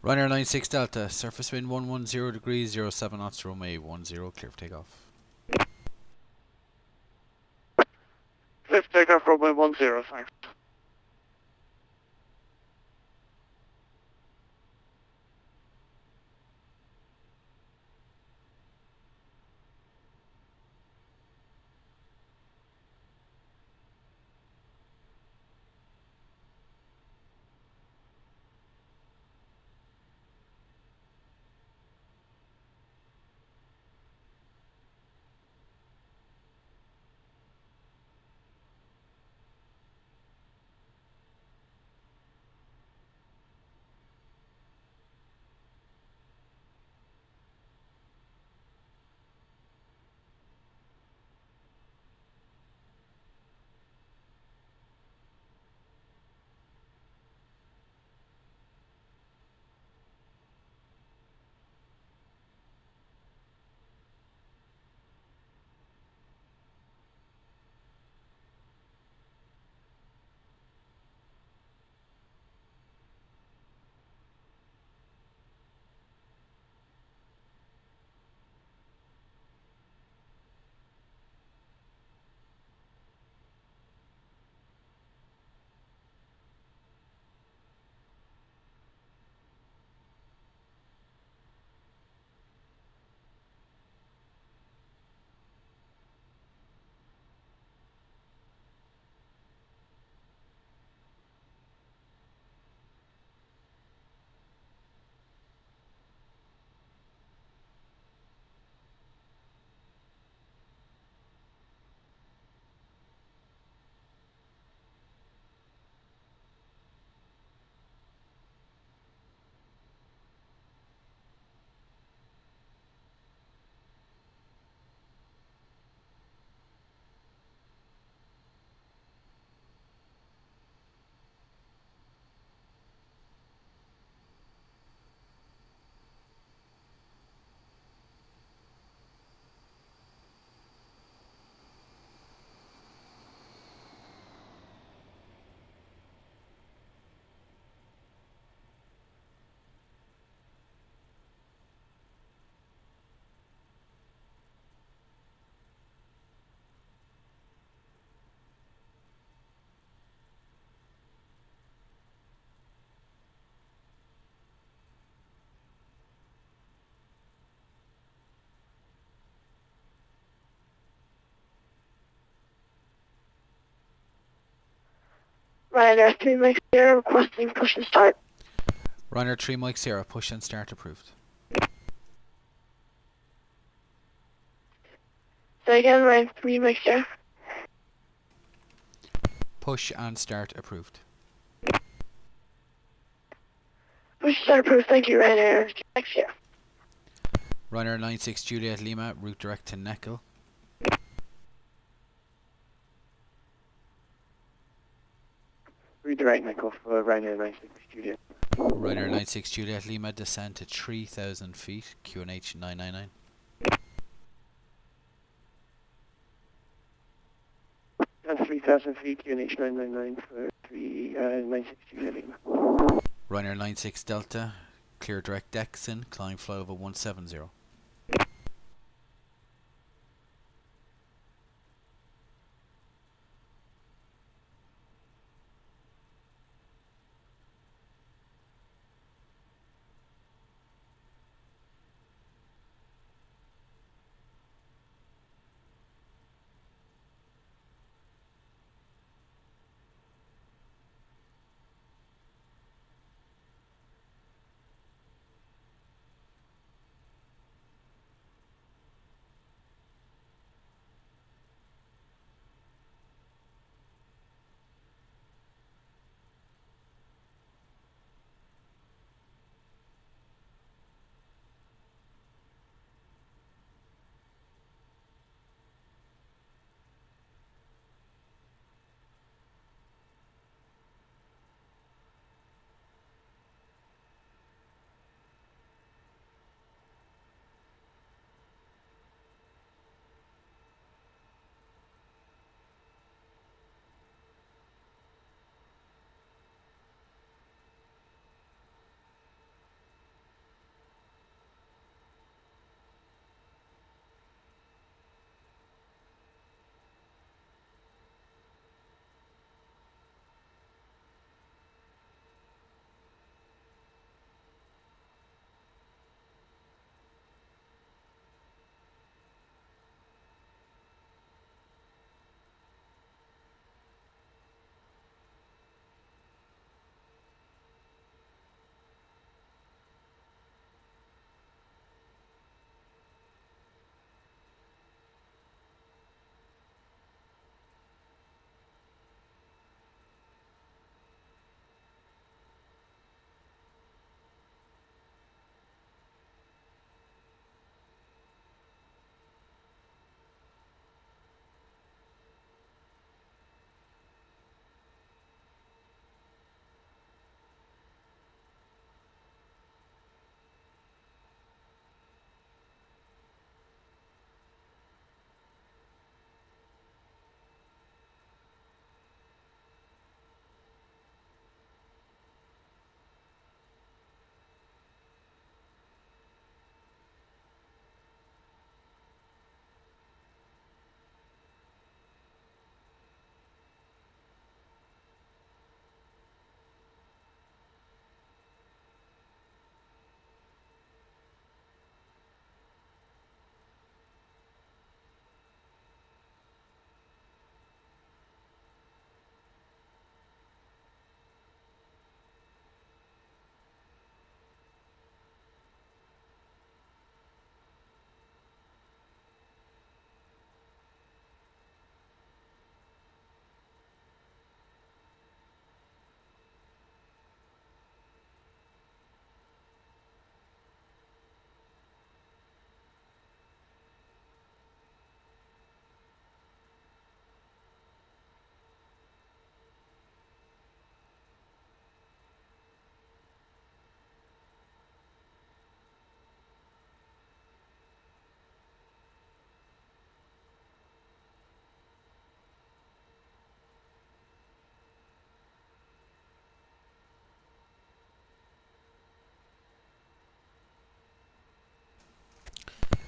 Ryanair 96 Delta, surface wind 110 degrees, 07 knots, runway 10, clear for takeoff. Clear for takeoff, runway 10, thanks. Ryanair 3 Mike Sierra requesting push and start. Ryanair 3 Mike Sierra, push and start approved. Say again, Ryanair 3 Mike Sierra. Push and start approved. Push and start approved, thank you, Ryanair 3 Mike Sierra. Ryanair 96 Juliet Lima, route direct to Neckel. Redirect Nickel for Ryanair 96 Studio. Ryanair 96 Juliet Lima, descend to 3,000 feet, QNH 999. 3,000 feet, QNH 999 for 96 Juliet Lima. Ryanair 96 Delta, clear direct Dexon, climb flight over 170.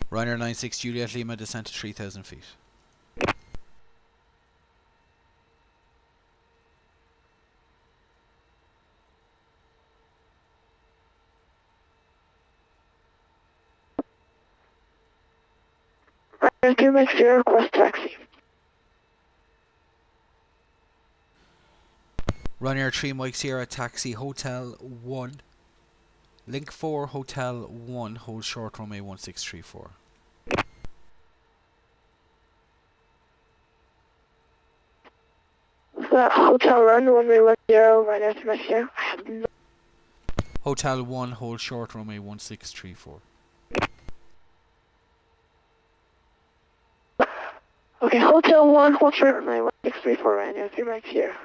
Ryanair 96 Juliet Lima, descend to 3,000 feet. Ryanair 3 Mike Sierra request taxi. Ryanair 3 Mike Sierra Taxi Hotel 1. Link 4 Hotel 1 hold short runway 1634. Hotel Run, runway 10, right after my share. Hotel 1 hold short runway 1634. Okay, Hotel 1, hold short runway 1634, right after my share.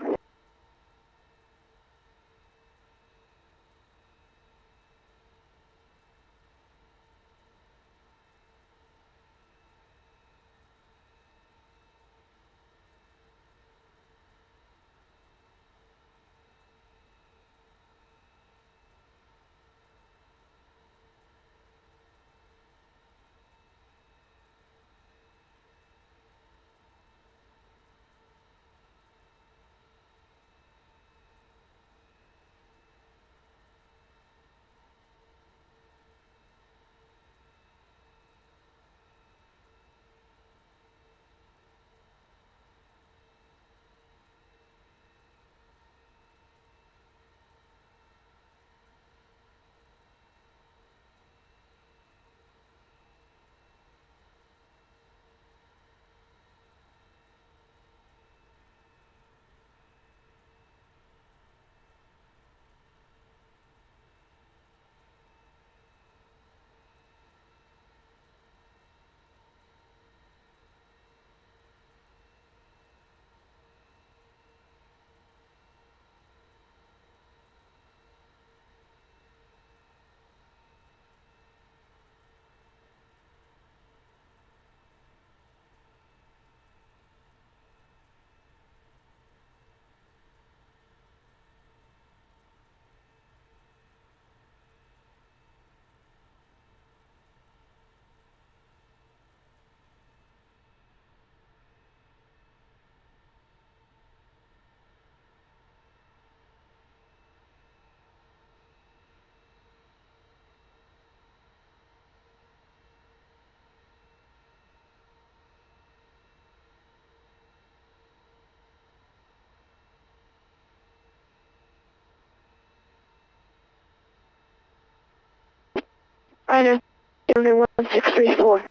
Ryanair 1634.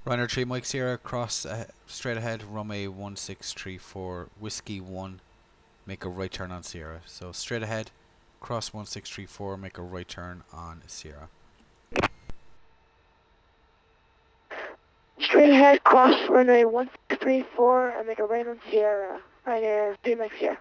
Ryanair 3 Mike Sierra cross straight ahead runway 1634 Whiskey 1 make a right turn on Sierra. So straight ahead cross 1634 make a right turn on Sierra. Straight ahead, cross runway 1634 and make a right on Sierra. Ryanair 3 Mike Sierra.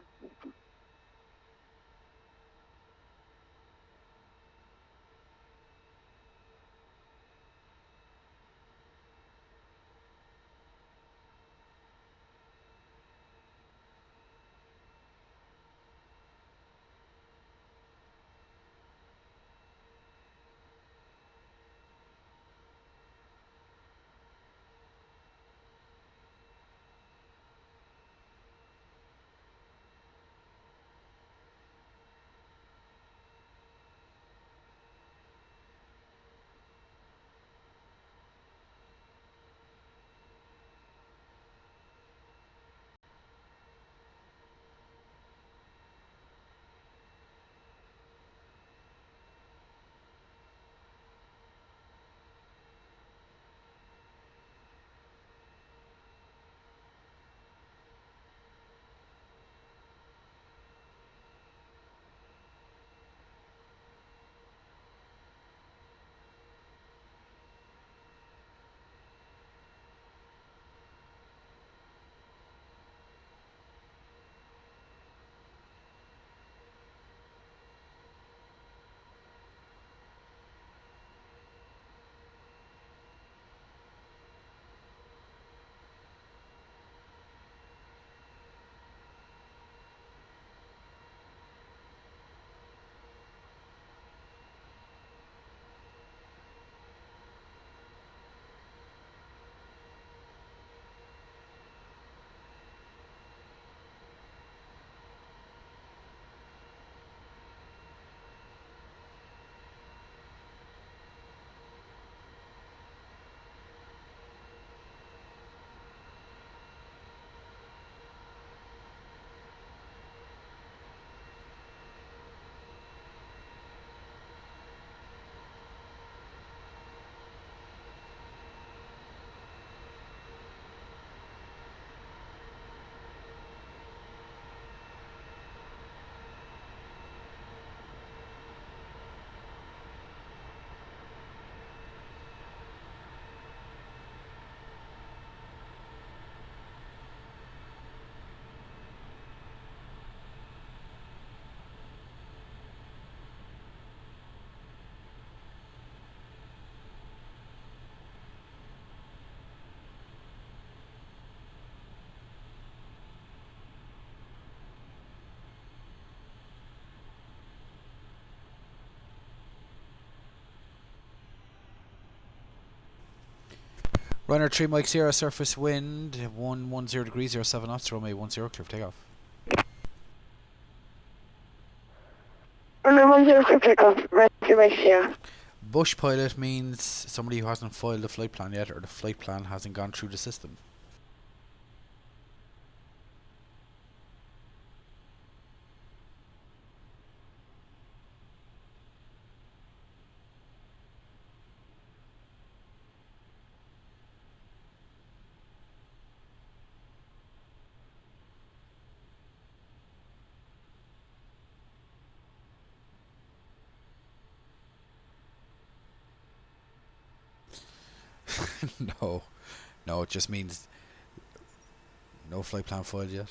Runner 3 Mike Sierra, surface wind 110 degrees, 07 knots, runway 10, clear for takeoff. Runway 10, clear for takeoff, right to Mike Sierra. Bush pilot means somebody who hasn't filed the flight plan yet, or the flight plan hasn't gone through the system. No, it just means no flight plan filed yet.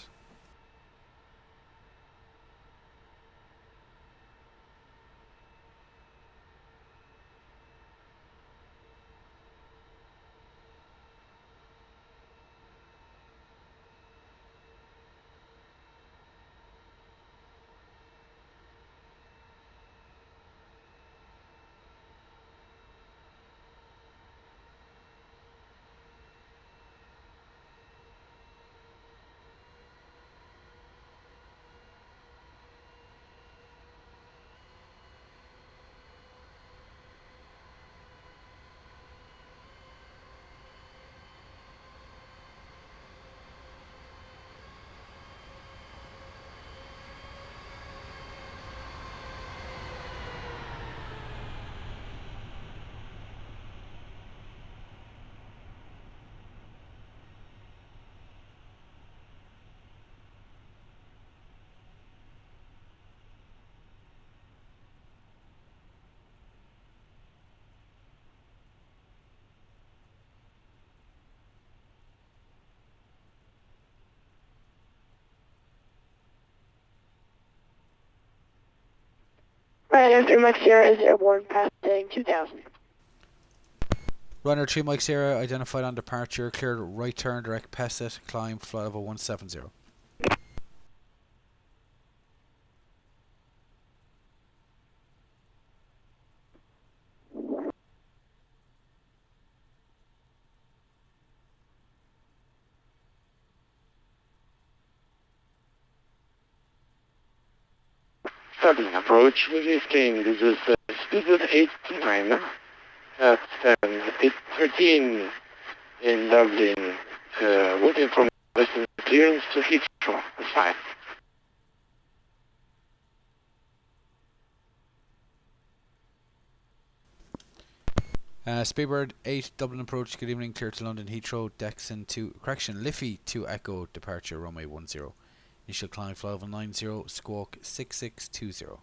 Right after Mike Sierra is airborne, passing 2000. Runner 3 Mike Sierra, identified on departure, cleared right turn, direct Pesset, climb, flight level 170. Dublin approach, resisting, this is Speedbird 89 at 8:13 in Dublin, waiting from Western clearance to Heathrow, that's fine. Speedbird 8, Dublin approach, good evening, clear to London Heathrow, Dexon to, Liffey to Echo, departure, runway 10. Initial climb, flight level 90, squawk 6620.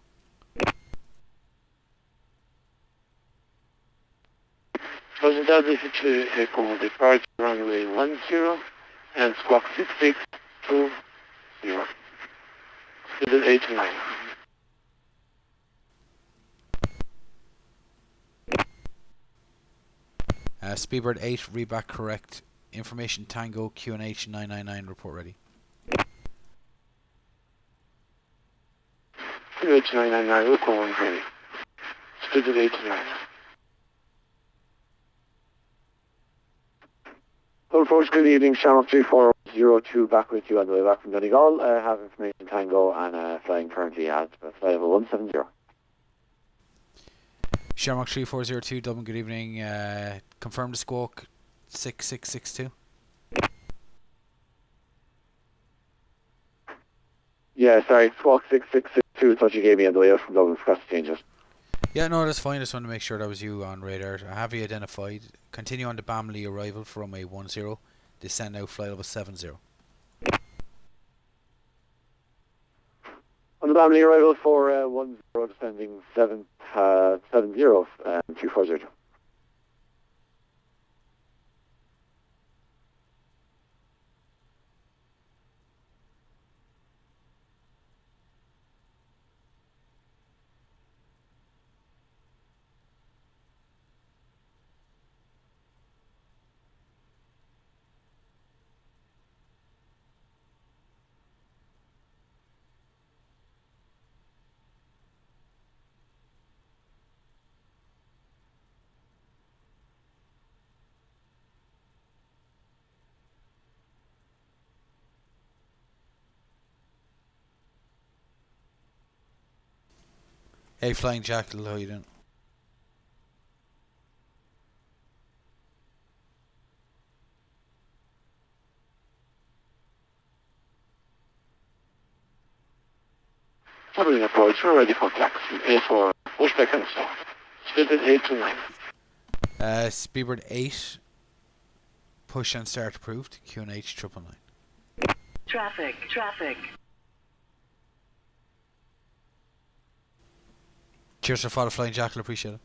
Closing down this to Echo, departure, runway 10, and squawk 6620. Speedbird 89. Speedbird 8, read back correct. Information Tango, QNH 999, report ready. QNH 999, we're calling ready. Speedbird 89. Well, folks, good evening. Channel 3402 back with you on the way back from Donegal. Have information Tango and flying currently at flight level 170. Shamrock 3402, Dublin, good evening. Confirm the squawk 6662. Yeah, sorry, squawk 6662 is what you gave me on the way out from Dublin. Forgot to change it. Yeah, no, that's fine. I just want to make sure that was you on radar. I have you identified. Continue on the Bamley arrival for runway 10. Descend now, flight level 70. On the Bamley arrival for 10, descending 70, 240. Hey, Flying Jackal, how you doing? Dublin approach, we're ready for taxi. A4, pushback and start. Speed at 829. Speedbird 8, push and start approved, QNH 999. Traffic. Cheers for follow Flying Jackal, appreciate it.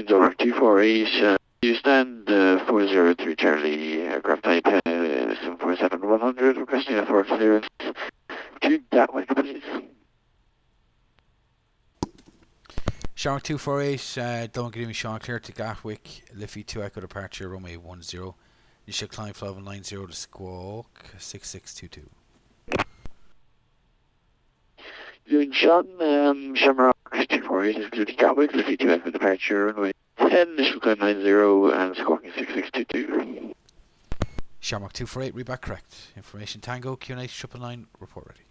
Over 248, you stand 403 Charlie, aircraft type 747-100, requesting a for clearance to Gatwick, please. Shark 248, don't give me Sean, clear to Gatwick, Liffey 2 Echo departure, runway 10. You should climb flight level 90 to Squawk 6622. Doing Sean, Shamrock 248 is clear to Gatwick, Liffey 2 Echo departure, runway 10, you should climb 90 and squawking 6622. Shamrock 248, read back correct. Information Tango, QNH 999, report ready.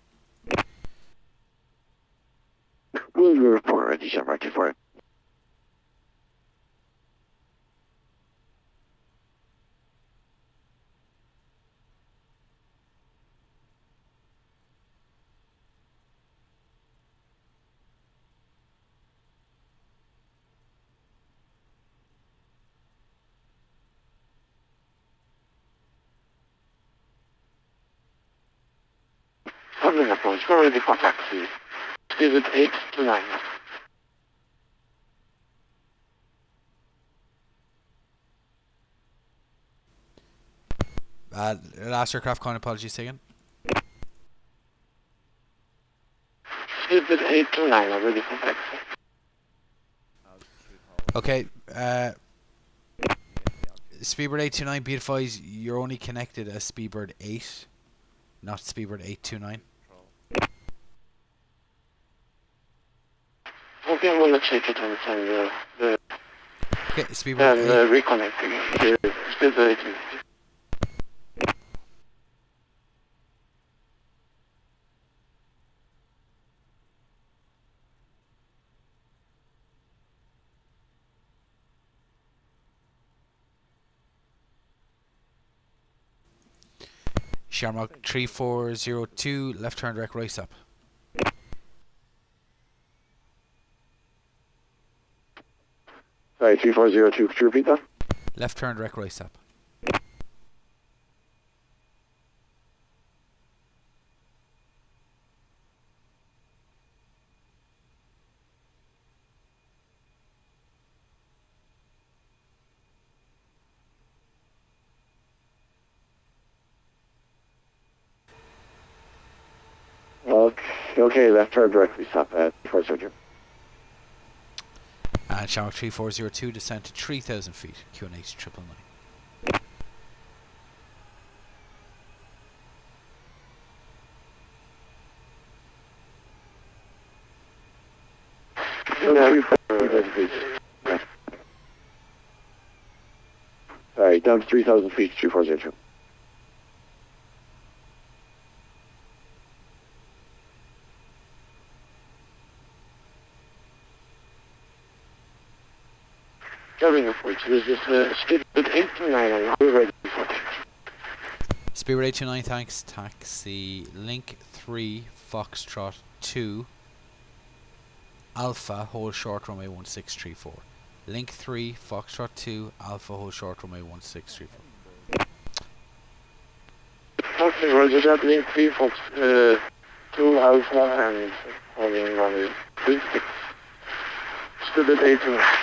Will you report ready, Shamrock 248? Dublin approach, we're ready for taxi. Speed at 829. Last aircraft, kind apologies again. Speed at 829, I'm ready for taxi. Okay, Speedbird 829, be advised you're only connected as Speedbird 8, not Speedbird 829. Okay, well, let's take it on time. Okay, Speedbird 8. Reconnecting. Speed at 829. Shamrock 3402, left turn direct race up. Sorry, 3402, could you repeat that? Left turn direct race up. Okay, left turn directly, stop at 3402. And Shamrock 3402, descend to 3,000 feet, QNH 999. Sorry, down to 3,000 feet, 2402. This is Spirit 829, we're ready for it. Spirit 829, thanks. Taxi Link 3 Foxtrot 2 Alpha hold short runway 1634. Link 3 Foxtrot 2 Alpha hold short runway 1634. Taxi, roger that, Link 3 Fox 2 Alpha and holding runway 36. Spirit 829.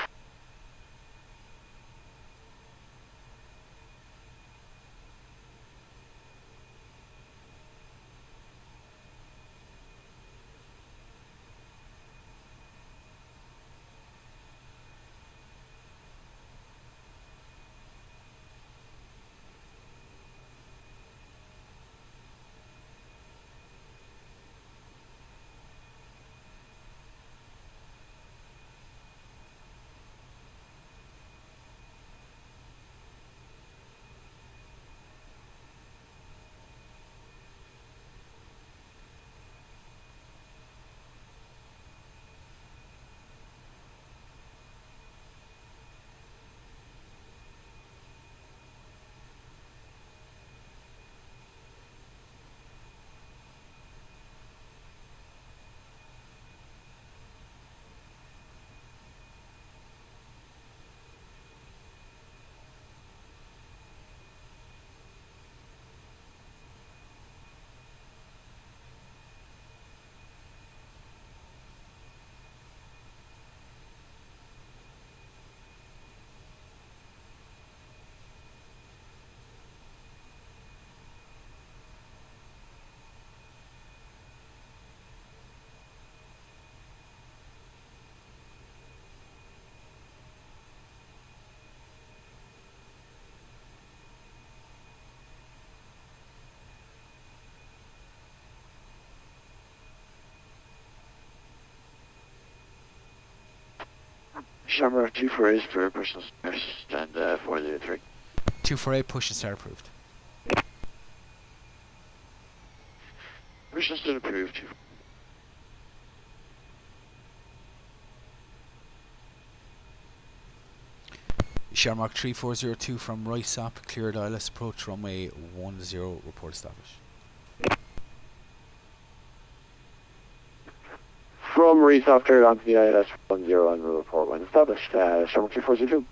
Shamrock 248 for personal stand 403. 248 push and start approved. Personal stand approved. Shamrock 3402 from Rysop, cleared ILS approach runway 10, report established. From Resoft cleared onto the ILS 10 and report when established. Shamrock 3402.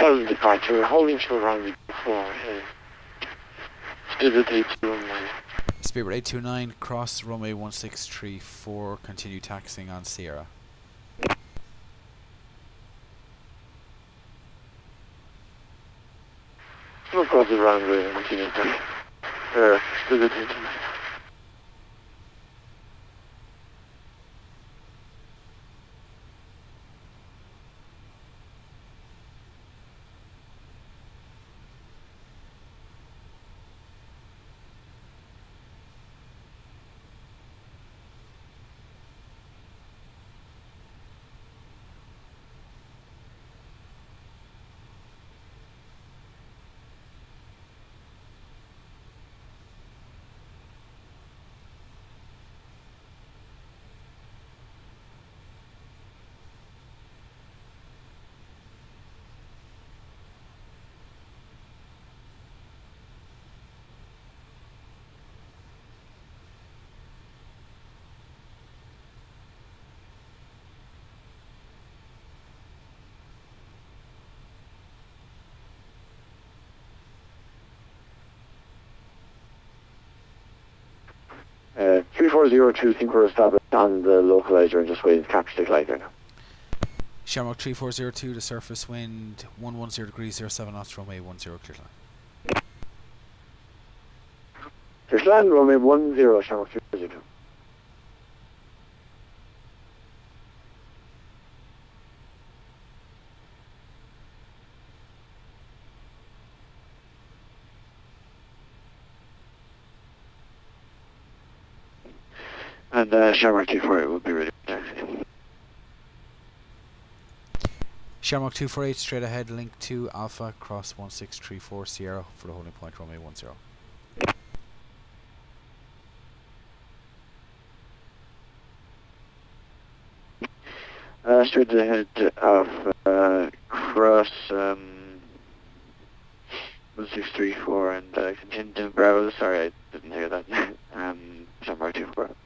Sudden departure, we're holding short runway before. Still at 829. Speedbird 829, cross runway 1634, continue taxiing on Sierra. Still across the runway, continue taxiing. Still at 829. Uh, 3402, think we're established on the localizer and just waiting to capture the glider now. Shamrock 3402 to surface wind 110 degrees 07 knots, runway 10 clear line. There's land runway 10, Shamrock 3402. And Shamrock 248 will be ready for taxi. Shamrock 248 straight ahead, link to Alpha, cross 1634 Sierra for the holding point, runway 10. Straight ahead of cross 1634 and continue to Bravo. Sorry, I didn't hear that. Shamrock 248.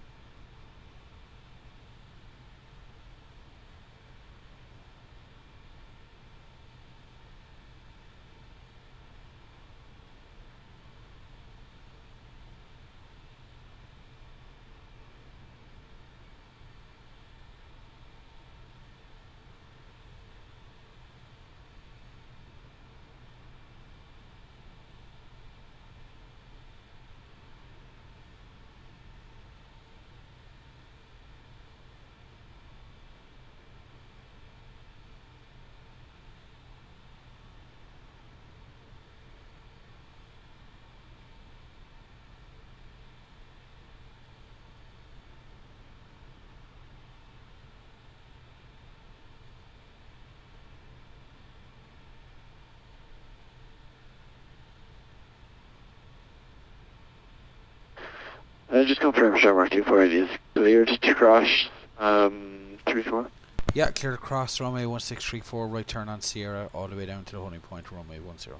Just confirm Shamrock 248 is cleared to cross 34. Yeah, clear to cross runway 1634, right turn on Sierra, all the way down to the holding point, runway 10.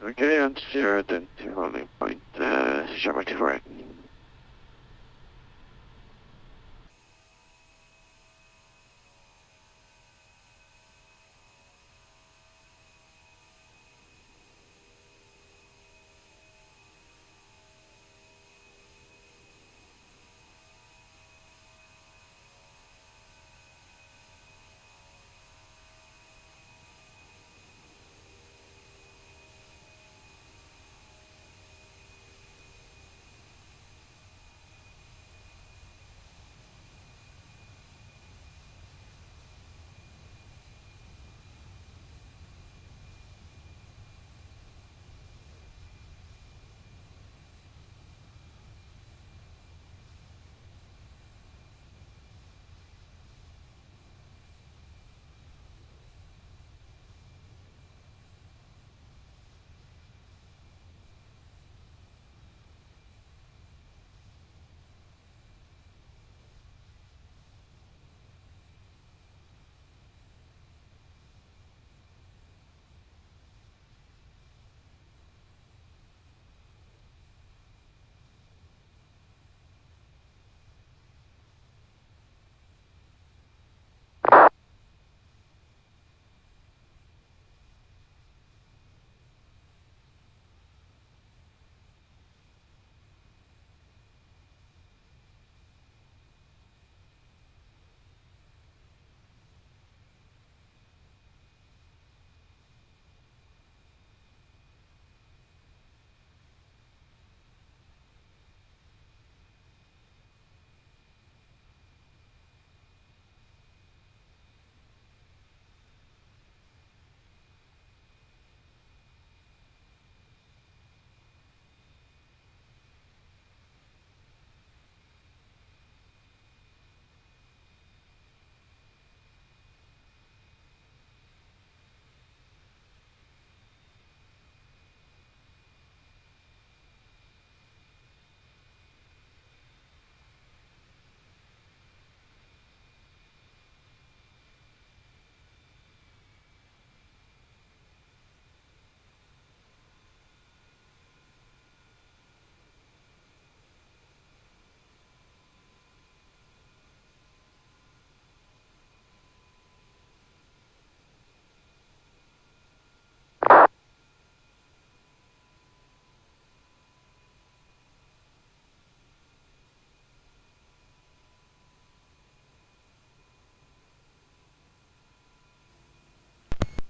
Okay, on Sierra then to holding point, Shamrock 248.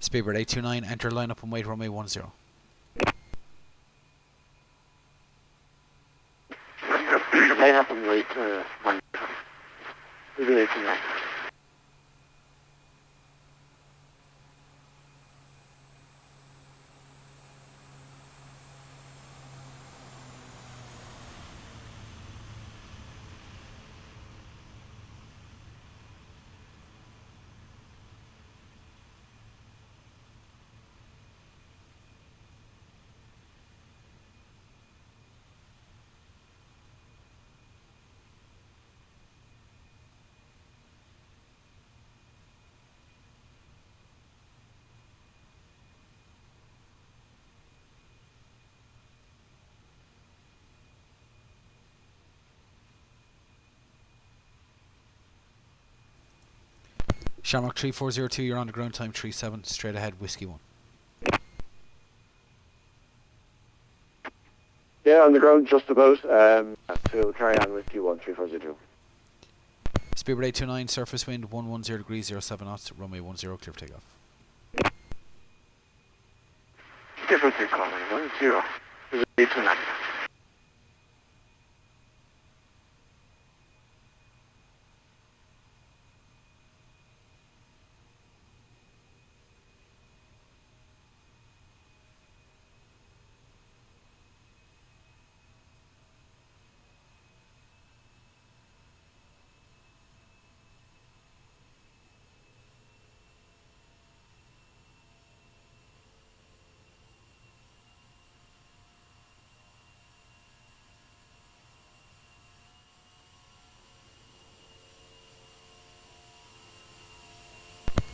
Speedbird 829, enter lineup and wait runway 10. Line up and wait 1. Speedbird 829. Shamrock 3402, you're on the ground, time 37, straight ahead, Whiskey 1. Yeah, on the ground just about. So carry on with Q1 3402. Speedbird 829, surface wind 110 degrees 07 knots, runway 10, clear for takeoff. Difference in calling 10. Speedbird 829.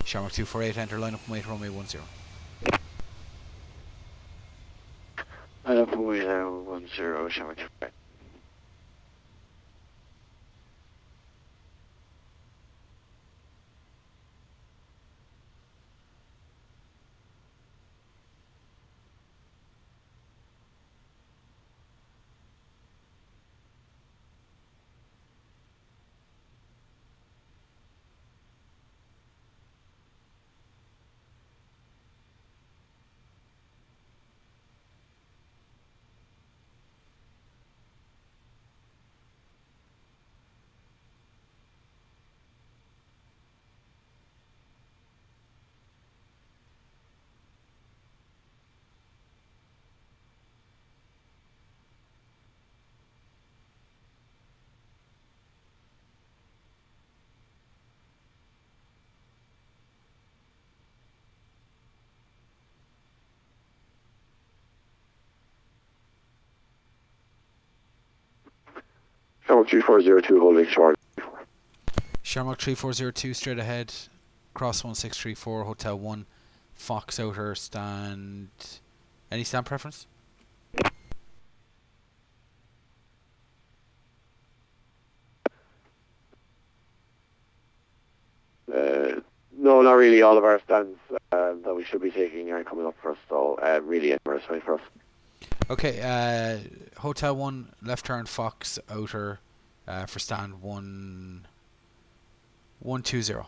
Shamrock 248, enter lineup and wait runway 10. Line up and wait 10, Shamrock 248. Shamrock 3402 holding short. Shamrock 3402, straight ahead, cross 1634, Hotel 1, Fox Outer, stand... Any stand preference? No, not really. All of our stands that we should be taking are coming up for us, so really anywhere fine for us. Okay, Hotel 1, left turn, Fox Outer, for stand 120.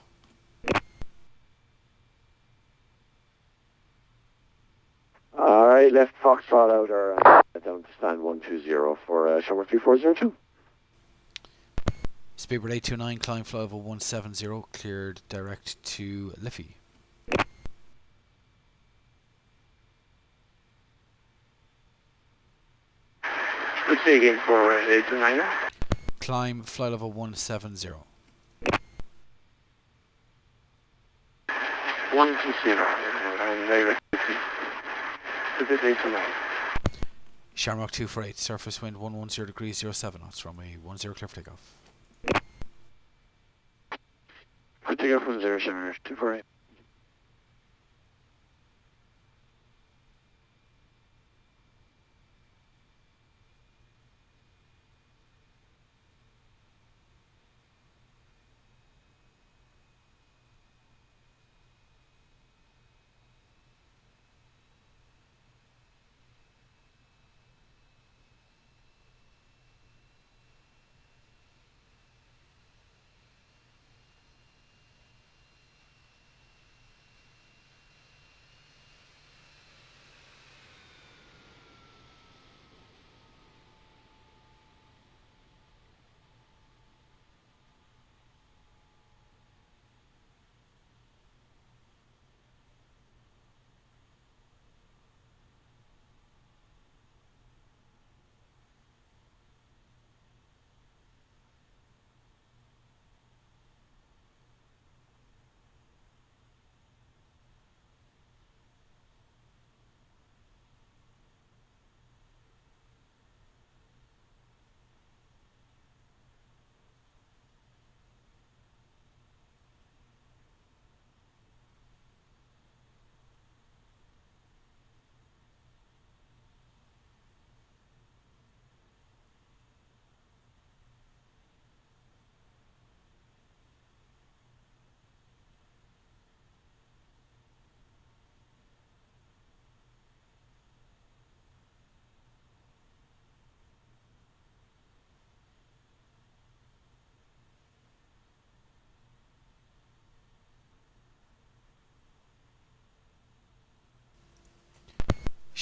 Alright, left Foxtrot outer down to stand 120 for Shamrock 3402. Speedbird 829, climb fly over 170, cleared direct to Liffey. Let's say again for 829. Climb fly level 170. 120. This is 829. Shamrock 248, surface wind 110 degrees 07 knots, runway 10, clear for takeoff. Good to go from 0, Shamrock 248.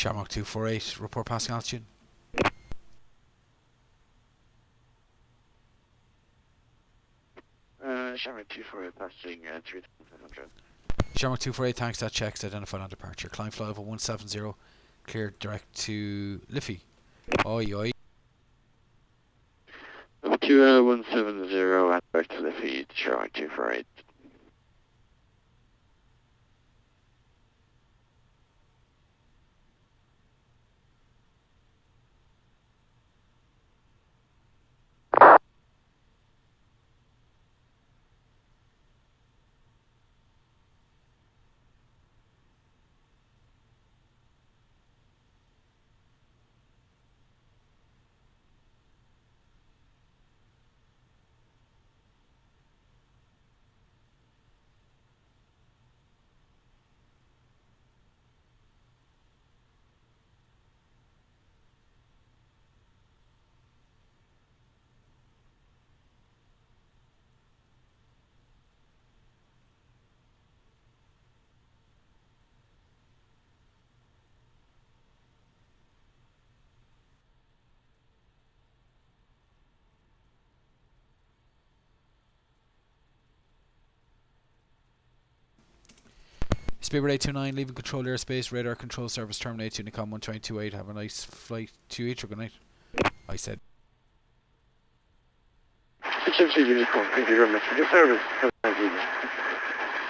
Shamrock 248, report passing altitude. Shamrock 248 passing 3,500. Shamrock 248, thanks, that checks, identified on departure. Climb flight level 170, clear direct to Liffey. Oi, oi. 2170 and back to the feed, Shamrock 248. Speedbird 829, leaving control airspace, radar control service terminate, Unicom 1228. Have a nice flight to each, or good night. I said. Simply Unicom, thank you very much for your service. Have a nice evening.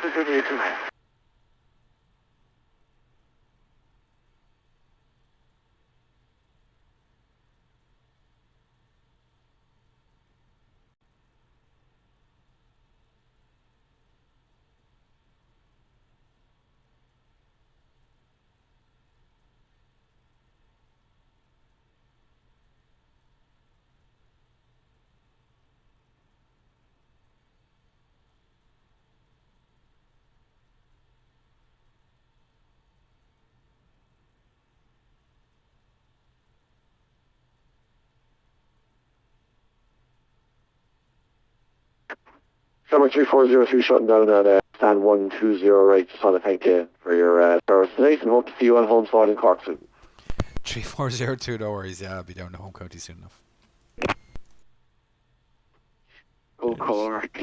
Speedbird 829. Shamrock 3403 shutting down at stand 120 right. Just want to thank you for your service tonight and hope to see you on home slot in Cork soon. 3402, no worries, yeah, I'll be down to home county soon enough. Go Cork.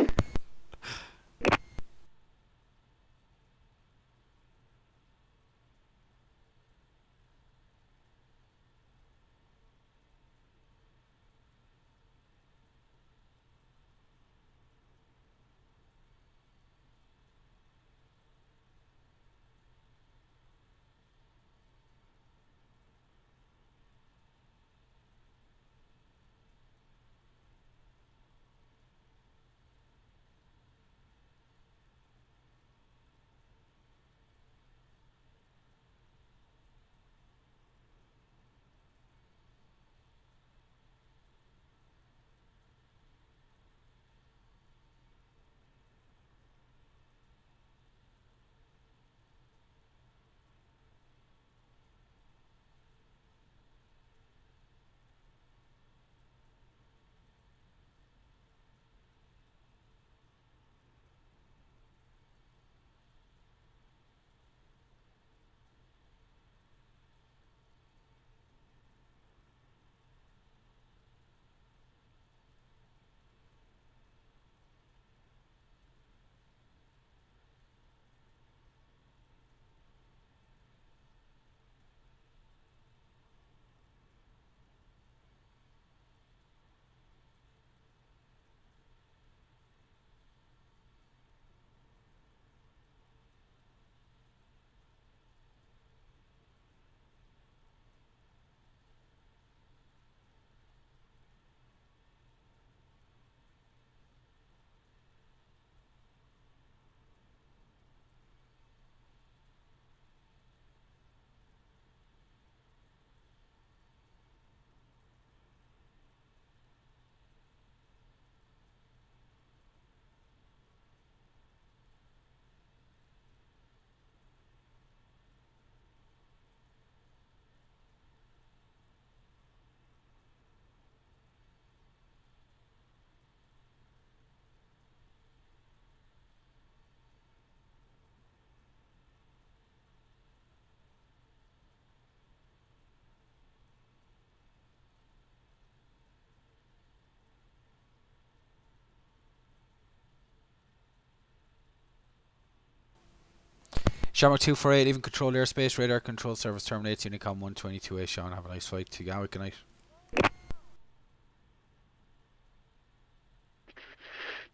Shamrock 248, even controlled airspace, radar control service terminates, Unicom 122A. Sean, have a nice flight to Gatwick. Good night.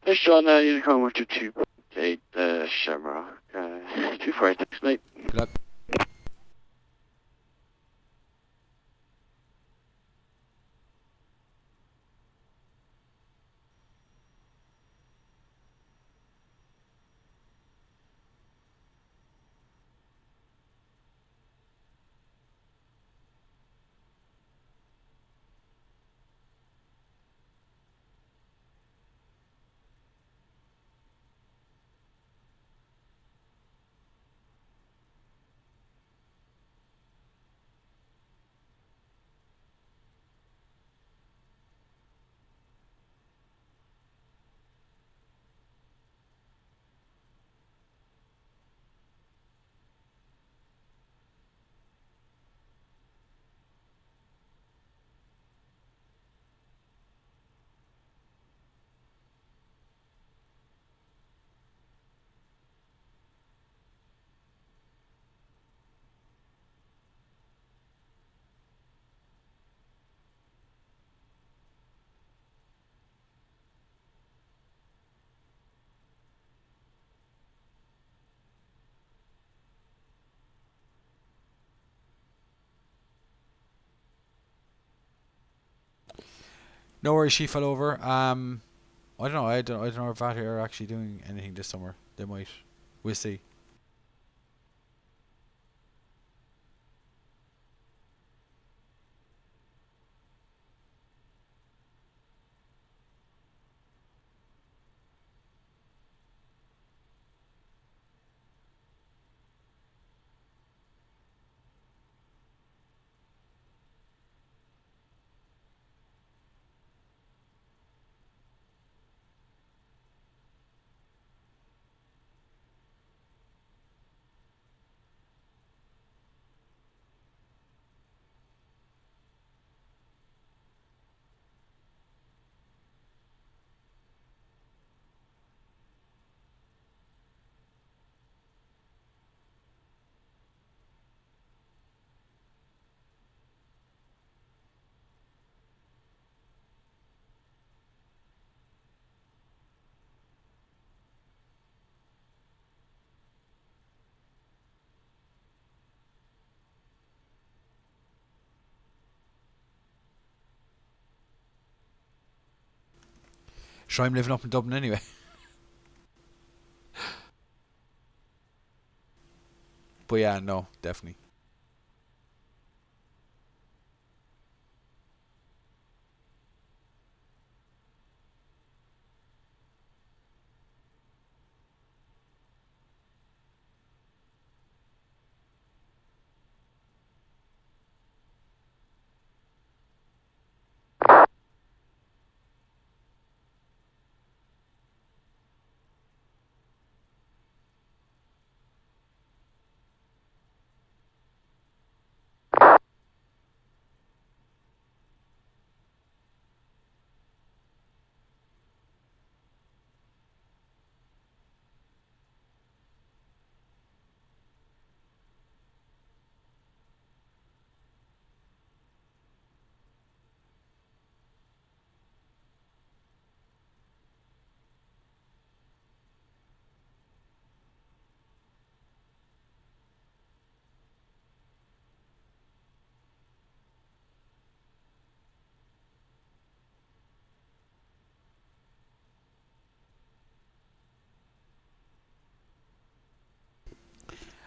Hey, Sean, Unicom 122.8, Shamrock, 248, thanks, mate. Good luck. No worries, she fell over. I don't know. I don't know if VAT are actually doing anything this summer. They might. We'll see. Sure, I'm living up in Dublin anyway. But yeah, no, definitely.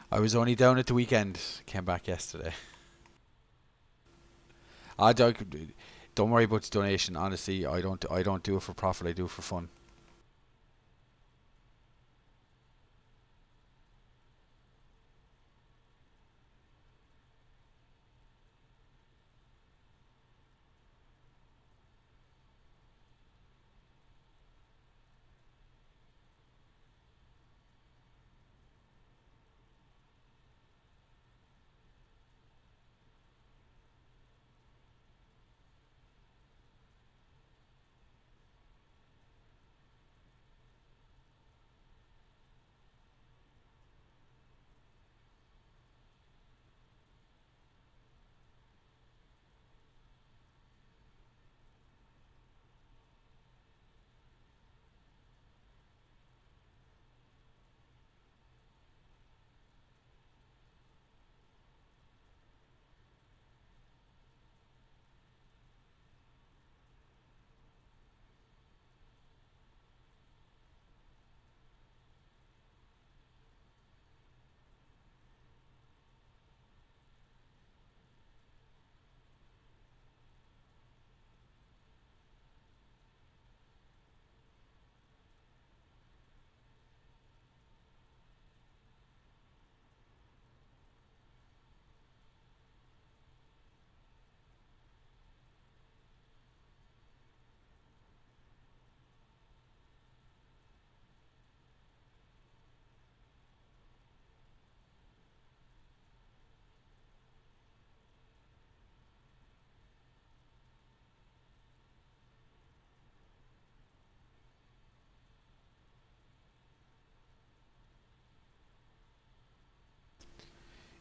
I was only down at the weekend. Came back yesterday. I don't worry about the donation. Honestly, I don't do it for profit. I do it for fun.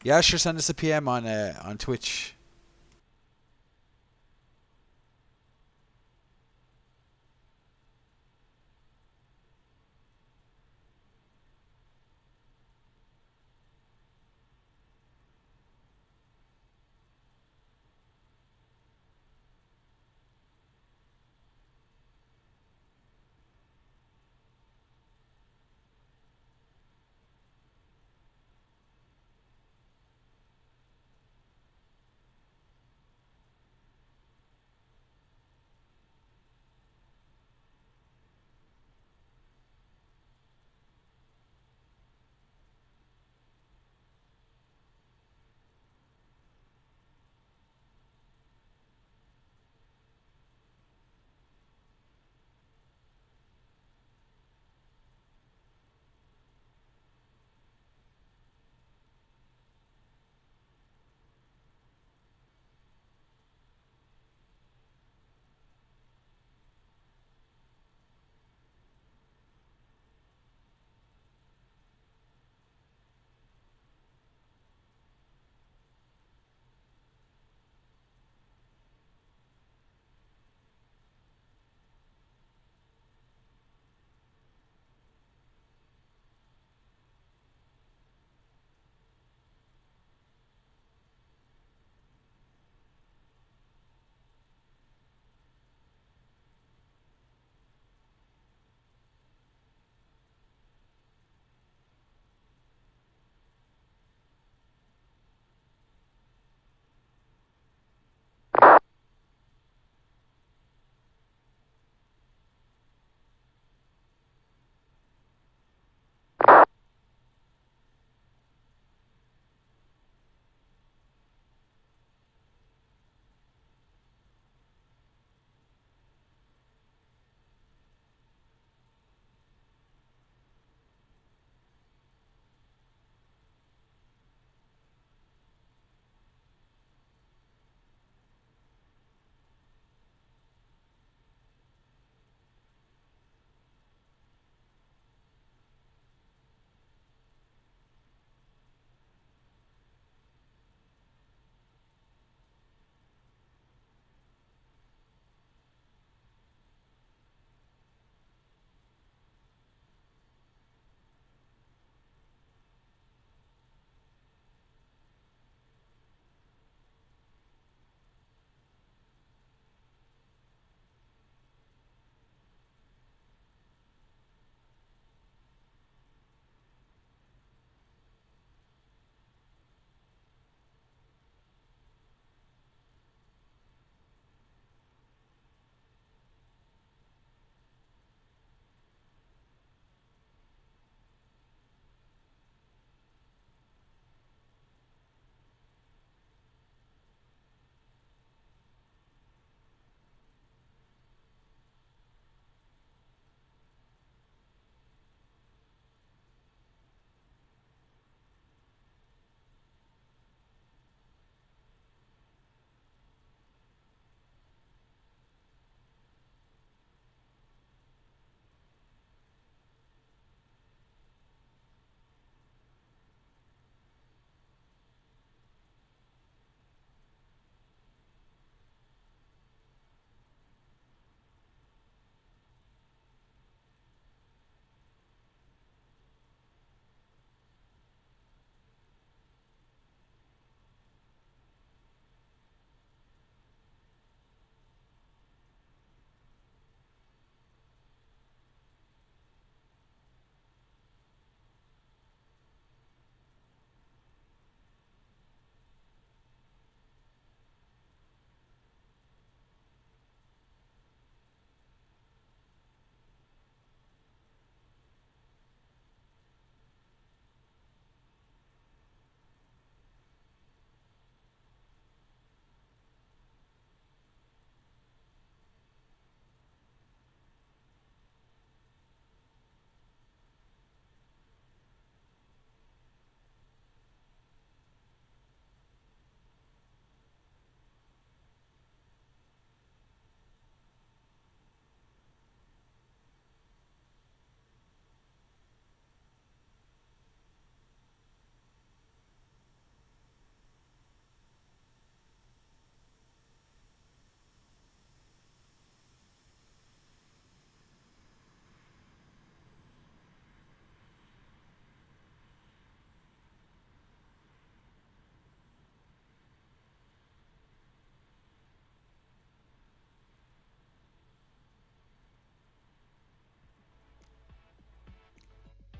Yeah, sure. Send us a PM on Twitch.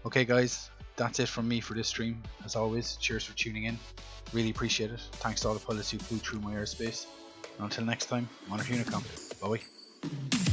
Okay guys, that's it from me for this stream. As always, cheers for tuning in. Really appreciate it. Thanks to all the pilots who flew through my airspace. And until next time, Monarch Unicom. Bye bye.